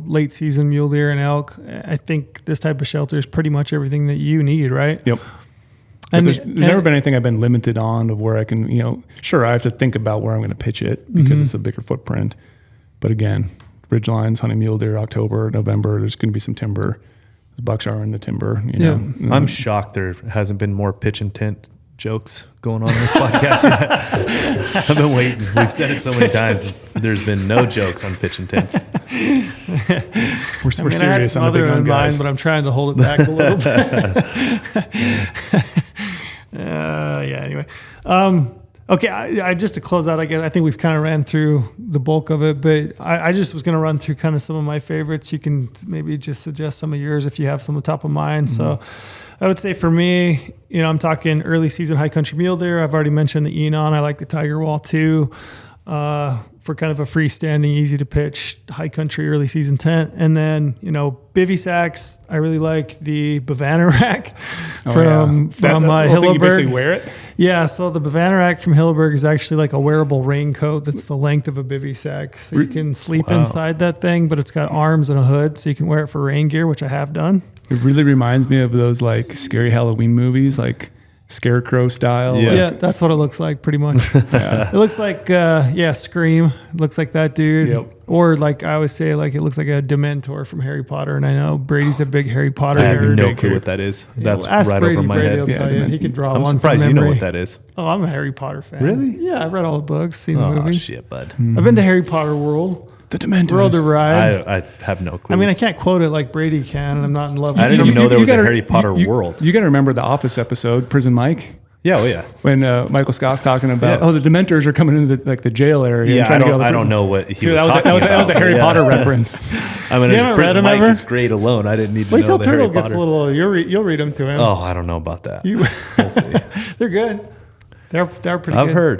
B: late season mule deer and elk. I think this type of shelter is pretty much everything that you need, right?
C: Yep. But there's never been anything I've been limited on of where I can, sure, I have to think about where I'm going to pitch it because it's a bigger footprint. But again, ridgelines, hunting mule deer, October, November, there's going to be some timber. The bucks are in the timber,
B: Yeah.
A: I'm shocked there hasn't been more pitch and tent jokes going on in this podcast yet. I've been waiting. We've said it so many times. There's been no jokes on pitch and tents.
C: We're
B: I had
C: serious
B: some
C: on the
B: other
C: big gun
B: in mind,
C: guys.
B: but I'm trying to hold it back a little bit. Anyway. Okay, I just to close out, I guess I think we've kind of ran through the bulk of it, but I just was going to run through kind of some of my favorites. You can maybe just suggest some of yours if you have some on top of mind. So I would say for me, I'm talking early season high country mule deer. I've already mentioned the Enon. I like the Tiger Wall too. For kind of a freestanding, easy to pitch high country early season tent. And then, bivy sacks. I really like the Bavanarak from
C: You basically
B: Hilleberg.
C: wear it.
B: Yeah, so the Bavanarak from Hilleberg is actually like a wearable raincoat that's the length of a bivy sack. So you can sleep inside that thing, but it's got arms and a hood, so you can wear it for rain gear, which I have done.
C: It really reminds me of those like scary Halloween movies, like Scarecrow style.
A: Yeah.
B: Yeah, that's what it looks like pretty much. It looks like, Scream. It looks like that dude.
C: Yep.
B: Or like I always say, like it looks like a Dementor from Harry Potter. And I know Brady's a big Harry Potter
A: I have
B: nerd.
A: no clue what that is. That's
B: Well, ask
A: right
B: Brady,
A: over my
B: Brady
A: head.
B: will tell you. He could draw
A: I'm
B: one
A: surprised
B: from
A: you know
B: memory.
A: what that is.
B: Oh, I'm a Harry Potter fan.
A: Really?
B: Yeah, I've read all the books, seen the
A: Oh,
B: movies.
A: shit, bud.
B: I've been to Harry Potter World.
C: The Dementors.
B: Roll the Ride.
A: I have no clue.
B: I mean, I can't quote it like Brady can, and I'm not in love with
A: I
B: it.
A: didn't even know there was a
C: gotta-
A: Harry Potter world.
C: You got to remember the Office episode, Prison Mike.
A: Yeah, yeah.
C: When Michael Scott's talking about,
A: Yes.
C: the Dementors are coming into the jail area. and
A: Yeah,
C: trying to get out of the
A: I
C: prison.
A: don't know what he
C: So
A: was talking
C: that was a
A: about.
C: Harry
A: Yeah.
C: Potter reference.
A: I mean,
B: You haven't read
A: Prison
B: him
A: Mike
B: ever?
A: is great alone. I didn't need to
B: Wait
A: know
B: till
A: the
B: Turtle
A: Harry
B: gets
A: Potter.
B: a little. You'll read them to him.
A: Oh, I don't know about that.
B: You-
A: We'll see.
B: They're good. They're pretty
A: I've
B: good.
A: heard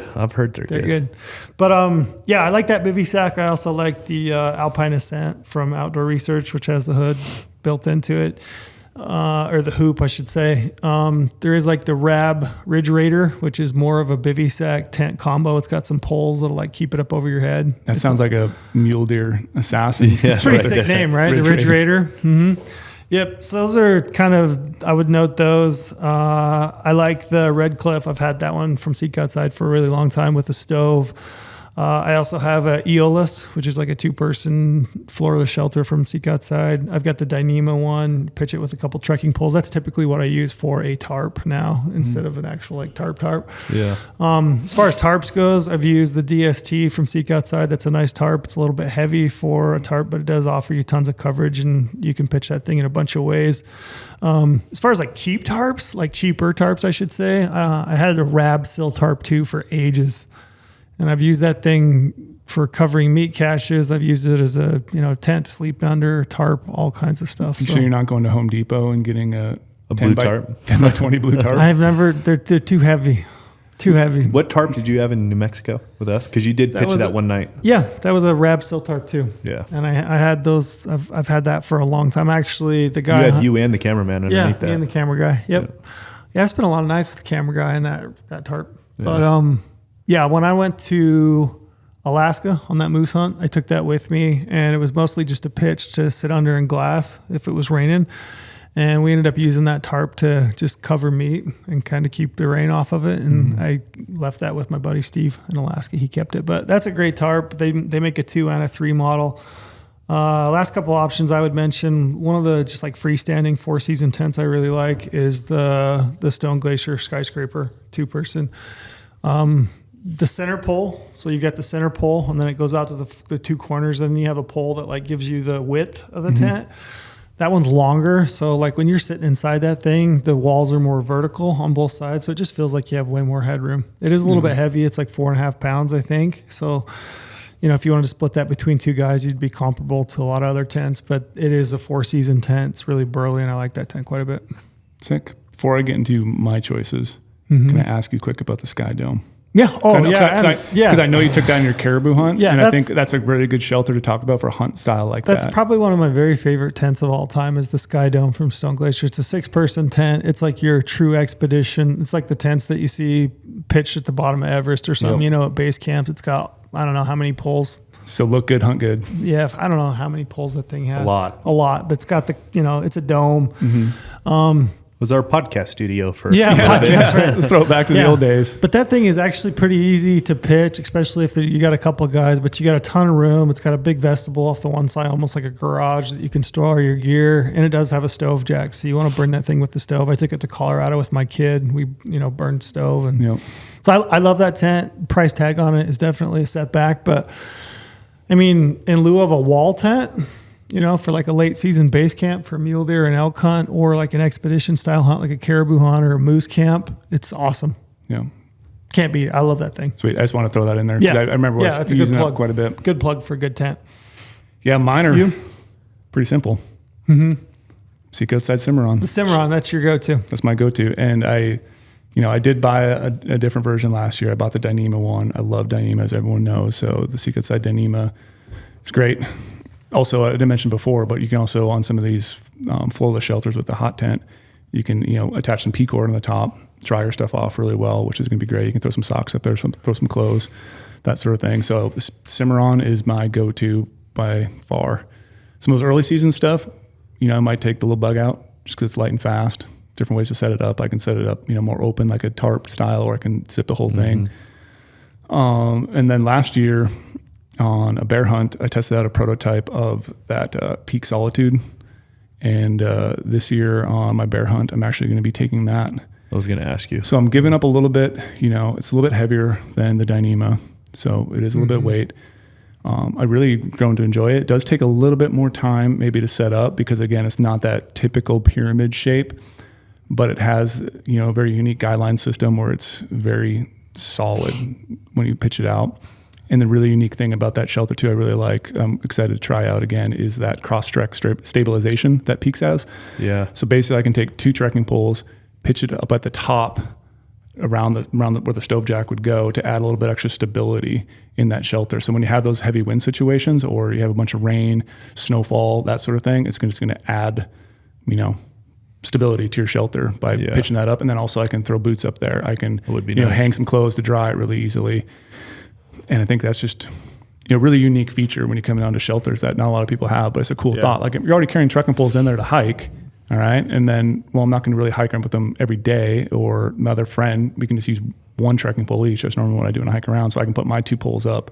A: they're
B: They're
A: good.
B: good. But yeah, I like that bivy sack. I also like the Alpine Ascent from Outdoor Research, which has the hood built into it, or the hoop, I should say. There is like the Rab Ridge Raider, which is more of a bivy sack tent combo. It's got some poles that'll like keep it up over your head.
C: That sounds like a mule deer assassin.
A: Yeah.
B: It's a pretty
A: right
B: sick
A: there.
B: name, right? The Ridge Raider. Mm-hmm. Yep. So those are kind of, I would note those. I like the Red Cliff. I've had that one from Seek Outside for a really long time with the stove. I also have a Eolus, which is like a 2-person floorless shelter from Seek Outside. I've got the Dyneema one, pitch it with a couple trekking poles. That's typically what I use for a tarp now instead of an actual like tarp.
A: Yeah.
B: As far as tarps goes, I've used the DST from Seek Outside. That's a nice tarp. It's a little bit heavy for a tarp, but it does offer you tons of coverage, and you can pitch that thing in a bunch of ways. As far as like cheap tarps, like cheaper tarps, I should say, I had a Rab Sill Tarp 2 for ages. And I've used that thing for covering meat caches. I've used it as a tent to sleep under, tarp, all kinds of stuff.
C: I'm sure you're not going to Home Depot and getting a 10
A: blue
C: by,
A: tarp?
C: 10 by 20 blue tarp.
B: I've never. They're too heavy. Too heavy.
A: What tarp did you have in New Mexico with us? Because you did pitch
B: was
A: that
B: a-
A: one night.
B: Yeah, that was a Rab Sill Tarp too.
A: Yeah.
B: And I had those. I've had that for a long time. Actually, the guy.
A: You had you and the cameraman underneath
B: me
A: that.
B: and the camera guy. Yep. Yeah, I spent a lot of nights with the camera guy in that tarp. But yeah, when I went to Alaska on that moose hunt, I took that with me, and it was mostly just a pitch to sit under in glass if it was raining. And we ended up using that tarp to just cover meat and kind of keep the rain off of it. And I left that with my buddy Steve in Alaska. He kept it. But that's a great tarp. They make a 2 and a 3 model. Last couple options I would mention, one of the just like freestanding 4-season tents I really like is the Stone Glacier Skyscraper 2-person. The center pole, so you got the center pole, and then it goes out to the 2 corners, and then you have a pole that like gives you the width of the tent. That one's longer, so like when you're sitting inside that thing, the walls are more vertical on both sides, so it just feels like you have way more headroom. It is a little bit heavy. It's like 4.5 pounds, I think. So, if you wanted to split that between 2 guys, you'd be comparable to a lot of other tents, but it is a 4-season tent. It's really burly, and I like that tent quite a bit.
C: Sick. Before I get into my choices, can I ask you quick about the Sky Dome?
B: Yeah. Oh, yeah.
C: Because I know you took that in your caribou hunt.
B: Yeah,
C: and I think that's a really good shelter to talk about for a hunt style like that.
B: That's probably one of my very favorite tents of all time is the Sky Dome from Stone Glacier. It's a 6-person tent. It's like your true expedition. It's like the tents that you see pitched at the bottom of Everest or something, at base camps. It's got, I don't know how many poles.
C: So look good, hunt good.
B: Yeah. I don't know how many poles that thing has.
A: A
B: lot, but it's got the, it's a dome.
A: It was our podcast studio for
B: That's right.
C: Let's throw it back to the old days.
B: But that thing is actually pretty easy to pitch, especially if you got a couple of guys, but you got a ton of room. It's got a big vestibule off the one side, almost like a garage that you can store all your gear. And it does have a stove jack. So you want to burn that thing with the stove. I took it to Colorado with my kid. We, burned stove. And so I love that tent. Price tag on it is definitely a setback. But I mean, in lieu of a wall tent, for like a late season base camp for mule deer and elk hunt, or like an expedition style hunt, like a caribou hunt or a moose camp, it's awesome.
C: Yeah.
B: Can't beat it. I love that thing.
C: Sweet. I just want to throw that in there.
B: Yeah.
C: I remember
B: that's a good
C: using
B: plug.
C: that quite a bit.
B: Good plug for a good tent.
C: Yeah, mine are
B: You?
C: pretty simple. Seek Outside Cimarron.
B: The Cimarron, that's your go-to.
C: That's my go-to. And I did buy a different version last year. I bought the Dyneema one. I love Dyneema, as everyone knows. So the Seek Outside Dyneema is great. Also, I didn't mention before, but you can also, on some of these floorless shelters with the hot tent, you can, attach some P-cord on the top, dry your stuff off really well, which is going to be great. You can throw some socks up there, throw some clothes, that sort of thing. So Cimarron is my go-to by far. Some of those early season stuff, I might take the little bug out just because it's light and fast. Different ways to set it up. I can set it up, more open like a tarp style, or I can zip the whole thing. And then last year, on a bear hunt, I tested out a prototype of that Peak Solitude. And this year on my bear hunt, I'm actually going to be taking that.
A: I was going to ask you.
C: So I'm giving up a little bit. It's a little bit heavier than the Dyneema. So it is a little bit weight. I really grown to enjoy it. It does take a little bit more time maybe to set up because, again, it's not that typical pyramid shape, but it has, a very unique guideline system where it's very solid when you pitch it out. And the really unique thing about that shelter too, I really like, I'm excited to try out again, is that cross-trek stabilization that Peaks has.
A: Yeah.
C: So basically I can take 2 trekking poles, pitch it up at the top around where the stove jack would go to add a little bit extra stability in that shelter. So when you have those heavy wind situations or you have a bunch of rain, snowfall, that sort of thing, it's just going to add, stability to your shelter by pitching that up. And then also I can throw boots up there. I can
A: nice.
C: hang some clothes to dry it really easily. And I think that's just really unique feature when you come down to shelters that not a lot of people have, but it's a cool thought. Like you're already carrying trekking poles in there to hike. All right. And then, I'm not going to really hike with them every day, or my other friend, we can just use 1 trekking pole each. That's normally what I do when I hike around. So I can put my 2 poles up.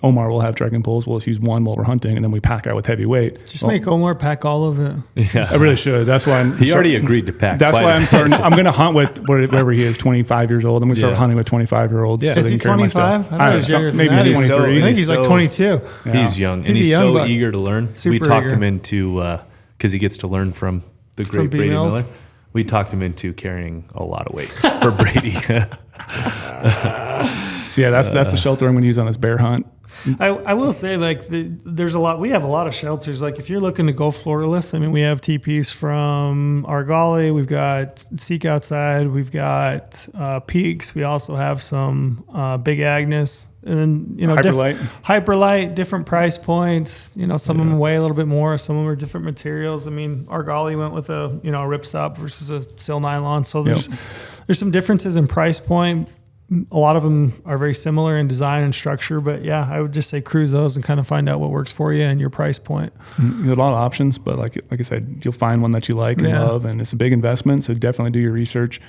C: Omar will have trekking poles. We'll just use 1 while we're hunting, and then we pack out with heavy weight.
B: Just make Omar pack all of it.
A: Yeah.
C: I really should. That's why
A: he already agreed to pack.
C: That's why I'm starting. I'm going to hunt with whatever he is, 25 years old. And we start hunting with 25-year-olds.
B: Yeah.
C: So
B: Is he 25? I thought he was younger than
C: maybe
B: that.
C: he's 23.
B: I think he's like 22.
A: Yeah. He's young. And he's
B: young
A: so
B: buck.
A: eager to learn. We
B: Super
A: talked
B: eager.
A: him into, because he gets to learn from the great Brady
B: Mills.
A: Miller. We talked him into carrying a lot of weight for Brady.
C: So that's the shelter I'm going to use on this bear hunt.
B: I will say, there's a lot. We have a lot of shelters. Like, if you're looking to go floorless, we have teepees from Argali. We've got Seek Outside. We've got Peaks. We also have some Big Agnes. And then, Hyperlight, different price points. Some of them weigh a little bit more. Some of them are different materials. Argali went with a ripstop versus a sil nylon. So there's some differences in price point. A lot of them are very similar in design and structure, but I would just say cruise those and kind of find out what works for you and your price point.
C: There's a lot of options, but like I said, you'll find one that you like and love, and it's a big investment. So definitely do your research.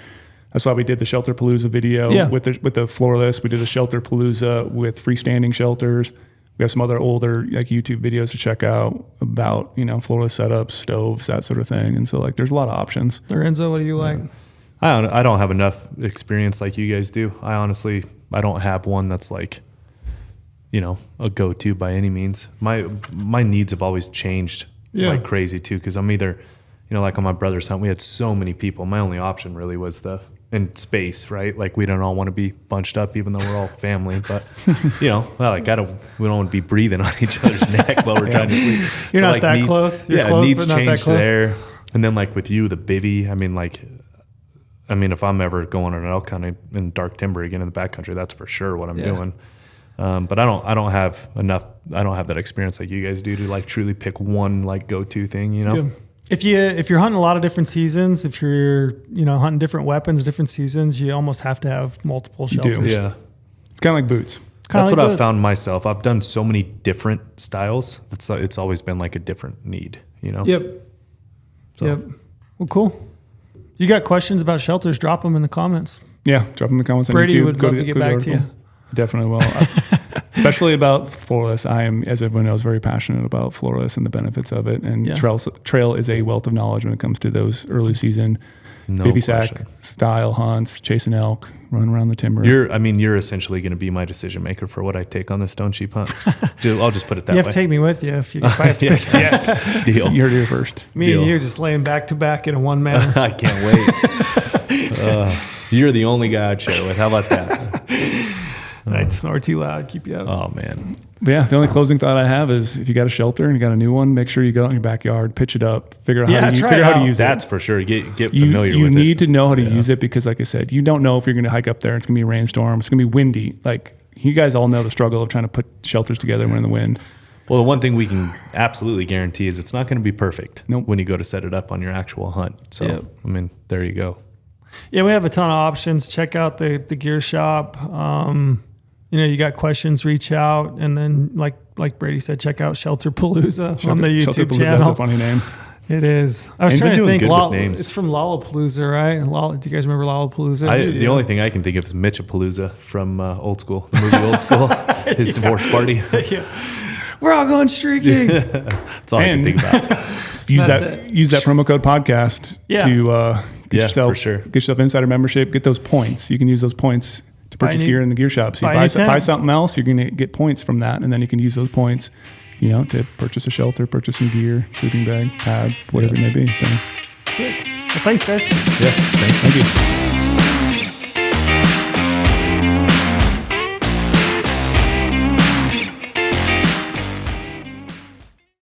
C: That's why we did the Shelterpalooza video with the floorless. We did the Shelterpalooza with freestanding shelters. We have some other older YouTube videos to check out about floorless setups, stoves, that sort of thing. And so there's a lot of options.
B: Lorenzo, what do you like?
A: I don't have enough experience like you guys do. I don't have one that's a go-to by any means. My needs have always changed like crazy too, because I'm either, like on my brother's hunt, we had so many people. My only option really was in space, right? Like, we don't all want to be bunched up, even though we're all family. But we don't want to be breathing on each other's neck while we're trying to sleep.
B: You're not that close. You're close,
A: needs
B: but not that
A: changed
B: close.
A: there. And then with you, the bivvy. If I'm ever going on an elk hunt in dark timber again in the backcountry, that's for sure what I'm doing. But I don't have enough. I don't have that experience like you guys do to truly pick one go-to thing.
B: Yeah. If you're hunting a lot of different seasons, if you're hunting different weapons, different seasons, you almost have to have multiple shelters.
C: You do.
A: Yeah,
C: it's kind of like boots.
A: That's what I've found myself. I've done so many different styles. It's always been a different need.
B: Yep. Well, cool. You got questions about shelters? Drop them in the comments.
C: Yeah, drop them in the comments.
B: Brady would love to get back to you.
C: Definitely will. Especially about floorless. I am, as everyone knows, very passionate about floorless and the benefits of it. And trail is a wealth of knowledge when it comes to those early season baby sack style hunts, chasing elk, running around the timber.
A: You're essentially going to be my decision maker for what I take on the stone sheep hunt. I'll just put it that way.
B: You have to take me with you if I have to pick.
C: Yes.
A: Deal.
C: You heard it here first.
B: Me and you just laying back to back in a one man.
A: I can't wait. You're the only guy I'd share with. How about that?
B: I'd snore too loud, keep you up.
A: Oh, man.
C: But yeah, the only closing thought I have is if you got a shelter and you got a new one, make sure you go out in your backyard, pitch it up, figure out how to use it.
A: That's for sure. Get familiar with it.
C: You need to know how to use it because, like I said, you don't know if you're going to hike up there. It's going to be a rainstorm. It's going to be windy. You guys all know the struggle of trying to put shelters together when in the wind.
A: Well, the one thing we can absolutely guarantee is it's not going to be perfect when you go to set it up on your actual hunt. So, there you go.
B: Yeah, we have a ton of options. Check out the gear shop. You got questions, reach out. And then, like Brady said, check out Shelterpalooza on the YouTube channel.
C: That's a funny name.
B: It is. I was trying to think.
A: Names.
B: It's from Lollapalooza, right? Do you guys remember Lollapalooza?
A: The only thing I can think of is Mitchapalooza from Old School, the movie Old School, his divorce party.
B: We're all going streaking.
A: That's all I can think about.
C: Use that promo code podcast to get
A: for sure.
C: Get yourself insider membership. Get those points. You can use those points to purchase gear in the gear shop. So you buy something else, you're going to get points from that, and then you can use those points, to purchase a shelter, purchase some gear, sleeping bag, pad, whatever it may be. So
B: sick. Well, thanks, guys.
A: Yeah, thank you.